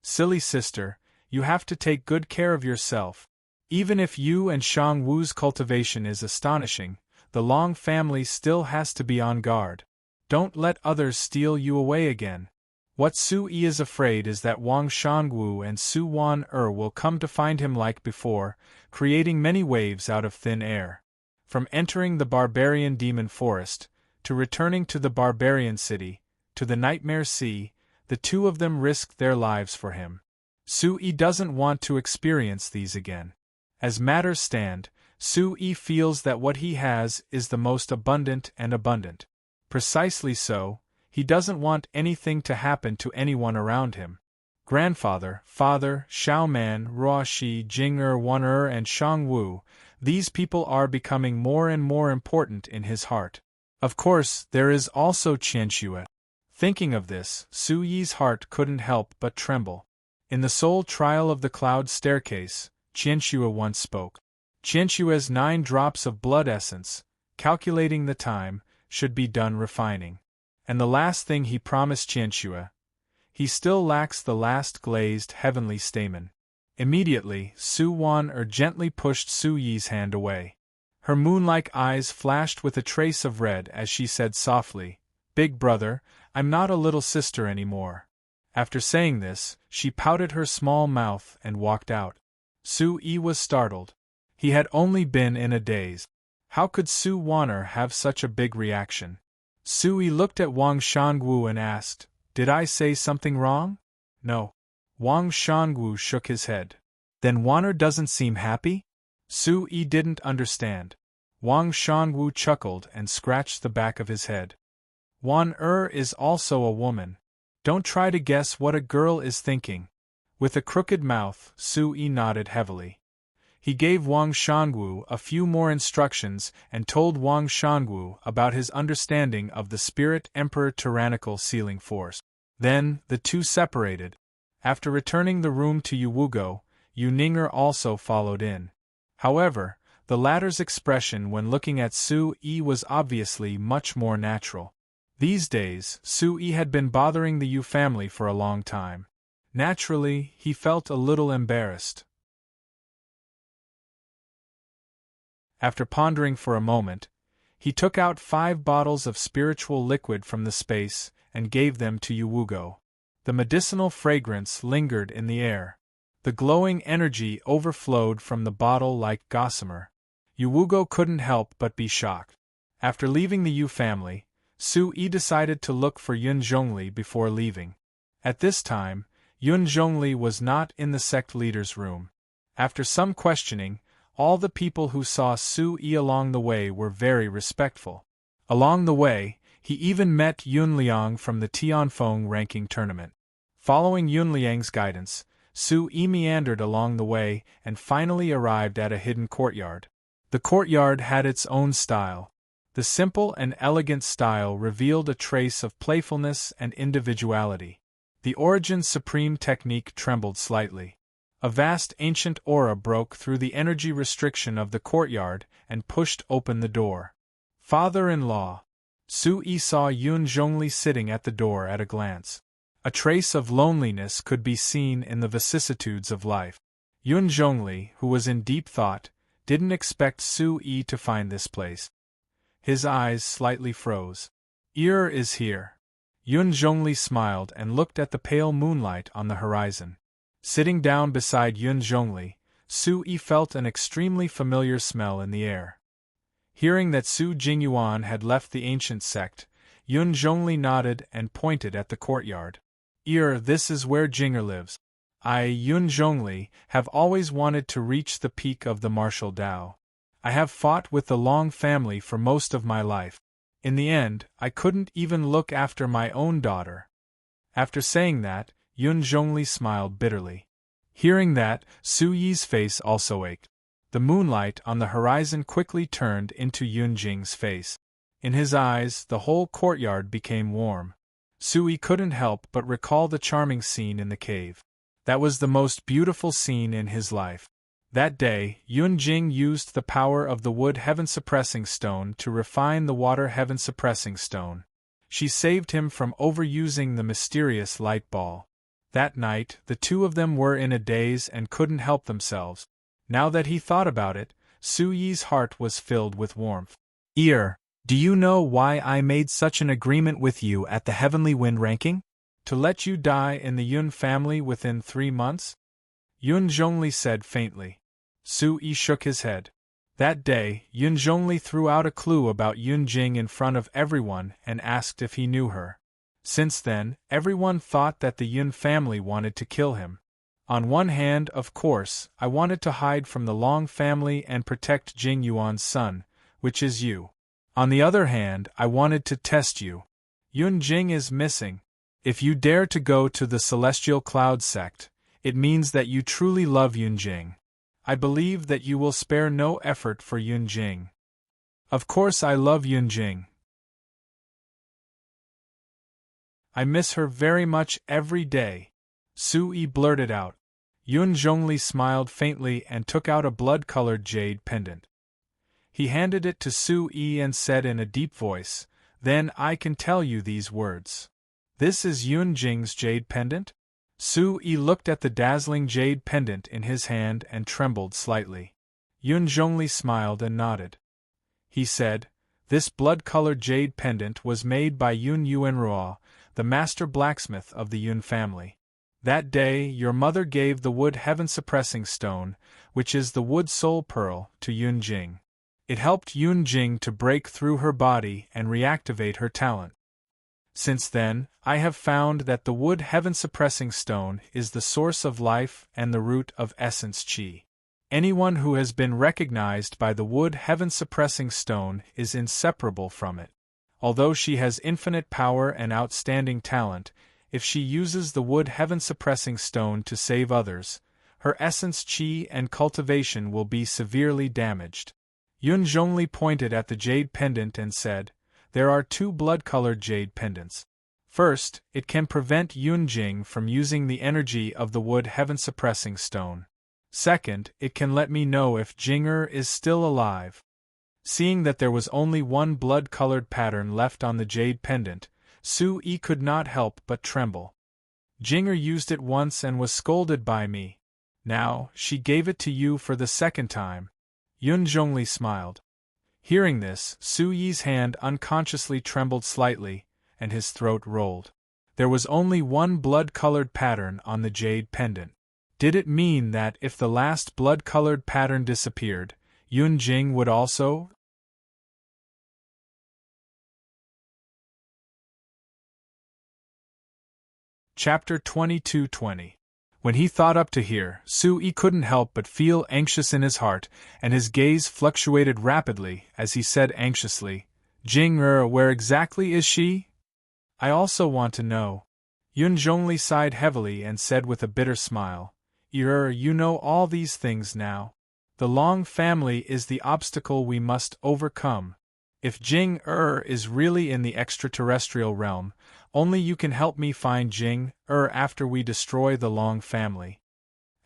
Silly sister, you have to take good care of yourself. Even if you and Shang Wu's cultivation is astonishing, the Long family still has to be on guard. Don't let others steal you away again. What Su Yi is afraid is that Wang Shangwu and Su Wan will come to find him like before, creating many waves out of thin air. From entering the barbarian demon forest, to returning to the barbarian city, to the nightmare sea, the two of them risked their lives for him. Su Yi doesn't want to experience these again. As matters stand, Su Yi feels that what he has is the most abundant and abundant. Precisely so, he doesn't want anything to happen to anyone around him. Grandfather, father, Xiao Man, Ruoxi, Jing'er, Wan'er and Shang Wu, these people are becoming more and more important in his heart. Of course, there is also Qianxue. Thinking of this, Su Yi's heart couldn't help but tremble. In the soul trial of the cloud staircase, Qianxue once spoke. Qianxue's 9 drops of blood essence, calculating the time, should be done refining. And the last thing he promised Qianxue, he still lacks the last glazed heavenly stamen. Immediately, Su Wan gently pushed Su Yi's hand away. Her moon-like eyes flashed with a trace of red as she said softly, "Big brother, I'm not a little sister anymore." After saying this, she pouted her small mouth and walked out. Su Yi was startled. He had only been in a daze. How could Su Wan'er have such a big reaction? Su Yi looked at Wang Shangwu and asked, "Did I say something wrong?" "No." Wang Shangwu shook his head. "Then Wan'er doesn't seem happy?" Su Yi didn't understand. Wang Shangwu chuckled and scratched the back of his head. Wan'er is also a woman. Don't try to guess what a girl is thinking. With a crooked mouth, Su Yi nodded heavily. He gave Wang Shangwu a few more instructions and told Wang Shangwu about his understanding of the Spirit Emperor tyrannical sealing force. Then, the two separated. After returning the room to Yuwugo, Yu Ning'er also followed in. However, the latter's expression when looking at Su Yi was obviously much more natural. These days, Su Yi had been bothering the Yu family for a long time. Naturally, he felt a little embarrassed. After pondering for a moment, he took out 5 bottles of spiritual liquid from the space and gave them to Yuwugo. The medicinal fragrance lingered in the air. The glowing energy overflowed from the bottle like gossamer. Yuwugo couldn't help but be shocked. After leaving the Yu family, Su Yi decided to look for Yun Zhongli before leaving. At this time, Yun Zhongli was not in the sect leader's room. After some questioning, all the people who saw Su Yi along the way were very respectful. Along the way, he even met Yun Liang from the Tianfeng ranking tournament. Following Yun Liang's guidance, Su Yi meandered along the way and finally arrived at a hidden courtyard. The courtyard had its own style. The simple and elegant style revealed a trace of playfulness and individuality. The Origin's supreme technique trembled slightly. A vast ancient aura broke through the energy restriction of the courtyard and pushed open the door. Father-in-law. Su Yi saw Yun Zhongli sitting at the door at a glance. A trace of loneliness could be seen in the vicissitudes of life. Yun Zhongli, who was in deep thought, didn't expect Su Yi to find this place. His eyes slightly froze. Is here." Yun Zhongli smiled and looked at the pale moonlight on the horizon. Sitting down beside Yun Zhongli, Su Yi felt an extremely familiar smell in the air. Hearing that Su Jingyuan had left the ancient sect, Yun Zhongli nodded and pointed at the courtyard. This is where Jing'er lives. I, Yun Zhongli, have always wanted to reach the peak of the martial Tao. I have fought with the Long family for most of my life. In the end, I couldn't even look after my own daughter." After saying that, Yun Zhongli smiled bitterly. Hearing that, Su Yi's face also ached. The moonlight on the horizon quickly turned into Yun Jing's face. In his eyes, the whole courtyard became warm. Su Yi couldn't help but recall the charming scene in the cave. That was the most beautiful scene in his life. That day, Yun Jing used the power of the wood heaven-suppressing stone to refine the water heaven-suppressing stone. She saved him from overusing the mysterious light ball. That night, the two of them were in a daze and couldn't help themselves. Now that he thought about it, Su Yi's heart was filled with warmth. Do you know why I made such an agreement with you at the Heavenly Wind ranking? To let you die in the Yun family within 3 months? Yun Zhongli said faintly. Su Yi shook his head. That day, Yun Zhongli threw out a clue about Yun Jing in front of everyone and asked if he knew her. Since then, everyone thought that the Yun family wanted to kill him. On one hand, of course, I wanted to hide from the Long family and protect Jing Yuan's son, which is you. On the other hand, I wanted to test you. Yun Jing is missing. If you dare to go to the Celestial Cloud sect, it means that you truly love Yun Jing. I believe that you will spare no effort for Yun Jing. Of course I love Yun Jing. I miss her very much every day, Su Yi blurted out. Yun Zhongli smiled faintly and took out a blood-colored jade pendant. He handed it to Su Yi and said in a deep voice, "Then I can tell you these words. This is Yun Jing's jade pendant?" Su Yi looked at the dazzling jade pendant in his hand and trembled slightly. Yun Zhongli smiled and nodded. He said, "This blood-colored jade pendant was made by Yun Yuanruo, the master blacksmith of the Yun family. That day, your mother gave the wood heaven-suppressing stone, which is the wood soul pearl, to Yun Jing. It helped Yun Jing to break through her body and reactivate her talent. Since then, I have found that the wood heaven-suppressing stone is the source of life and the root of essence qi. Anyone who has been recognized by the wood heaven-suppressing stone is inseparable from it. Although she has infinite power and outstanding talent, if she uses the wood heaven-suppressing stone to save others, her essence qi and cultivation will be severely damaged." Yun Zhongli pointed at the jade pendant and said, "There are 2 blood-colored jade pendants. First, it can prevent Yun Jing from using the energy of the wood heaven-suppressing stone. Second, it can let me know if Jing is still alive." Seeing that there was only 1 blood-colored pattern left on the jade pendant, Su Yi could not help but tremble. "Jing used it once and was scolded by me. Now, she gave it to you for the second time." Yun Zhongli smiled. Hearing this, Su Yi's hand unconsciously trembled slightly, and his throat rolled. There was only 1 blood-colored pattern on the jade pendant. Did it mean that if the last blood-colored pattern disappeared, Yun Jing would also? Chapter 22:20. When he thought up to here, Su Yi couldn't help but feel anxious in his heart, and his gaze fluctuated rapidly as he said anxiously, "Jing where exactly is she? I also want to know." Yun Zhongli sighed heavily and said with a bitter smile, You know all these things now. The Long family is the obstacle we must overcome. If Jing is really in the extraterrestrial realm, only you can help me find Jing after we destroy the Long family."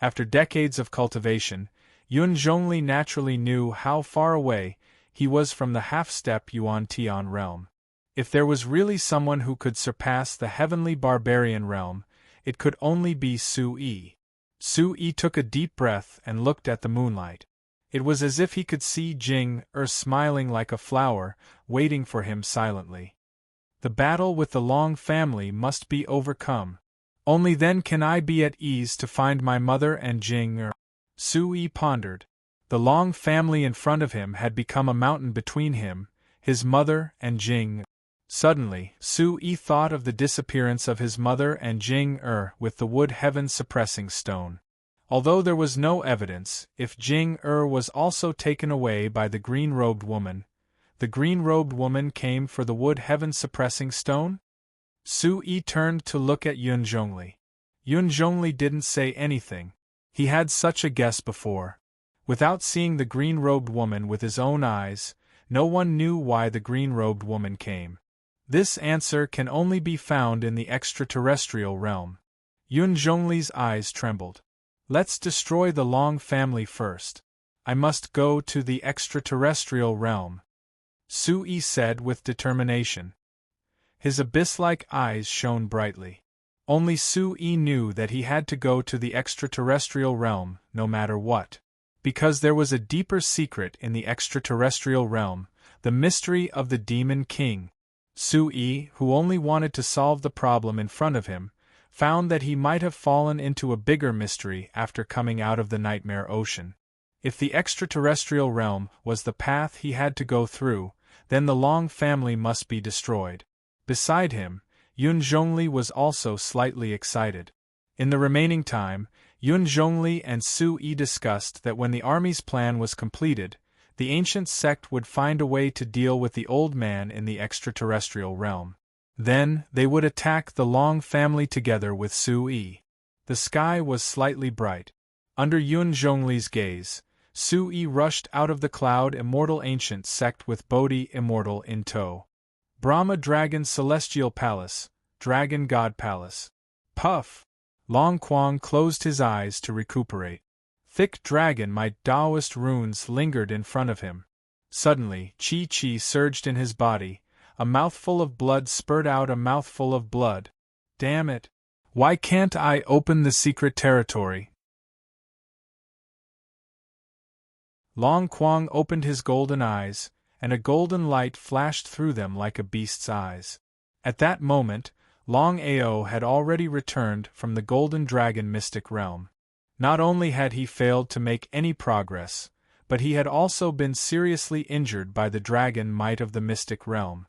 After decades of cultivation, Yun Zhongli naturally knew how far away he was from the half-step Yuan Tian realm. If there was really someone who could surpass the heavenly barbarian realm, it could only be Su Yi. Su Yi took a deep breath and looked at the moonlight. It was as if he could see Jing smiling like a flower, waiting for him silently. The battle with the Long family must be overcome. Only then can I be at ease to find my mother and Jing. Su Yi pondered. The Long family in front of him had become a mountain between him, his mother, and Jing. Suddenly, Su Yi thought of the disappearance of his mother and Jing with the wood heaven-suppressing stone. Although there was no evidence, if Jing was also taken away by the green-robed woman, the green-robed woman came for the wood heaven-suppressing stone? Su Yi turned to look at Yun Zhongli. Yun Zhongli didn't say anything. He had such a guess before. Without seeing the green-robed woman with his own eyes, no one knew why the green-robed woman came. This answer can only be found in the extraterrestrial realm. Yun Zhongli's eyes trembled. "Let's destroy the Long family first. I must go to the extraterrestrial realm," Su Yi said with determination. His abyss-like eyes shone brightly. Only Su-yi knew that he had to go to the extraterrestrial realm, no matter what. Because there was a deeper secret in the extraterrestrial realm, the mystery of the Demon King. Su-yi, who only wanted to solve the problem in front of him, found that he might have fallen into a bigger mystery after coming out of the nightmare ocean. If the extraterrestrial realm was the path he had to go through, then the Long family must be destroyed. Beside him, Yun Zhongli was also slightly excited. In the remaining time, Yun Zhongli and Su-yi discussed that when the army's plan was completed, the ancient sect would find a way to deal with the old man in the extraterrestrial realm. Then, they would attack the Long family together with Su-yi. The sky was slightly bright. Under Yun Zhongli's gaze, Su-yi rushed out of the cloud immortal ancient sect with Bodhi immortal in tow. Brahma Dragon Celestial Palace, Dragon God Palace. Puff! Long Quang closed his eyes to recuperate. Thick dragon might Taoist runes lingered in front of him. Suddenly, Chi surged in his body, a mouthful of blood spurted out a mouthful of blood. Damn it! Why can't I open the secret territory? Long Quang opened his golden eyes, and a golden light flashed through them like a beast's eyes. At that moment, Long Ao had already returned from the Golden Dragon mystic realm. Not only had he failed to make any progress, but he had also been seriously injured by the dragon might of the mystic realm.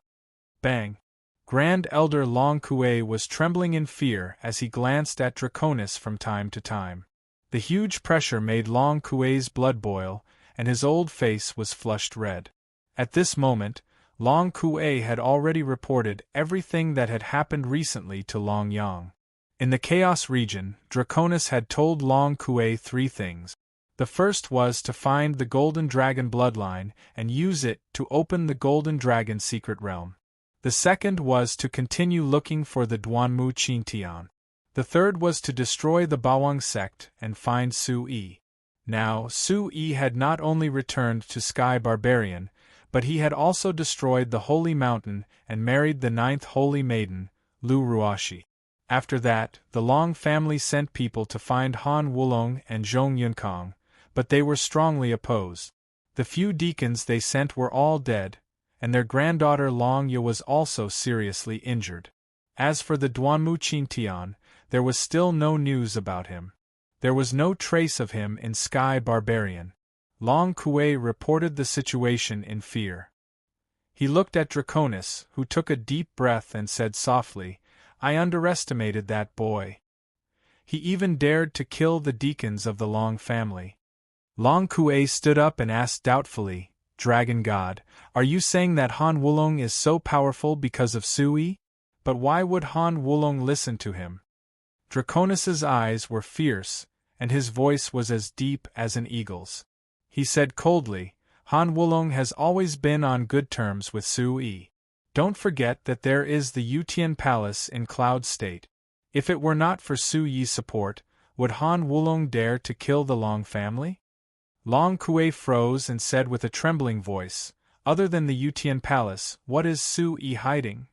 Bang! Grand Elder Long Kuei was trembling in fear as he glanced at Draconis from time to time. The huge pressure made Long Kuei's blood boil, and his old face was flushed red. At this moment, Long Kuei had already reported everything that had happened recently to Long Yang. In the Chaos region, Draconis had told Long Kuei 3 things. The first was to find the Golden Dragon bloodline and use it to open the Golden Dragon secret realm. The second was to continue looking for the Duanmu Qintian. The third was to destroy the Bawang sect and find Su-yi. Now, Su-yi had not only returned to Sky Barbarian, but he had also destroyed the Holy Mountain and married the 9th Holy Maiden, Lu Ruoxi. After that, the Long family sent people to find Han Wulong and Zhong Yunkang, but they were strongly opposed. The few deacons they sent were all dead, and their granddaughter Long Ye was also seriously injured. As for the Duanmu Qintian, there was still no news about him. There was no trace of him in Sky Barbarian. Long Kuei reported the situation in fear. He looked at Draconis, who took a deep breath and said softly, "I underestimated that boy. He even dared to kill the deacons of the Long family." Long Kuei stood up and asked doubtfully, "Dragon God, are you saying that Han Wulong is so powerful because of Su-yi? But why would Han Wulong listen to him?" Draconis's eyes were fierce, and his voice was as deep as an eagle's. He said coldly, "Han Wulong has always been on good terms with Su-yi. Don't forget that there is the Yutian Palace in Cloud State. If it were not for Su-yi's support, would Han Wulong dare to kill the Long family?" Long Kuei froze and said with a trembling voice, "Other than the Yutian Palace, what is Su-yi hiding?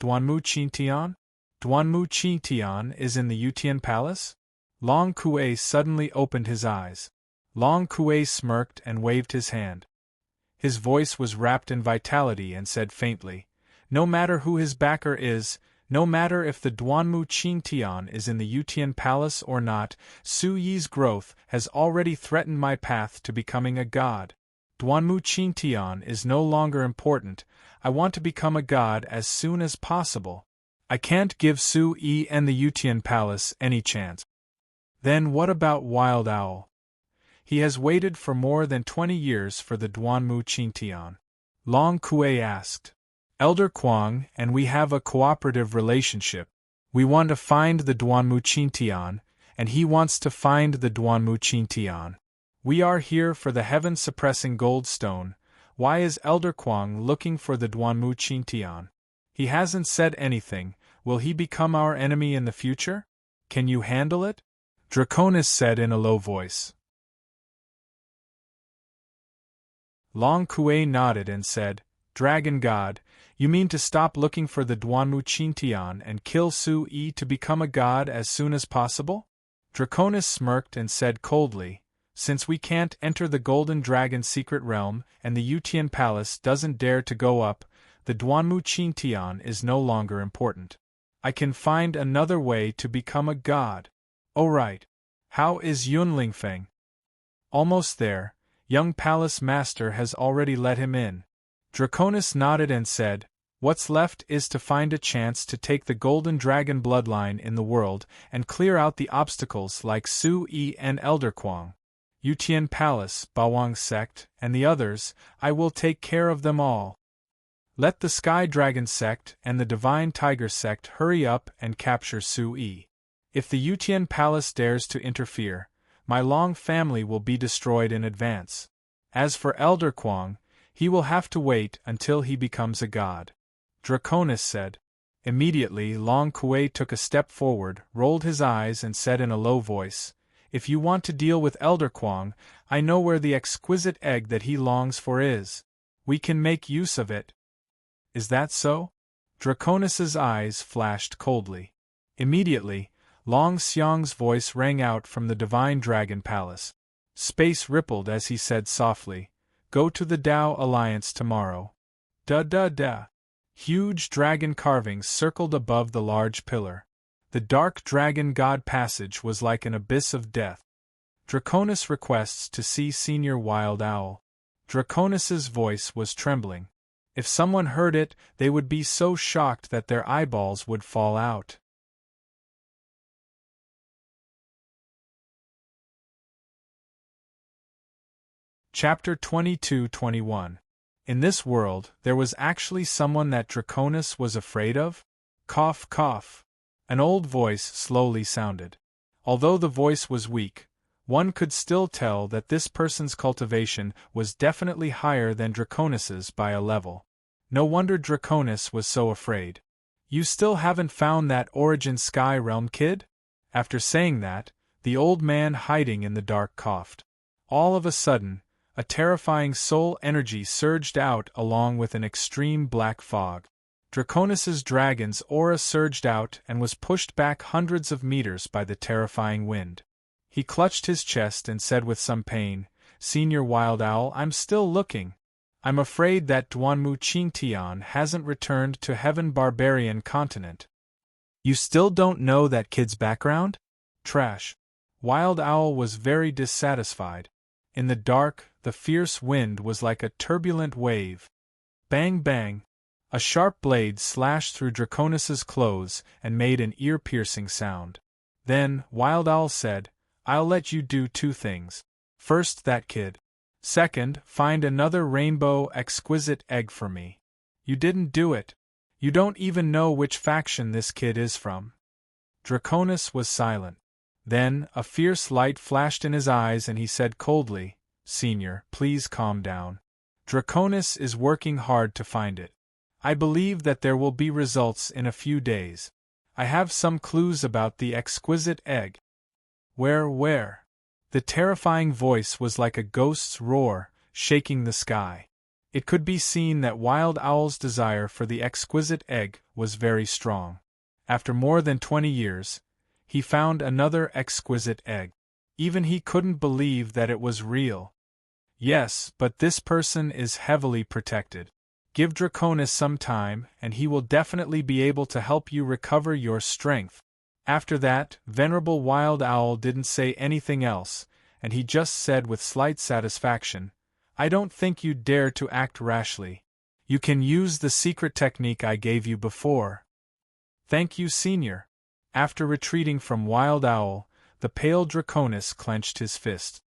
Duanmu Qintian? Duanmu Qintian is in the Yutian Palace?" Long Kuei suddenly opened his eyes. Long Kuei smirked and waved his hand. His voice was wrapped in vitality and said faintly, "No matter who his backer is, no matter if the Duanmu Qintian is in the Yutian Palace or not, Su-yi's growth has already threatened my path to becoming a god. Duanmu Qintian is no longer important. I want to become a god as soon as possible. I can't give Su-yi and the Yutian Palace any chance." "Then what about Wild Owl? He has waited for more than 20 years for the Duanmu Qintian." Long Kuei asked. "Elder Quang and we have a cooperative relationship. We want to find the Duanmu Qintian, and he wants to find the Duanmu Qintian. We are here for the heaven-suppressing gold stone. Why is Elder Quang looking for the Duanmu Qintian? He hasn't said anything. Will he become our enemy in the future? Can you handle it?" Draconis said in a low voice. Long Kuei nodded and said, "Dragon God, You mean to stop looking for the Duanmu Qingtian and kill Su-yi to become a god as soon as possible? Draconis smirked and said coldly, since we can't enter the Golden Dragon's secret realm and the Yutian Palace doesn't dare to go up, the Duanmu Qingtian is no longer important. I can find another way to become a god. Oh right. How is Yunlingfeng? Almost there. Young Palace Master has already let him in. Draconis nodded and said, what's left is to find a chance to take the Golden Dragon bloodline in the world and clear out the obstacles like Su-yi and Elder Kwang. Yutian Palace, Bawang Sect, and the others, I will take care of them all. Let the Sky Dragon Sect and the Divine Tiger Sect hurry up and capture Su-yi. If the Yutian Palace dares to interfere, my Long family will be destroyed in advance. As for Elder Kwang, he will have to wait until he becomes a god. Draconis said. Immediately Long Kuei took a step forward, rolled his eyes and said in a low voice, if you want to deal with Elder Kwang, I know where the exquisite egg that he longs for is. We can make use of it. Is that so? Draconis's eyes flashed coldly. Immediately, Long Xiang's voice rang out from the Divine Dragon Palace. Space rippled as he said softly, go to the Dao Alliance tomorrow. Da-da-da. Huge dragon carvings circled above the large pillar. The dark dragon god passage was like an abyss of death. Draconis requests to see Senior Wild Owl. Draconis's voice was trembling. If someone heard it, they would be so shocked that their eyeballs would fall out. Chapter 22-21. In this world, there was actually someone that Draconis was afraid of? Cough, cough. An old voice slowly sounded. Although the voice was weak, one could still tell that this person's cultivation was definitely higher than Draconis's by a level. No wonder Draconis was so afraid. You still haven't found that Origin Sky Realm kid? After saying that, the old man hiding in the dark coughed. All of a sudden, a terrifying soul energy surged out along with an extreme black fog. Draconis's dragon's aura surged out and was pushed back hundreds of meters by the terrifying wind. He clutched his chest and said with some pain, Senior Wild Owl, I'm still looking. I'm afraid that Duanmu Qingtian hasn't returned to Heaven Barbarian Continent. You still don't know that kid's background? Trash. Wild Owl was very dissatisfied. In the dark, the fierce wind was like a turbulent wave. Bang bang. A sharp blade slashed through Draconis's clothes and made an ear-piercing sound. Then, Wild Owl said, I'll let you do two things. First, that kid. Second, find another rainbow exquisite egg for me. You didn't do it. You don't even know which faction this kid is from. Draconis was silent. Then, a fierce light flashed in his eyes and he said coldly, Senior, please calm down. Draconis is working hard to find it. I believe that there will be results in a few days. I have some clues about the exquisite egg. Where? The terrifying voice was like a ghost's roar, shaking the sky. It could be seen that Wild Owl's desire for the exquisite egg was very strong. After more than 20 years, he found another exquisite egg. Even he couldn't believe that it was real. Yes, but this person is heavily protected. Give Draconis some time, and he will definitely be able to help you recover your strength. After that, Venerable Wild Owl didn't say anything else, and he just said with slight satisfaction, I don't think you'd dare to act rashly. You can use the secret technique I gave you before. Thank you, Senior. After retreating from Wild Owl, the pale Draconis clenched his fist.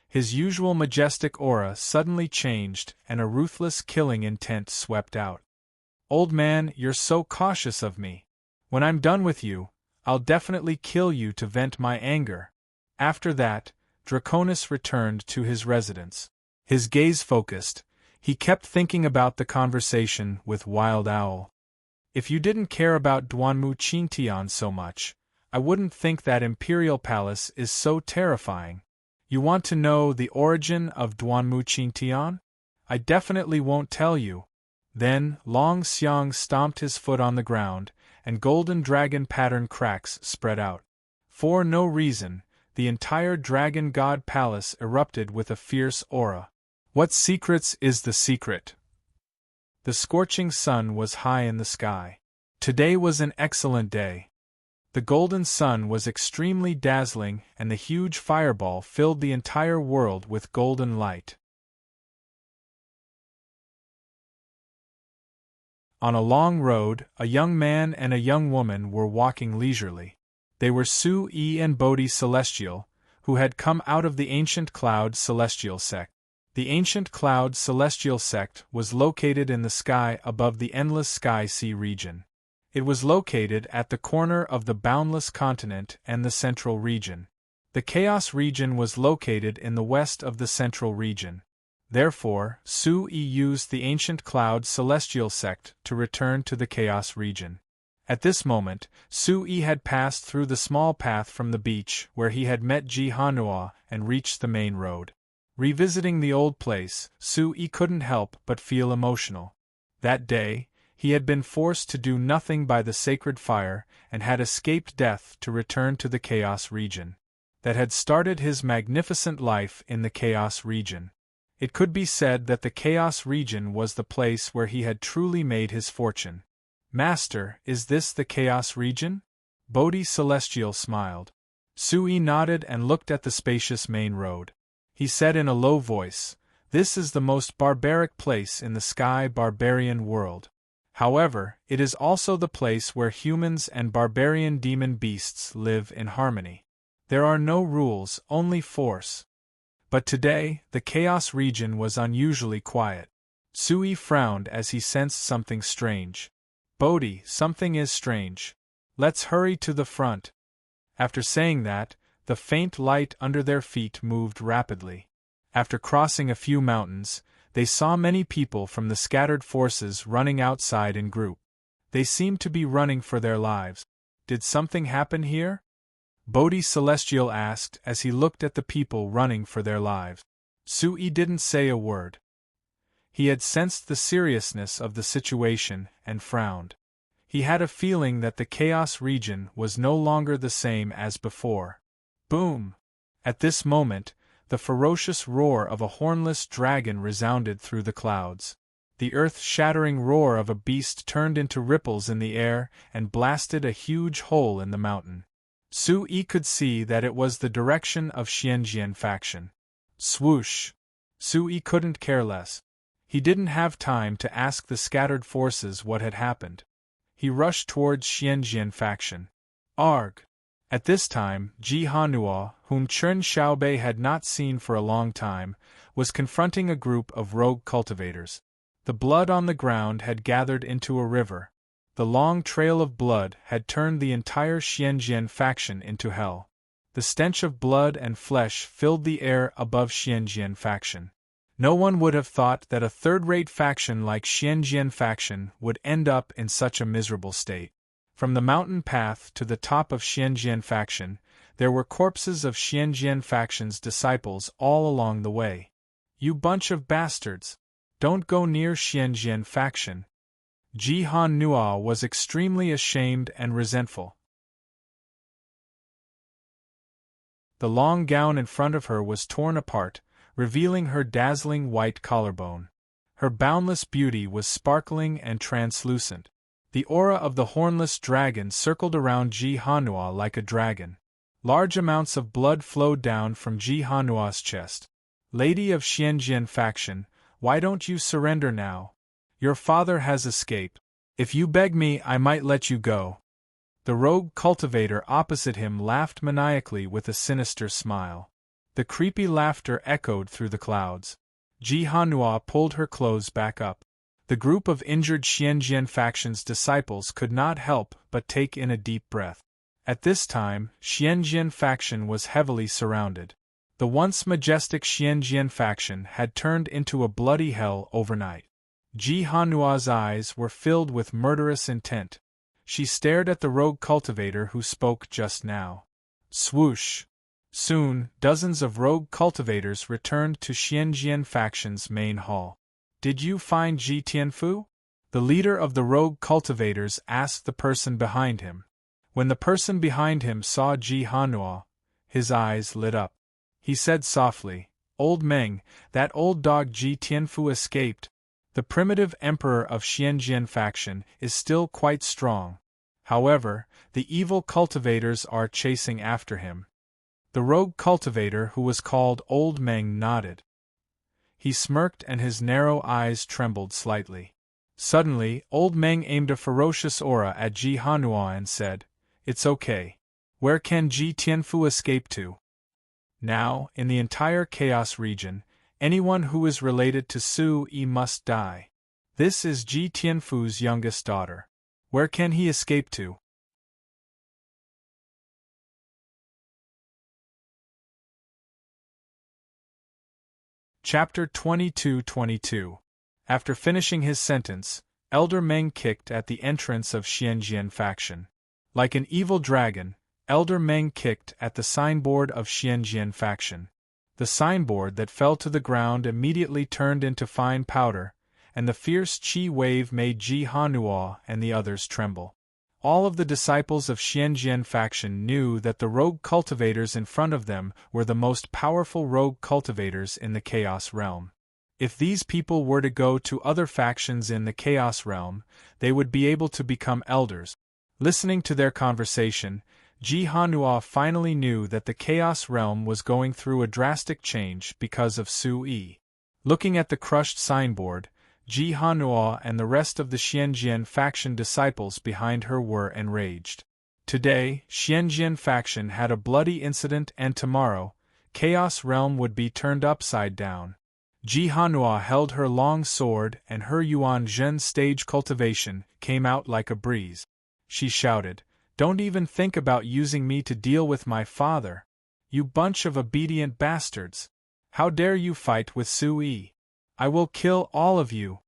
His usual majestic aura suddenly changed and a ruthless killing intent swept out. Old man, you're so cautious of me. When I'm done with you, I'll definitely kill you to vent my anger. After that, Draconis returned to his residence. His gaze focused, he kept thinking about the conversation with Wild Owl. If you didn't care about Duanmu Qingtian so much, I wouldn't think that Imperial Palace is so terrifying. You want to know the origin of Duanmu Qingtian? I definitely won't tell you. Then, Long Xiang stomped his foot on the ground, and golden dragon pattern cracks spread out. For no reason, the entire Dragon God Palace erupted with a fierce aura. What secrets is the secret? The scorching sun was high in the sky. Today was an excellent day. The golden sun was extremely dazzling, and the huge fireball filled the entire world with golden light. On a long road, a young man and a young woman were walking leisurely. They were Sui and Bodhi Celestial, who had come out of the ancient Cloud Celestial sect. The ancient Cloud Celestial sect was located in the sky above the endless sky-sea region. It was located at the corner of the boundless continent and the central region. The chaos region was located in the west of the central region. Therefore, Sui used the ancient Cloud Celestial sect to return to the chaos region. At this moment, Sui had passed through the small path from the beach where he had met Ji Hanua and reached the main road. Revisiting the old place, Sui couldn't help but feel emotional. That day, he had been forced to do nothing by the sacred fire and had escaped death to return to the chaos region. That had started his magnificent life in the chaos region. It could be said that the chaos region was the place where he had truly made his fortune. Master, is this the chaos region? Bodhi Celestial smiled. Sui nodded and looked at the spacious main road. He said in a low voice, "This is the most barbaric place in the sky barbarian world. However, it is also the place where humans and barbarian demon beasts live in harmony. There are no rules, only force." But today, the chaos region was unusually quiet. Sui frowned as he sensed something strange. "Bodhi, something is strange. Let's hurry to the front." After saying that, the faint light under their feet moved rapidly. After crossing a few mountains, they saw many people from the scattered forces running outside in group. They seemed to be running for their lives. Did something happen here? Bodhi Celestial asked as he looked at the people running for their lives. Sui didn't say a word. He had sensed the seriousness of the situation and frowned. He had a feeling that the chaos region was no longer the same as before. Boom! At this moment, the ferocious roar of a hornless dragon resounded through the clouds. The earth-shattering roar of a beast turned into ripples in the air and blasted a huge hole in the mountain. Sui could see that it was the direction of Xianjian faction. Swoosh! Sui couldn't care less. He didn't have time to ask the scattered forces what had happened. He rushed towards Xianjian faction. Arg! At this time, Ji Hanua, whom Chen Xiaobei had not seen for a long time, was confronting a group of rogue cultivators. The blood on the ground had gathered into a river. The long trail of blood had turned the entire Xianjian faction into hell. The stench of blood and flesh filled the air above Xianjian faction. No one would have thought that a third-rate faction like Xianjian faction would end up in such a miserable state. From the mountain path to the top of Xianjian faction, there were corpses of Xianjian faction's disciples all along the way. "You bunch of bastards! Don't go near Xianjian faction." Ji Hanua was extremely ashamed and resentful. The long gown in front of her was torn apart, revealing her dazzling white collarbone. Her boundless beauty was sparkling and translucent. The aura of the hornless dragon circled around Ji Hanua like a dragon. Large amounts of blood flowed down from Ji Hanua's chest. "Lady of Xianjian faction, why don't you surrender now? Your father has escaped. If you beg me, I might let you go." The rogue cultivator opposite him laughed maniacally with a sinister smile. The creepy laughter echoed through the clouds. Ji Hanua pulled her clothes back up. The group of injured Xianjian faction's disciples could not help but take in a deep breath. At this time, Xianjian faction was heavily surrounded. The once majestic Xianjian faction had turned into a bloody hell overnight. Ji Hanua's eyes were filled with murderous intent. She stared at the rogue cultivator who spoke just now. Swoosh! Soon, dozens of rogue cultivators returned to Xianjian faction's main hall. "Did you find Ji Tianfu?" The leader of the rogue cultivators asked the person behind him. When the person behind him saw Ji Hanua, his eyes lit up. He said softly, "Old Meng, that old dog Ji Tianfu escaped. The primitive emperor of Xianjian faction is still quite strong. However, the evil cultivators are chasing after him." The rogue cultivator who was called Old Meng nodded. He smirked and his narrow eyes trembled slightly. Suddenly, Old Meng aimed a ferocious aura at Ji Hanua and said, "It's okay. Where can Ji Tianfu escape to?" Now, in the entire Chaos region, anyone who is related to Su Yi must die. This is Ji Tianfu's youngest daughter. Where can he escape to? Chapter 22-22. After finishing his sentence, Elder Meng kicked at the entrance of Xianjian faction. Like an evil dragon, Elder Meng kicked at the signboard of Xianjian faction. The signboard that fell to the ground immediately turned into fine powder, and the fierce qi wave made Ji Hanua and the others tremble. All of the disciples of Xianjian faction knew that the rogue cultivators in front of them were the most powerful rogue cultivators in the Chaos realm. If these people were to go to other factions in the Chaos realm, they would be able to become elders. Listening to their conversation, Ji Hanua finally knew that the Chaos realm was going through a drastic change because of Su Yi. Looking at the crushed signboard, Ji Hanua and the rest of the Xianjian faction disciples behind her were enraged. Today, Xianjian faction had a bloody incident and tomorrow, Chaos realm would be turned upside down. Ji Hanua held her long sword and her Yuan Zhen stage cultivation came out like a breeze. She shouted, "Don't even think about using me to deal with my father. You bunch of obedient bastards. How dare you fight with Su Yi? I will kill all of you."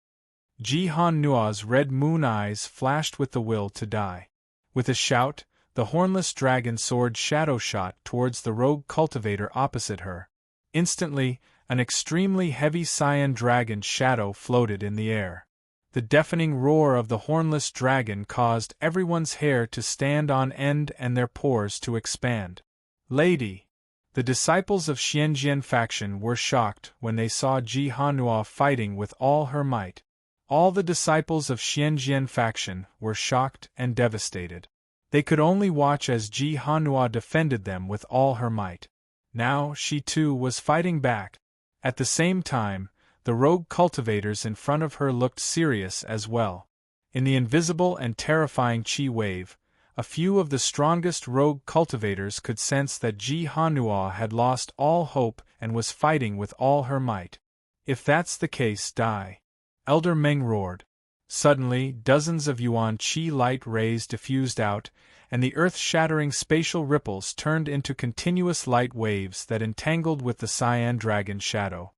Ji Hanua's red moon eyes flashed with the will to die. With a shout, the hornless dragon sword shadow shot towards the rogue cultivator opposite her. Instantly, an extremely heavy cyan dragon shadow floated in the air. The deafening roar of the hornless dragon caused everyone's hair to stand on end and their pores to expand. "Lady!" The disciples of Xianjian faction were shocked when they saw Ji Hanua fighting with all her might. All the disciples of Xianjian faction were shocked and devastated. They could only watch as Ji Hanua defended them with all her might. Now she too was fighting back. At the same time, the rogue cultivators in front of her looked serious as well. In the invisible and terrifying qi wave, a few of the strongest rogue cultivators could sense that Ji Hanua had lost all hope and was fighting with all her might. "If that's the case, die!" Elder Meng roared. Suddenly, dozens of Yuan Qi light rays diffused out, and the earth-shattering spatial ripples turned into continuous light waves that entangled with the cyan dragon shadow.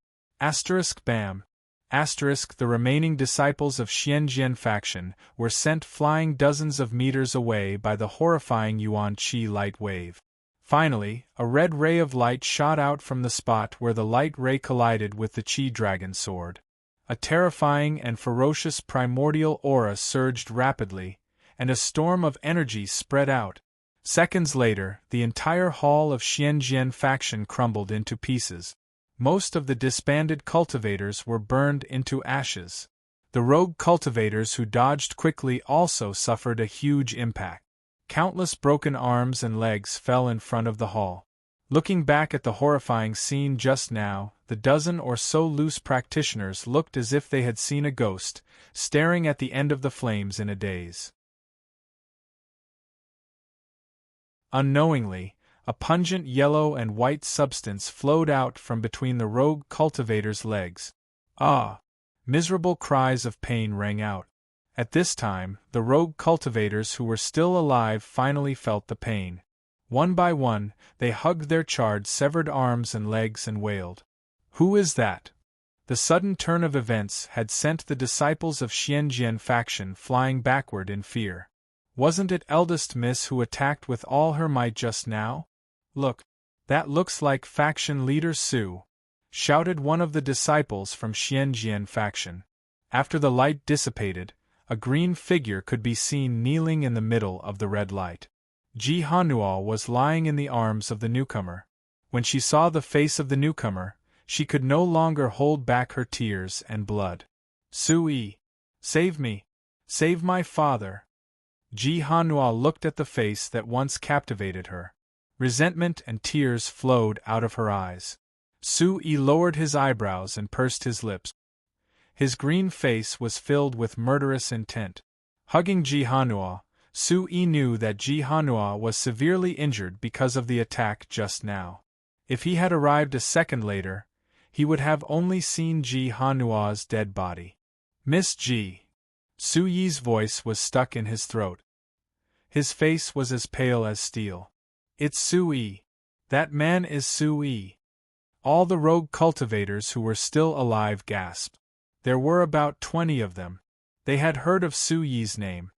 *Bam! The remaining disciples of Xianjian faction were sent flying dozens of meters away by the horrifying Yuan Qi light wave. Finally, a red ray of light shot out from the spot where the light ray collided with the Qi dragon sword. A terrifying and ferocious primordial aura surged rapidly, and a storm of energy spread out. Seconds later, the entire hall of Xianjian faction crumbled into pieces. Most of the disbanded cultivators were burned into ashes. The rogue cultivators who dodged quickly also suffered a huge impact. Countless broken arms and legs fell in front of the hall. Looking back at the horrifying scene just now, the dozen or so loose practitioners looked as if they had seen a ghost, staring at the end of the flames in a daze. Unknowingly, a pungent yellow and white substance flowed out from between the rogue cultivator's legs. "Ah!" Miserable cries of pain rang out. At this time, the rogue cultivators who were still alive finally felt the pain. One by one, they hugged their charred, severed arms and legs and wailed. "Who is that?" The sudden turn of events had sent the disciples of Xianjian faction flying backward in fear. "Wasn't it eldest Miss who attacked with all her might just now? Look, that looks like faction leader Su," shouted one of the disciples from Xianjian faction. After the light dissipated, a green figure could be seen kneeling in the middle of the red light. Ji Hanua was lying in the arms of the newcomer. When she saw the face of the newcomer, she could no longer hold back her tears and blood. Sui! Save me! Save my father! Ji Hanua looked at the face that once captivated her. Resentment and tears flowed out of her eyes. Sui lowered his eyebrows and pursed his lips. His green face was filled with murderous intent. Hugging Ji Hanua, Sui knew that Ji Hanua was severely injured because of the attack just now. If he had arrived a second later, he would have only seen Ji Hanua's dead body. Miss Ji. Suyi's voice was stuck in his throat. His face was as pale as steel. It's Sui. That man is Sui. All the rogue cultivators who were still alive gasped. There were about 20 of them. They had heard of Suyi's name.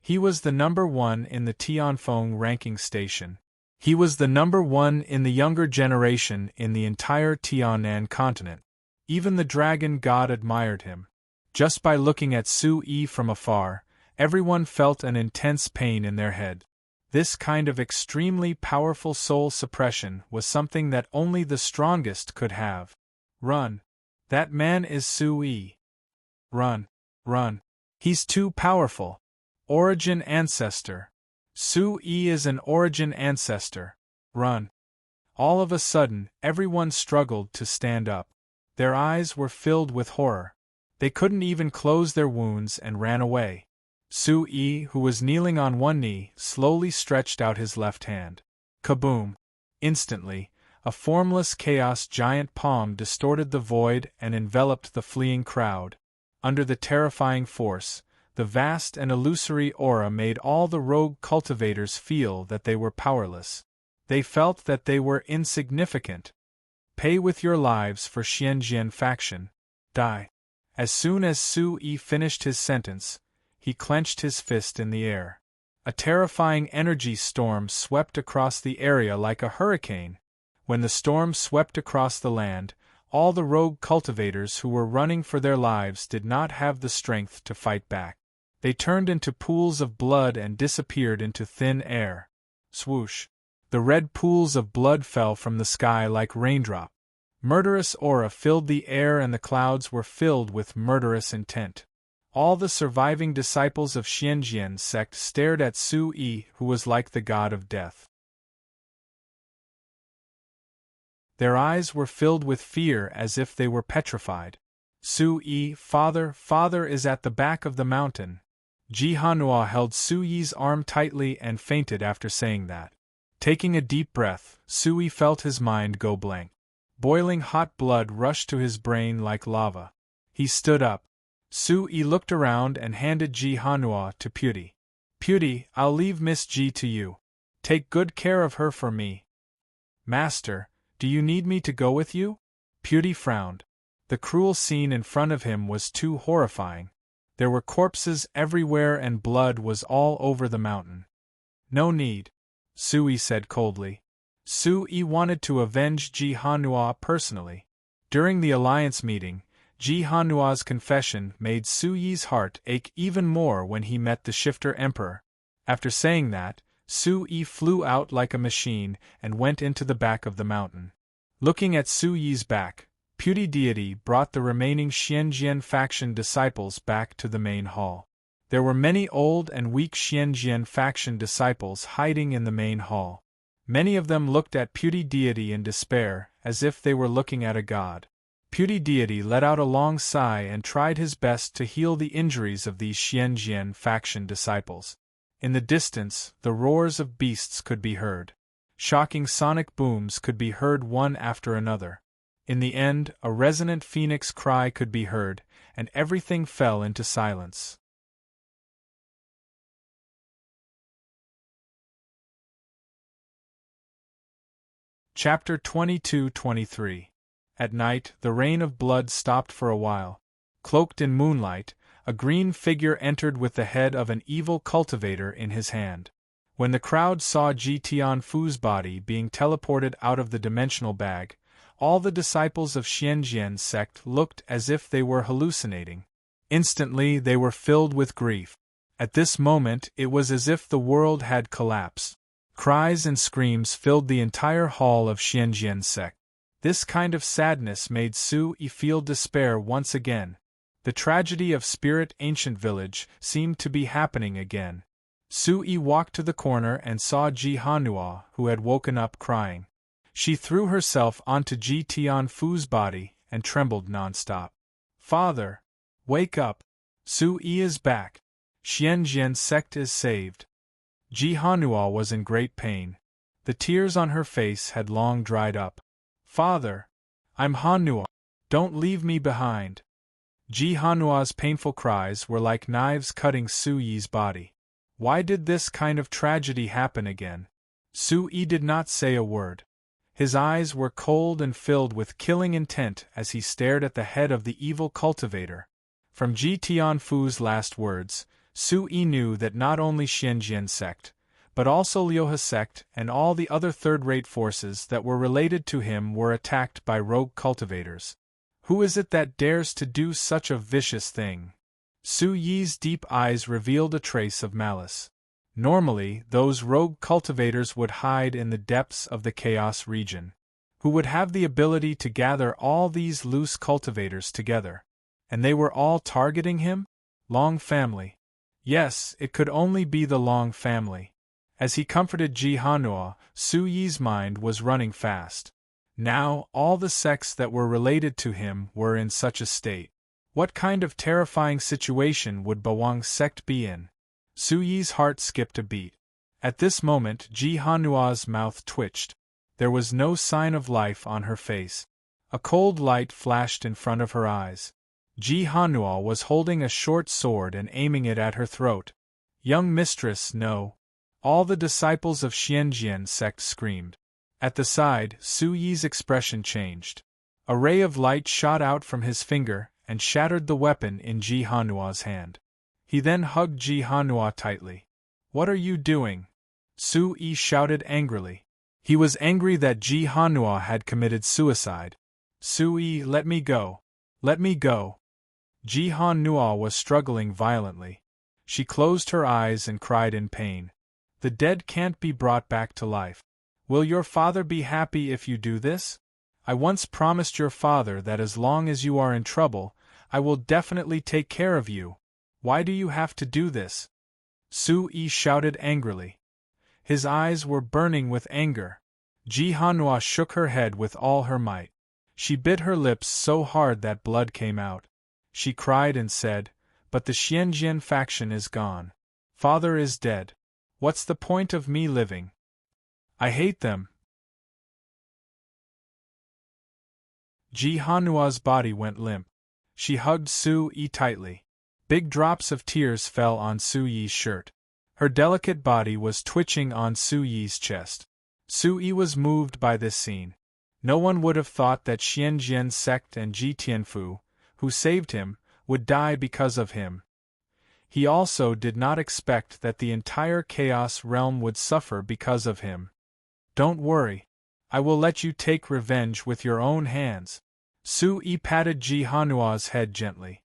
He was the number 1 in the Tianfeng ranking station. He was the number 1 in the younger generation in the entire Tianan continent. Even the dragon god admired him. Just by looking at Sui from afar, everyone felt an intense pain in their head. This kind of extremely powerful soul suppression was something that only the strongest could have. Run! That man is Sui. Run! Run! He's too powerful. Origin ancestor. Sui is an origin ancestor. Run! All of a sudden, everyone struggled to stand up. Their eyes were filled with horror. They couldn't even close their wounds and ran away. Sui, who was kneeling on one knee, slowly stretched out his left hand. Kaboom! Instantly, a formless chaos giant palm distorted the void and enveloped the fleeing crowd. Under the terrifying force, the vast and illusory aura made all the rogue cultivators feel that they were powerless. They felt that they were insignificant. Pay with your lives for Xianjian faction. Die. As soon as Sui finished his sentence, he clenched his fist in the air. A terrifying energy storm swept across the area like a hurricane. When the storm swept across the land, all the rogue cultivators who were running for their lives did not have the strength to fight back. They turned into pools of blood and disappeared into thin air. Swoosh! The red pools of blood fell from the sky like raindrops. Murderous aura filled the air and the clouds were filled with murderous intent. All the surviving disciples of Xianjian's sect stared at Sui, who was like the god of death. Their eyes were filled with fear as if they were petrified. Sui, father is at the back of the mountain. Ji Hanua held Suyi's arm tightly and fainted after saying that. Taking a deep breath, Sui felt his mind go blank. Boiling hot blood rushed to his brain like lava. He stood up. Sui looked around and handed Ji Hanua to Puti. Puti, I'll leave Miss Ji to you. Take good care of her for me. Master, do you need me to go with you? Puti frowned. The cruel scene in front of him was too horrifying. There were corpses everywhere and blood was all over the mountain. No need, Sui said coldly. Sui wanted to avenge Ji Hanua personally. During the alliance meeting, Ji Hanua's confession made Suyi's heart ache even more when he met the Shifter Emperor. After saying that, Sui flew out like a machine and went into the back of the mountain. Looking at Suyi's back, Puti deity brought the remaining Xianjian faction disciples back to the main hall. There were many old and weak Xianjian faction disciples hiding in the main hall. Many of them looked at Puti deity in despair, as if they were looking at a god. Puti deity let out a long sigh and tried his best to heal the injuries of these Xianjian faction disciples. In the distance, the roars of beasts could be heard. Shocking sonic booms could be heard one after another. In the end, a resonant phoenix cry could be heard, and everything fell into silence. Chapter 22-23. At night, the rain of blood stopped for a while. Cloaked in moonlight, a green figure entered with the head of an evil cultivator in his hand. When the crowd saw Ji Tianfu's body being teleported out of the dimensional bag, all the disciples of Xianjian's sect looked as if they were hallucinating. Instantly they were filled with grief. At this moment it was as if the world had collapsed. Cries and screams filled the entire hall of Xianjian sect. This kind of sadness made Su-yi feel despair once again. The tragedy of Spirit Ancient Village seemed to be happening again. Su-yi walked to the corner and saw Ji Hanua, who had woken up crying. She threw herself onto Ji Tianfu's body and trembled non-stop. "Father! Wake up! Su-yi is back! Xianjian sect is saved!" Ji Hanua was in great pain. The tears on her face had long dried up. "Father! I'm Hanua! Don't leave me behind!" Ji Hanua's painful cries were like knives cutting Su-yi's body. Why did this kind of tragedy happen again? Su-yi did not say a word. His eyes were cold and filled with killing intent as he stared at the head of the evil cultivator. From Ji Tianfu's last words, Su-yi knew that not only Xianjian sect, but also Liuhe sect and all the other third-rate forces that were related to him were attacked by rogue cultivators. Who is it that dares to do such a vicious thing? Su-yi's deep eyes revealed a trace of malice. Normally, those rogue cultivators would hide in the depths of the Chaos region. Who would have the ability to gather all these loose cultivators together? And they were all targeting him? Long family. Yes, it could only be the Long family. As he comforted Ji Hanua, Su-yi's mind was running fast. Now, all the sects that were related to him were in such a state. What kind of terrifying situation would Bawang's sect be in? Su-yi's heart skipped a beat. At this moment Ji Hanua's mouth twitched. There was no sign of life on her face. A cold light flashed in front of her eyes. Ji Hanua was holding a short sword and aiming it at her throat. "Young mistress, no!" All the disciples of Xianjian sect screamed. At the side, Su-yi's expression changed. A ray of light shot out from his finger and shattered the weapon in Ji Hanua's hand. He then hugged Ji Hanua tightly. "What are you doing?" Su-yi shouted angrily. He was angry that Ji Hanua had committed suicide. "Su-yi, let me go! Let me go!" Ji Hanua was struggling violently. She closed her eyes and cried in pain. "The dead can't be brought back to life. Will your father be happy if you do this? I once promised your father that as long as you are in trouble, I will definitely take care of you. Why do you have to do this?" Su-yi shouted angrily. His eyes were burning with anger. Ji Hanua shook her head with all her might. She bit her lips so hard that blood came out. She cried and said, "But the Xianjian faction is gone. Father is dead. What's the point of me living? I hate them." Ji Hanua's body went limp. She hugged Su-yi tightly. Big drops of tears fell on Su-yi's shirt. Her delicate body was twitching on Su-yi's chest. Su-yi was moved by this scene. No one would have thought that Xianjian sect and Ji Tianfu, who saved him, would die because of him. He also did not expect that the entire Chaos realm would suffer because of him. "Don't worry. I will let you take revenge with your own hands." Su-yi patted Ji Hanua's head gently.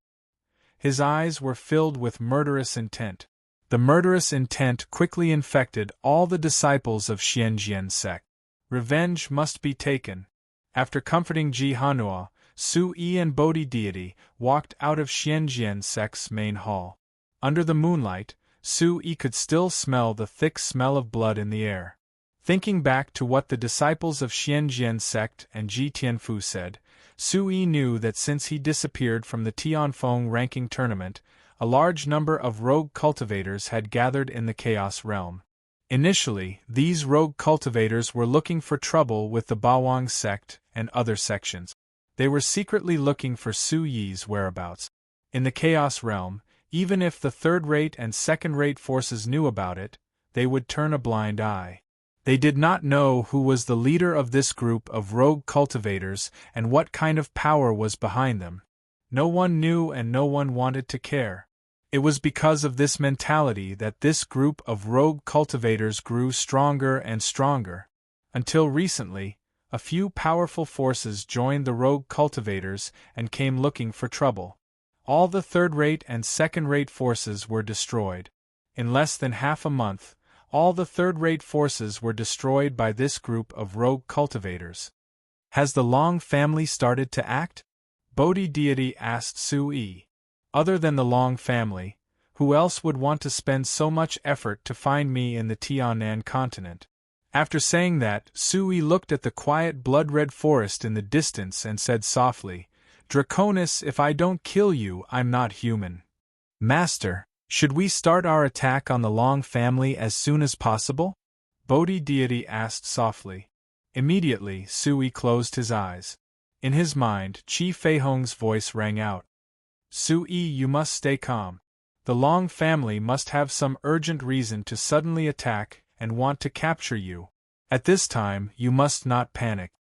His eyes were filled with murderous intent. The murderous intent quickly infected all the disciples of Xianjian sect. Revenge must be taken. After comforting Ji Hanua, Su-yi and Bodhi deity walked out of Xianjian sect's main hall. Under the moonlight, Su-yi could still smell the thick smell of blood in the air. Thinking back to what the disciples of Xianjian sect and Ji Tianfu said, Su-yi knew that since he disappeared from the Tianfeng ranking tournament, a large number of rogue cultivators had gathered in the Chaos realm. Initially, these rogue cultivators were looking for trouble with the Bawang sect and other sections. They were secretly looking for Su-yi's whereabouts. In the Chaos realm, even if the third-rate and second-rate forces knew about it, they would turn a blind eye. They did not know who was the leader of this group of rogue cultivators and what kind of power was behind them. No one knew and no one wanted to care. It was because of this mentality that this group of rogue cultivators grew stronger and stronger. Until recently, a few powerful forces joined the rogue cultivators and came looking for trouble. All the third-rate and second-rate forces were destroyed. In less than half a month, all the third-rate forces were destroyed by this group of rogue cultivators. Has the Long family started to act? Bodhi deity asked Sui. Other than the Long family, who else would want to spend so much effort to find me in the Tianan continent? After saying that, Sui looked at the quiet blood-red forest in the distance and said softly, "Draconis, if I don't kill you, I'm not human." Master, should we start our attack on the Long family as soon as possible? Bodhi deity asked softly. Immediately, Sui closed his eyes. In his mind, Chi Feihong's voice rang out. Sui, you must stay calm. The Long family must have some urgent reason to suddenly attack and want to capture you. At this time, you must not panic.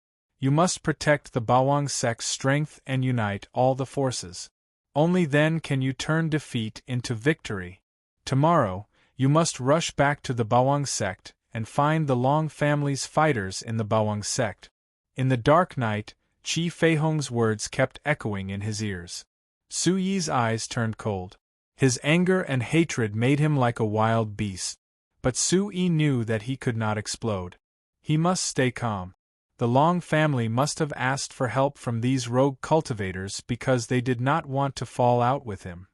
You must protect the Bawang sect's strength and unite all the forces. Only then can you turn defeat into victory. Tomorrow, you must rush back to the Bawang sect and find the Long family's fighters in the Bawang sect. In the dark night, Chi Feihong's words kept echoing in his ears. Su Yi's eyes turned cold. His anger and hatred made him like a wild beast. But Su Yi knew that he could not explode. He must stay calm. The Long family must have asked for help from these rogue cultivators because they did not want to fall out with him.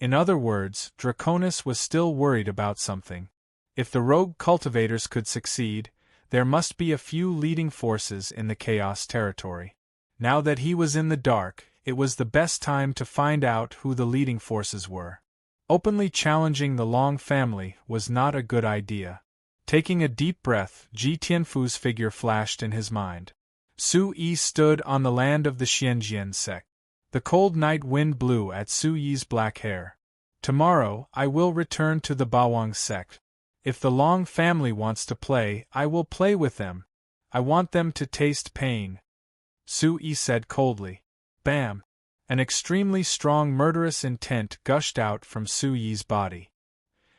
In other words, Draconis was still worried about something. If the rogue cultivators could succeed, there must be a few leading forces in the Chaos territory. Now that he was in the dark, it was the best time to find out who the leading forces were. Openly challenging the Long family was not a good idea. Taking a deep breath, Ji Tianfu's figure flashed in his mind. Su Yi stood on the land of the Xianjian sect. The cold night wind blew at Su Yi's black hair. Tomorrow, I will return to the Bawang sect. If the Long family wants to play, I will play with them. I want them to taste pain. Su Yi said coldly. Bam! An extremely strong murderous intent gushed out from Su Yi's body.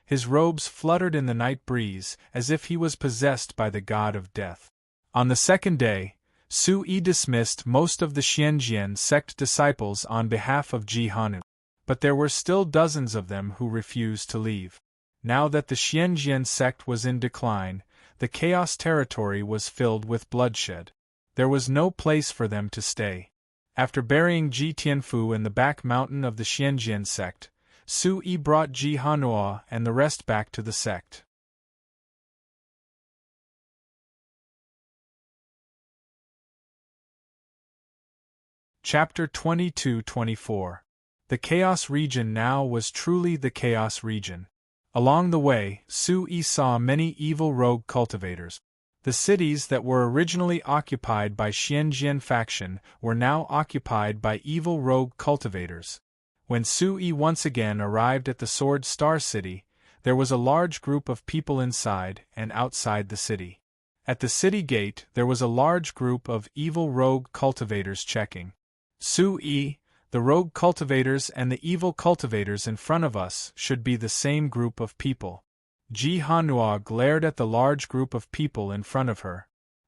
His robes fluttered in the night breeze, as if he was possessed by the god of death. On the second day, Su Yi dismissed most of the Xianjian sect disciples on behalf of Ji Hanu. But there were still dozens of them who refused to leave. Now that the Xianjian sect was in decline, the Chaos territory was filled with bloodshed. There was no place for them to stay. After burying Ji Tianfu in the back mountain of the Xianjian sect, Su Yi brought Ji Hanua and the rest back to the sect. Chapter 22-24. The Chaos region now was truly the Chaos region. Along the way, Su Yi saw many evil rogue cultivators. The cities that were originally occupied by Xianjian faction were now occupied by evil rogue cultivators. When Su Yi once again arrived at the Sword Star City, there was a large group of people inside and outside the city. At the city gate, there was a large group of evil rogue cultivators checking. Su Yi, the rogue cultivators and the evil cultivators in front of us should be the same group of people. Ji Hanua glared at the large group of people in front of her.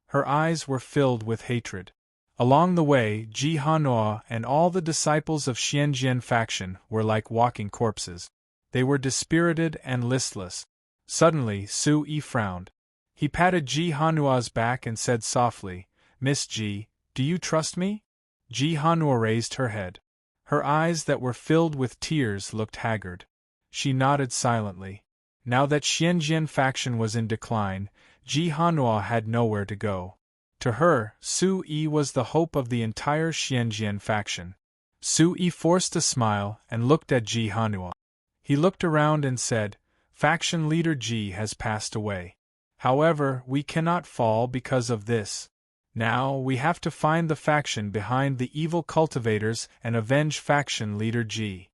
Her eyes were filled with hatred. Along the way, Ji Hanua and all the disciples of Xianjian faction were like walking corpses. They were dispirited and listless. Suddenly, Su Yi frowned. He patted Ji Hanua's back and said softly, "Miss Ji, do you trust me?" Ji Hanua raised her head. Her eyes that were filled with tears looked haggard. She nodded silently. Now that Xianjian faction was in decline, Ji Hanua had nowhere to go. To her, Su Yi was the hope of the entire Xianjian faction. Su Yi forced a smile and looked at Ji Hanua. He looked around and said, "Faction leader Ji has passed away. However, we cannot fall because of this. Now we have to find the faction behind the evil cultivators and avenge faction leader Ji."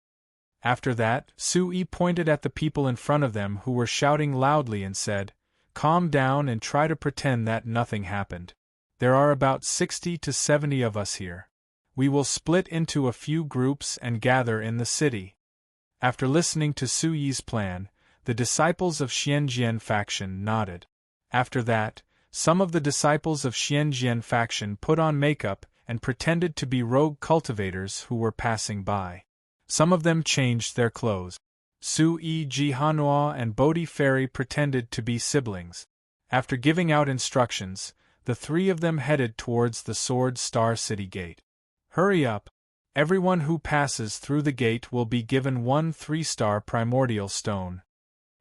After that, Su Yi pointed at the people in front of them who were shouting loudly and said, "Calm down and try to pretend that nothing happened. There are about 60 to 70 of us here. We will split into a few groups and gather in the city." After listening to Su Yi's plan, the disciples of Xianjian faction nodded. After that, some of the disciples of Xianjian faction put on makeup and pretended to be rogue cultivators who were passing by. Some of them changed their clothes. Sui Jihanua and Bodhi Fairy pretended to be siblings. After giving out instructions, the three of them headed towards the Sword Star City gate. Hurry up! Everyone who passes through the gate will be given 1 3-star primordial stone.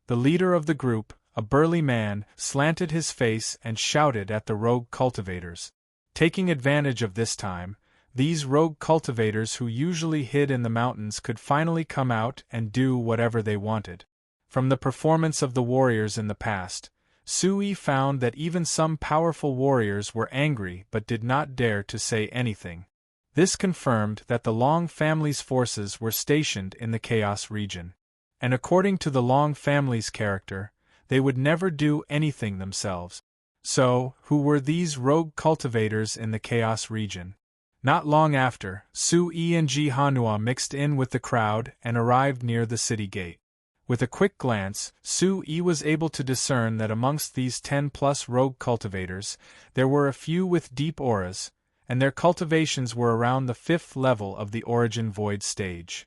The leader of the group, a burly man, slanted his face and shouted at the rogue cultivators. Taking advantage of this time, these rogue cultivators who usually hid in the mountains could finally come out and do whatever they wanted. From the performance of the warriors in the past, Sui found that even some powerful warriors were angry but did not dare to say anything. This confirmed that the Long family's forces were stationed in the Chaos region. And according to the Long family's character, they would never do anything themselves. So, who were these rogue cultivators in the Chaos region? Not long after, Sui and Jihanua mixed in with the crowd and arrived near the city gate. With a quick glance, Sui was able to discern that amongst these 10+ rogue cultivators, there were a few with deep auras, and their cultivations were around the 5th level of the Origin Void stage.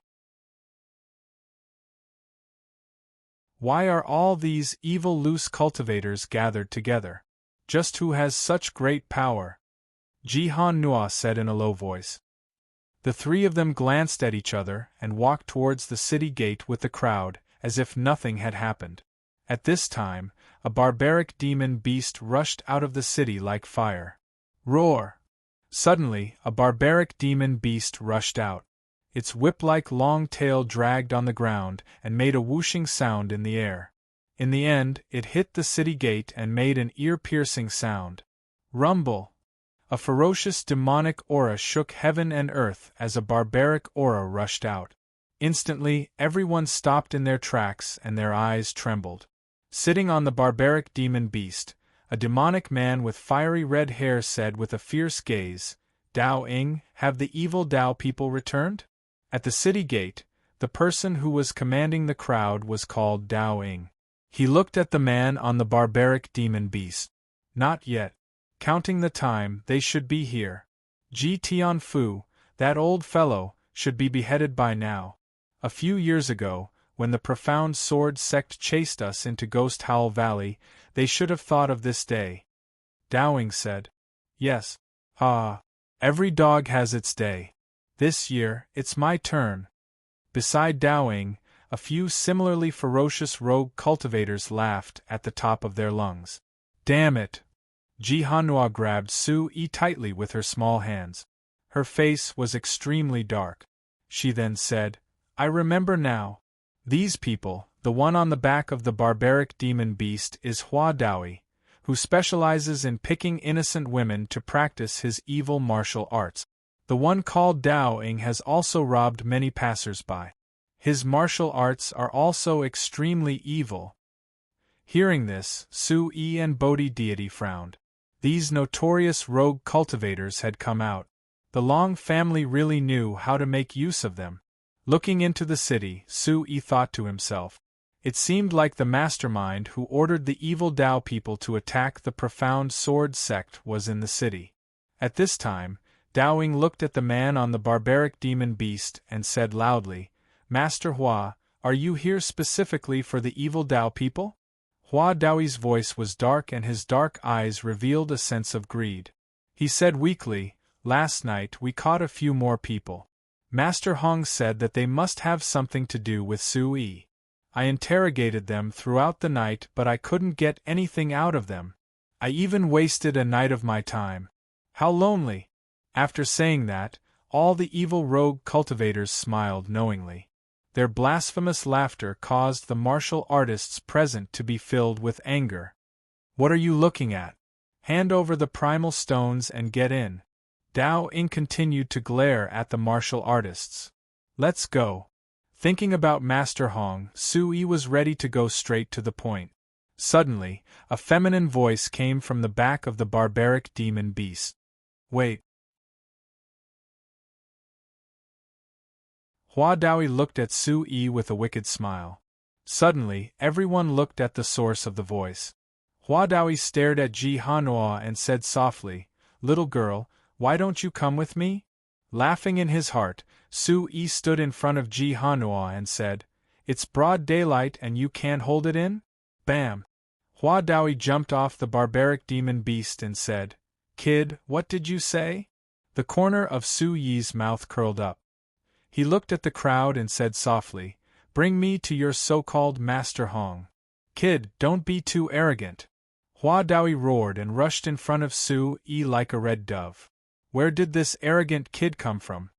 Why are all these evil loose cultivators gathered together? Just who has such great power? Jihanua said in a low voice. The three of them glanced at each other and walked towards the city gate with the crowd, as if nothing had happened. At this time, a barbaric demon beast rushed out of the city like fire. Roar! Suddenly, a barbaric demon beast rushed out. Its whip-like long tail dragged on the ground and made a whooshing sound in the air. In the end, it hit the city gate and made an ear-piercing sound. Rumble! A ferocious demonic aura shook heaven and earth as a barbaric aura rushed out. Instantly, everyone stopped in their tracks and their eyes trembled. Sitting on the barbaric demon beast, a demonic man with fiery red hair said with a fierce gaze, "Dao Ing, have the evil Dao people returned?" At the city gate, the person who was commanding the crowd was called Dao Ing. He looked at the man on the barbaric demon beast. Not yet. Counting the time, they should be here. Ji Tianfu, that old fellow, should be beheaded by now. A few years ago, when the profound sword sect chased us into Ghost Howl Valley, they should have thought of this day. Dowing said. Yes. Every dog has its day. This year, it's my turn. Beside Dowing, a few similarly ferocious rogue cultivators laughed at the top of their lungs. Damn it! Jihanua grabbed Sui tightly with her small hands. Her face was extremely dark. She then said, I remember now. These people, the one on the back of the barbaric demon beast is Hua Daoi, who specializes in picking innocent women to practice his evil martial arts. The one called Dao Ing has also robbed many passers-by. His martial arts are also extremely evil. Hearing this, Sui and Bodhi deity frowned. These notorious rogue cultivators had come out. The Long family really knew how to make use of them. Looking into the city, Sui thought to himself. It seemed like the mastermind who ordered the evil Dao people to attack the profound sword sect was in the city. At this time, Daoing looked at the man on the barbaric demon beast and said loudly, Master Hua, are you here specifically for the evil Dao people? Hua Daoi's voice was dark and his dark eyes revealed a sense of greed. He said weakly, Last night we caught a few more people. Master Hong said that they must have something to do with Sui. I interrogated them throughout the night but I couldn't get anything out of them. I even wasted a night of my time. How lonely! After saying that, all the evil rogue cultivators smiled knowingly. Their blasphemous laughter caused the martial artists present to be filled with anger. What are you looking at? Hand over the primal stones and get in. Dao Ing continued to glare at the martial artists. Let's go. Thinking about Master Hong, Sui was ready to go straight to the point. Suddenly, a feminine voice came from the back of the barbaric demon beast. Wait. Hua Daoi looked at Sui with a wicked smile. Suddenly, everyone looked at the source of the voice. Hua Daoi stared at Ji Hanua and said softly, Little girl, Why don't you come with me? Laughing in his heart, Su-yi stood in front of Ji Hanua and said, It's broad daylight and you can't hold it in? Bam! Hua Daoi jumped off the barbaric demon beast and said, Kid, what did you say? The corner of Su-yi's mouth curled up. He looked at the crowd and said softly, Bring me to your so-called Master Hong. Kid, don't be too arrogant. Hua Daoi roared and rushed in front of Su-yi like a red dove. Where did this arrogant kid come from?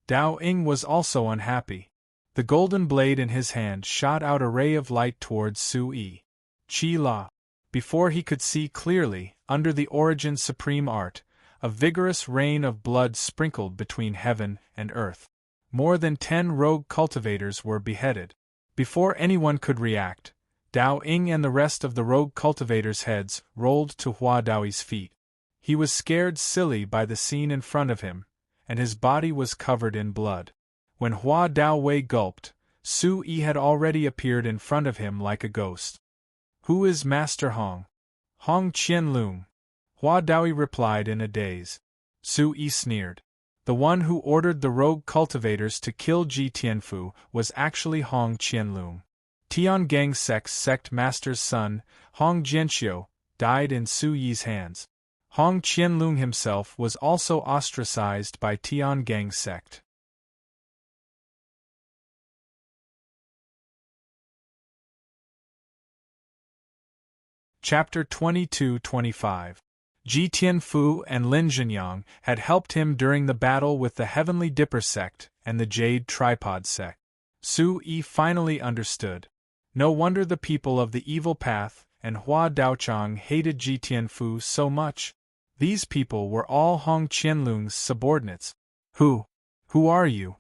Dao Ying was also unhappy. The golden blade in his hand shot out a ray of light towards Su-yi. Chi La. Before he could see clearly, under the Origin's supreme art, a vigorous rain of blood sprinkled between heaven and earth. More than 10 rogue cultivators were beheaded. Before anyone could react, Dao Ying and the rest of the rogue cultivators' heads rolled to Hua Daoi's feet. He was scared silly by the scene in front of him, and his body was covered in blood. When Hua Daowei gulped, Su-yi had already appeared in front of him like a ghost. Who is Master Hong? Hong Qianlong. Hua Daoi replied in a daze. Su-yi sneered. The one who ordered the rogue cultivators to kill Ji Tianfu was actually Hong Qianlong. Tiangang sect master's son, Hong Jianxiu, died in Su-yi's hands. Hong Qianlong himself was also ostracized by Tiangang sect. Chapter 22-25. Ji Tianfu and Lin Zhenyang had helped him during the battle with the Heavenly Dipper sect and the Jade Tripod sect. Su-yi finally understood. No wonder the people of the evil path and Hua Daochang hated Ji Tianfu so much. These people were all Hong Qianlong's subordinates. Who are you?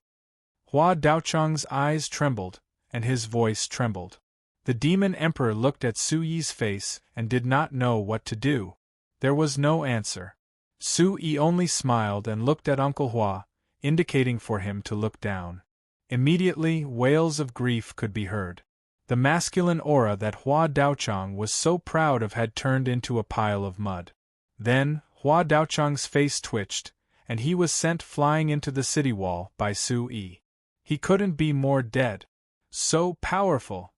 Hua Daochang's eyes trembled, and his voice trembled. The demon emperor looked at Su-yi's face and did not know what to do. There was no answer. Su-yi only smiled and looked at Uncle Hua, indicating for him to look down. Immediately, wails of grief could be heard. The masculine aura that Hua Daochang was so proud of had turned into a pile of mud. Then, Hua Daochang's face twitched, and he was sent flying into the city wall by Su-yi. He couldn't be more dead. So powerful!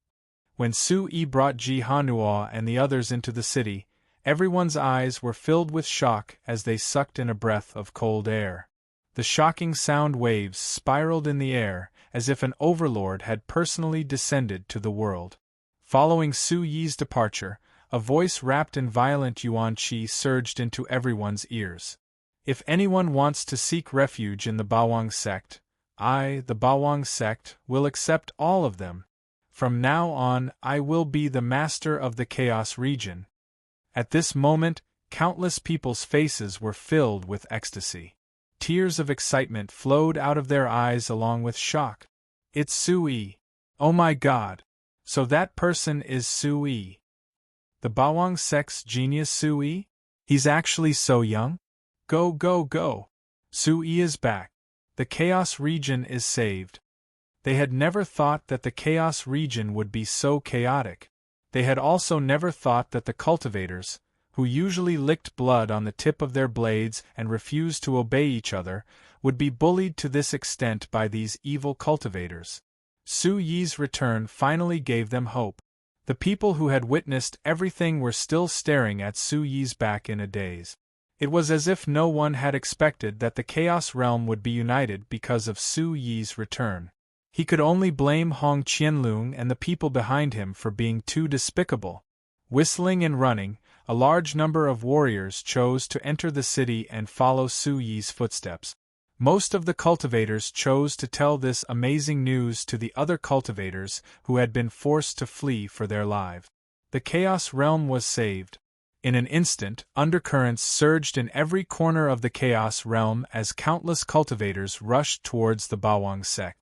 When Su-yi brought Ji Hanua and the others into the city, everyone's eyes were filled with shock as they sucked in a breath of cold air. The shocking sound waves spiraled in the air, as if an overlord had personally descended to the world. Following Su-yi's departure, a voice wrapped in violent yuan qi surged into everyone's ears. If anyone wants to seek refuge in the Bawang sect, I, the Bawang sect, will accept all of them. From now on, I will be the master of the Chaos region. At this moment, countless people's faces were filled with ecstasy. Tears of excitement flowed out of their eyes along with shock. It's Su-yi. Oh my God! So that person is Su-yi. The Bawang sect's genius Su-yi? He's actually so young? Go go go! Su-yi is back. The Chaos region is saved. They had never thought that the Chaos region would be so chaotic. They had also never thought that the cultivators, who usually licked blood on the tip of their blades and refused to obey each other, would be bullied to this extent by these evil cultivators. Su-yi's return finally gave them hope. The people who had witnessed everything were still staring at Su-yi's back in a daze. It was as if no one had expected that the Chaos realm would be united because of Su-yi's return. He could only blame Hong Qianlong and the people behind him for being too despicable. Whistling and running, a large number of warriors chose to enter the city and follow Su-yi's footsteps. Most of the cultivators chose to tell this amazing news to the other cultivators who had been forced to flee for their lives. The Chaos realm was saved. In an instant, undercurrents surged in every corner of the Chaos realm as countless cultivators rushed towards the Bawang sect.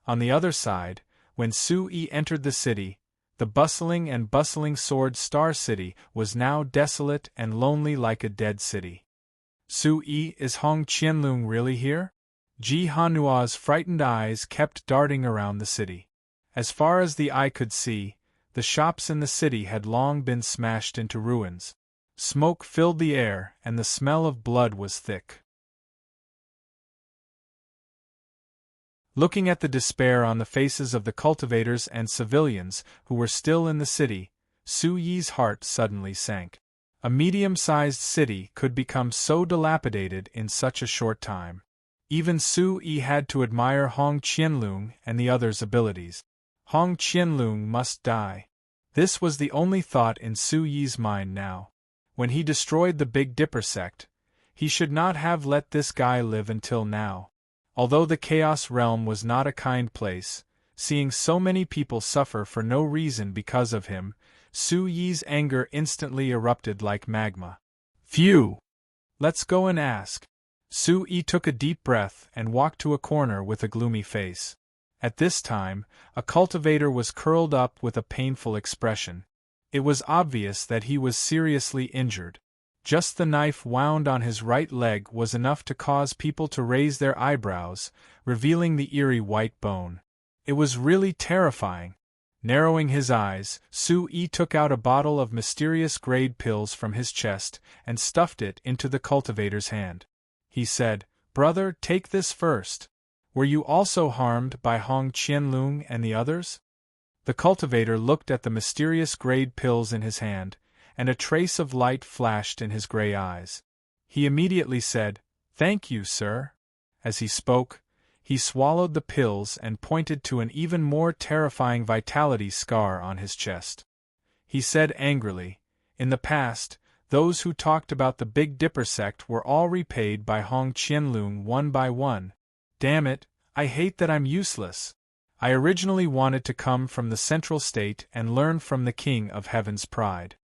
On the other side, when Su-yi entered the city, the bustling Sword Star City was now desolate and lonely like a dead city. Su-yi, is Hong Qianlong really here? Ji Hanua's frightened eyes kept darting around the city. As far as the eye could see, the shops in the city had long been smashed into ruins. Smoke filled the air and the smell of blood was thick. Looking at the despair on the faces of the cultivators and civilians who were still in the city, Su Yi's heart suddenly sank. A medium-sized city could become so dilapidated in such a short time. Even Su Yi had to admire Hong Qianlong and the others' abilities. Hong Qianlong must die. This was the only thought in Su Yi's mind now. When he destroyed the Big Dipper sect, he should not have let this guy live until now. Although the Chaos Realm was not a kind place, seeing so many people suffer for no reason because of him, Su Yi's anger instantly erupted like magma. Phew! Let's go and ask. Su Yi took a deep breath and walked to a corner with a gloomy face. At this time, a cultivator was curled up with a painful expression. It was obvious that he was seriously injured. Just the knife wound on his right leg was enough to cause people to raise their eyebrows, revealing the eerie white bone. It was really terrifying. Narrowing his eyes, Su Yi took out a bottle of mysterious grade pills from his chest and stuffed it into the cultivator's hand. He said, "Brother, take this first. Were you also harmed by Hong Qianlong and the others?" The cultivator looked at the mysterious grade pills in his hand, and a trace of light flashed in his gray eyes. He immediately said, "Thank you, sir." As he spoke, he swallowed the pills and pointed to an even more terrifying vitality scar on his chest. He said angrily, "In the past, those who talked about the Big Dipper sect were all repaid by Hong Qianlong one by one. Damn it, I hate that I'm useless. I originally wanted to come from the Central State and learn from the King of Heaven's Pride."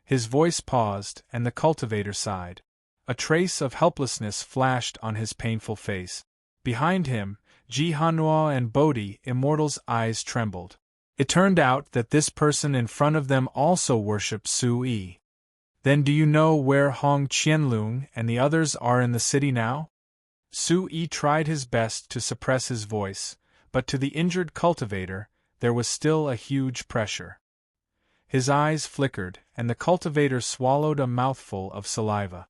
His voice paused, and the cultivator sighed. A trace of helplessness flashed on his painful face. Behind him, Ji Hanua and Bodhi Immortal's eyes trembled. It turned out that this person in front of them also worshipped Su Yi. "Then do you know where Hong Qianlong and the others are in the city now?" Su Yi tried his best to suppress his voice, but to the injured cultivator, there was still a huge pressure. His eyes flickered, and the cultivator swallowed a mouthful of saliva.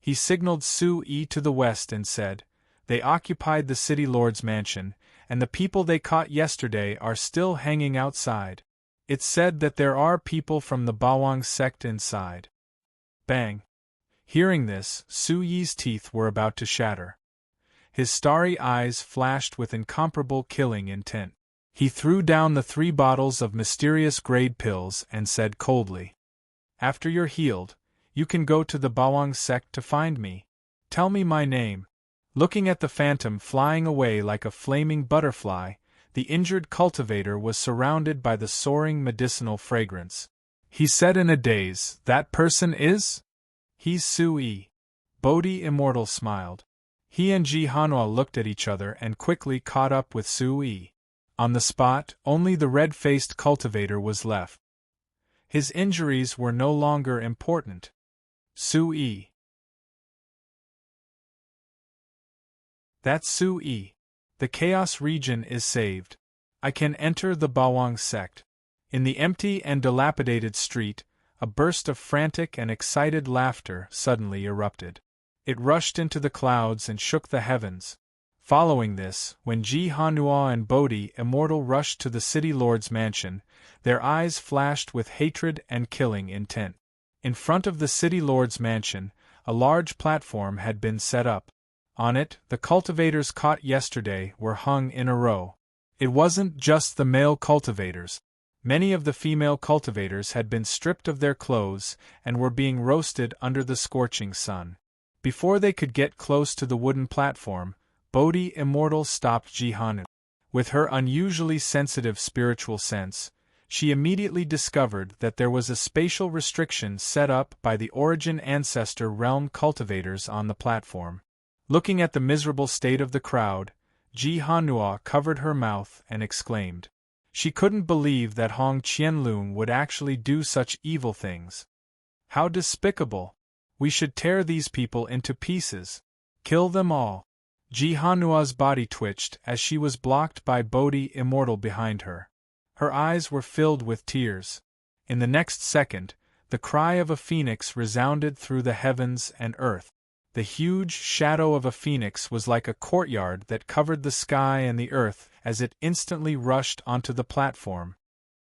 He signaled Su Yi to the west and said, "They occupied the city lord's mansion, and the people they caught yesterday are still hanging outside. It's said that there are people from the Bawang sect inside." Bang! Hearing this, Su Yi's teeth were about to shatter. His starry eyes flashed with incomparable killing intent. He threw down the 3 bottles of mysterious grade pills and said coldly, "After you're healed, you can go to the Bawang sect to find me. Tell me my name." Looking at the phantom flying away like a flaming butterfly, the injured cultivator was surrounded by the soaring medicinal fragrance. He said in a daze, "That person is? He's Su Yi." Bodhi Immortal smiled. He and Ji Hanua looked at each other and quickly caught up with Su Yi. On the spot, only the red-faced cultivator was left. His injuries were no longer important. Su Yi. That's Su Yi. The Chaos region is saved. I can enter the Bawang sect. In the empty and dilapidated street, a burst of frantic and excited laughter suddenly erupted. It rushed into the clouds and shook the heavens. Following this, when Ji Hanua and Bodhi Immortal rushed to the city lord's mansion, their eyes flashed with hatred and killing intent. In front of the city lord's mansion, a large platform had been set up. On it, the cultivators caught yesterday were hung in a row. It wasn't just the male cultivators. Many of the female cultivators had been stripped of their clothes and were being roasted under the scorching sun. Before they could get close to the wooden platform, Bodhi Immortal stopped Ji Hanua. With her unusually sensitive spiritual sense, she immediately discovered that there was a spatial restriction set up by the Origin Ancestor Realm cultivators on the platform. Looking at the miserable state of the crowd, Ji Hanua covered her mouth and exclaimed. She couldn't believe that Hong Qianlong would actually do such evil things. How despicable! We should tear these people into pieces. Kill them all. Ji Hanua's body twitched as she was blocked by Bodhi Immortal behind her. Her eyes were filled with tears. In the next second, the cry of a phoenix resounded through the heavens and earth. The huge shadow of a phoenix was like a courtyard that covered the sky and the earth as it instantly rushed onto the platform.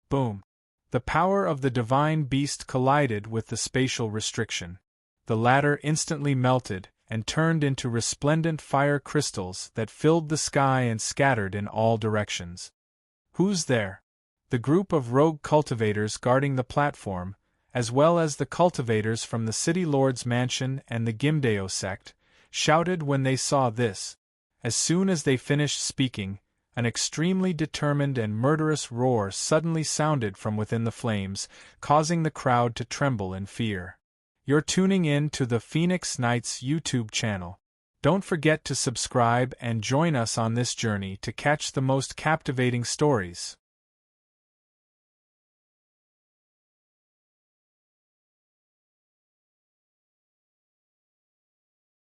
Boom! The power of the divine beast collided with the spatial restriction. The latter instantly melted and turned into resplendent fire crystals that filled the sky and scattered in all directions. Who's there? The group of rogue cultivators guarding the platform, as well as the cultivators from the City Lord's mansion and the Gimdeo sect, shouted when they saw this. As soon as they finished speaking, an extremely determined and murderous roar suddenly sounded from within the flames, causing the crowd to tremble in fear. You're tuning in to the Phoenix Knights YouTube channel. Don't forget to subscribe and join us on this journey to catch the most captivating stories.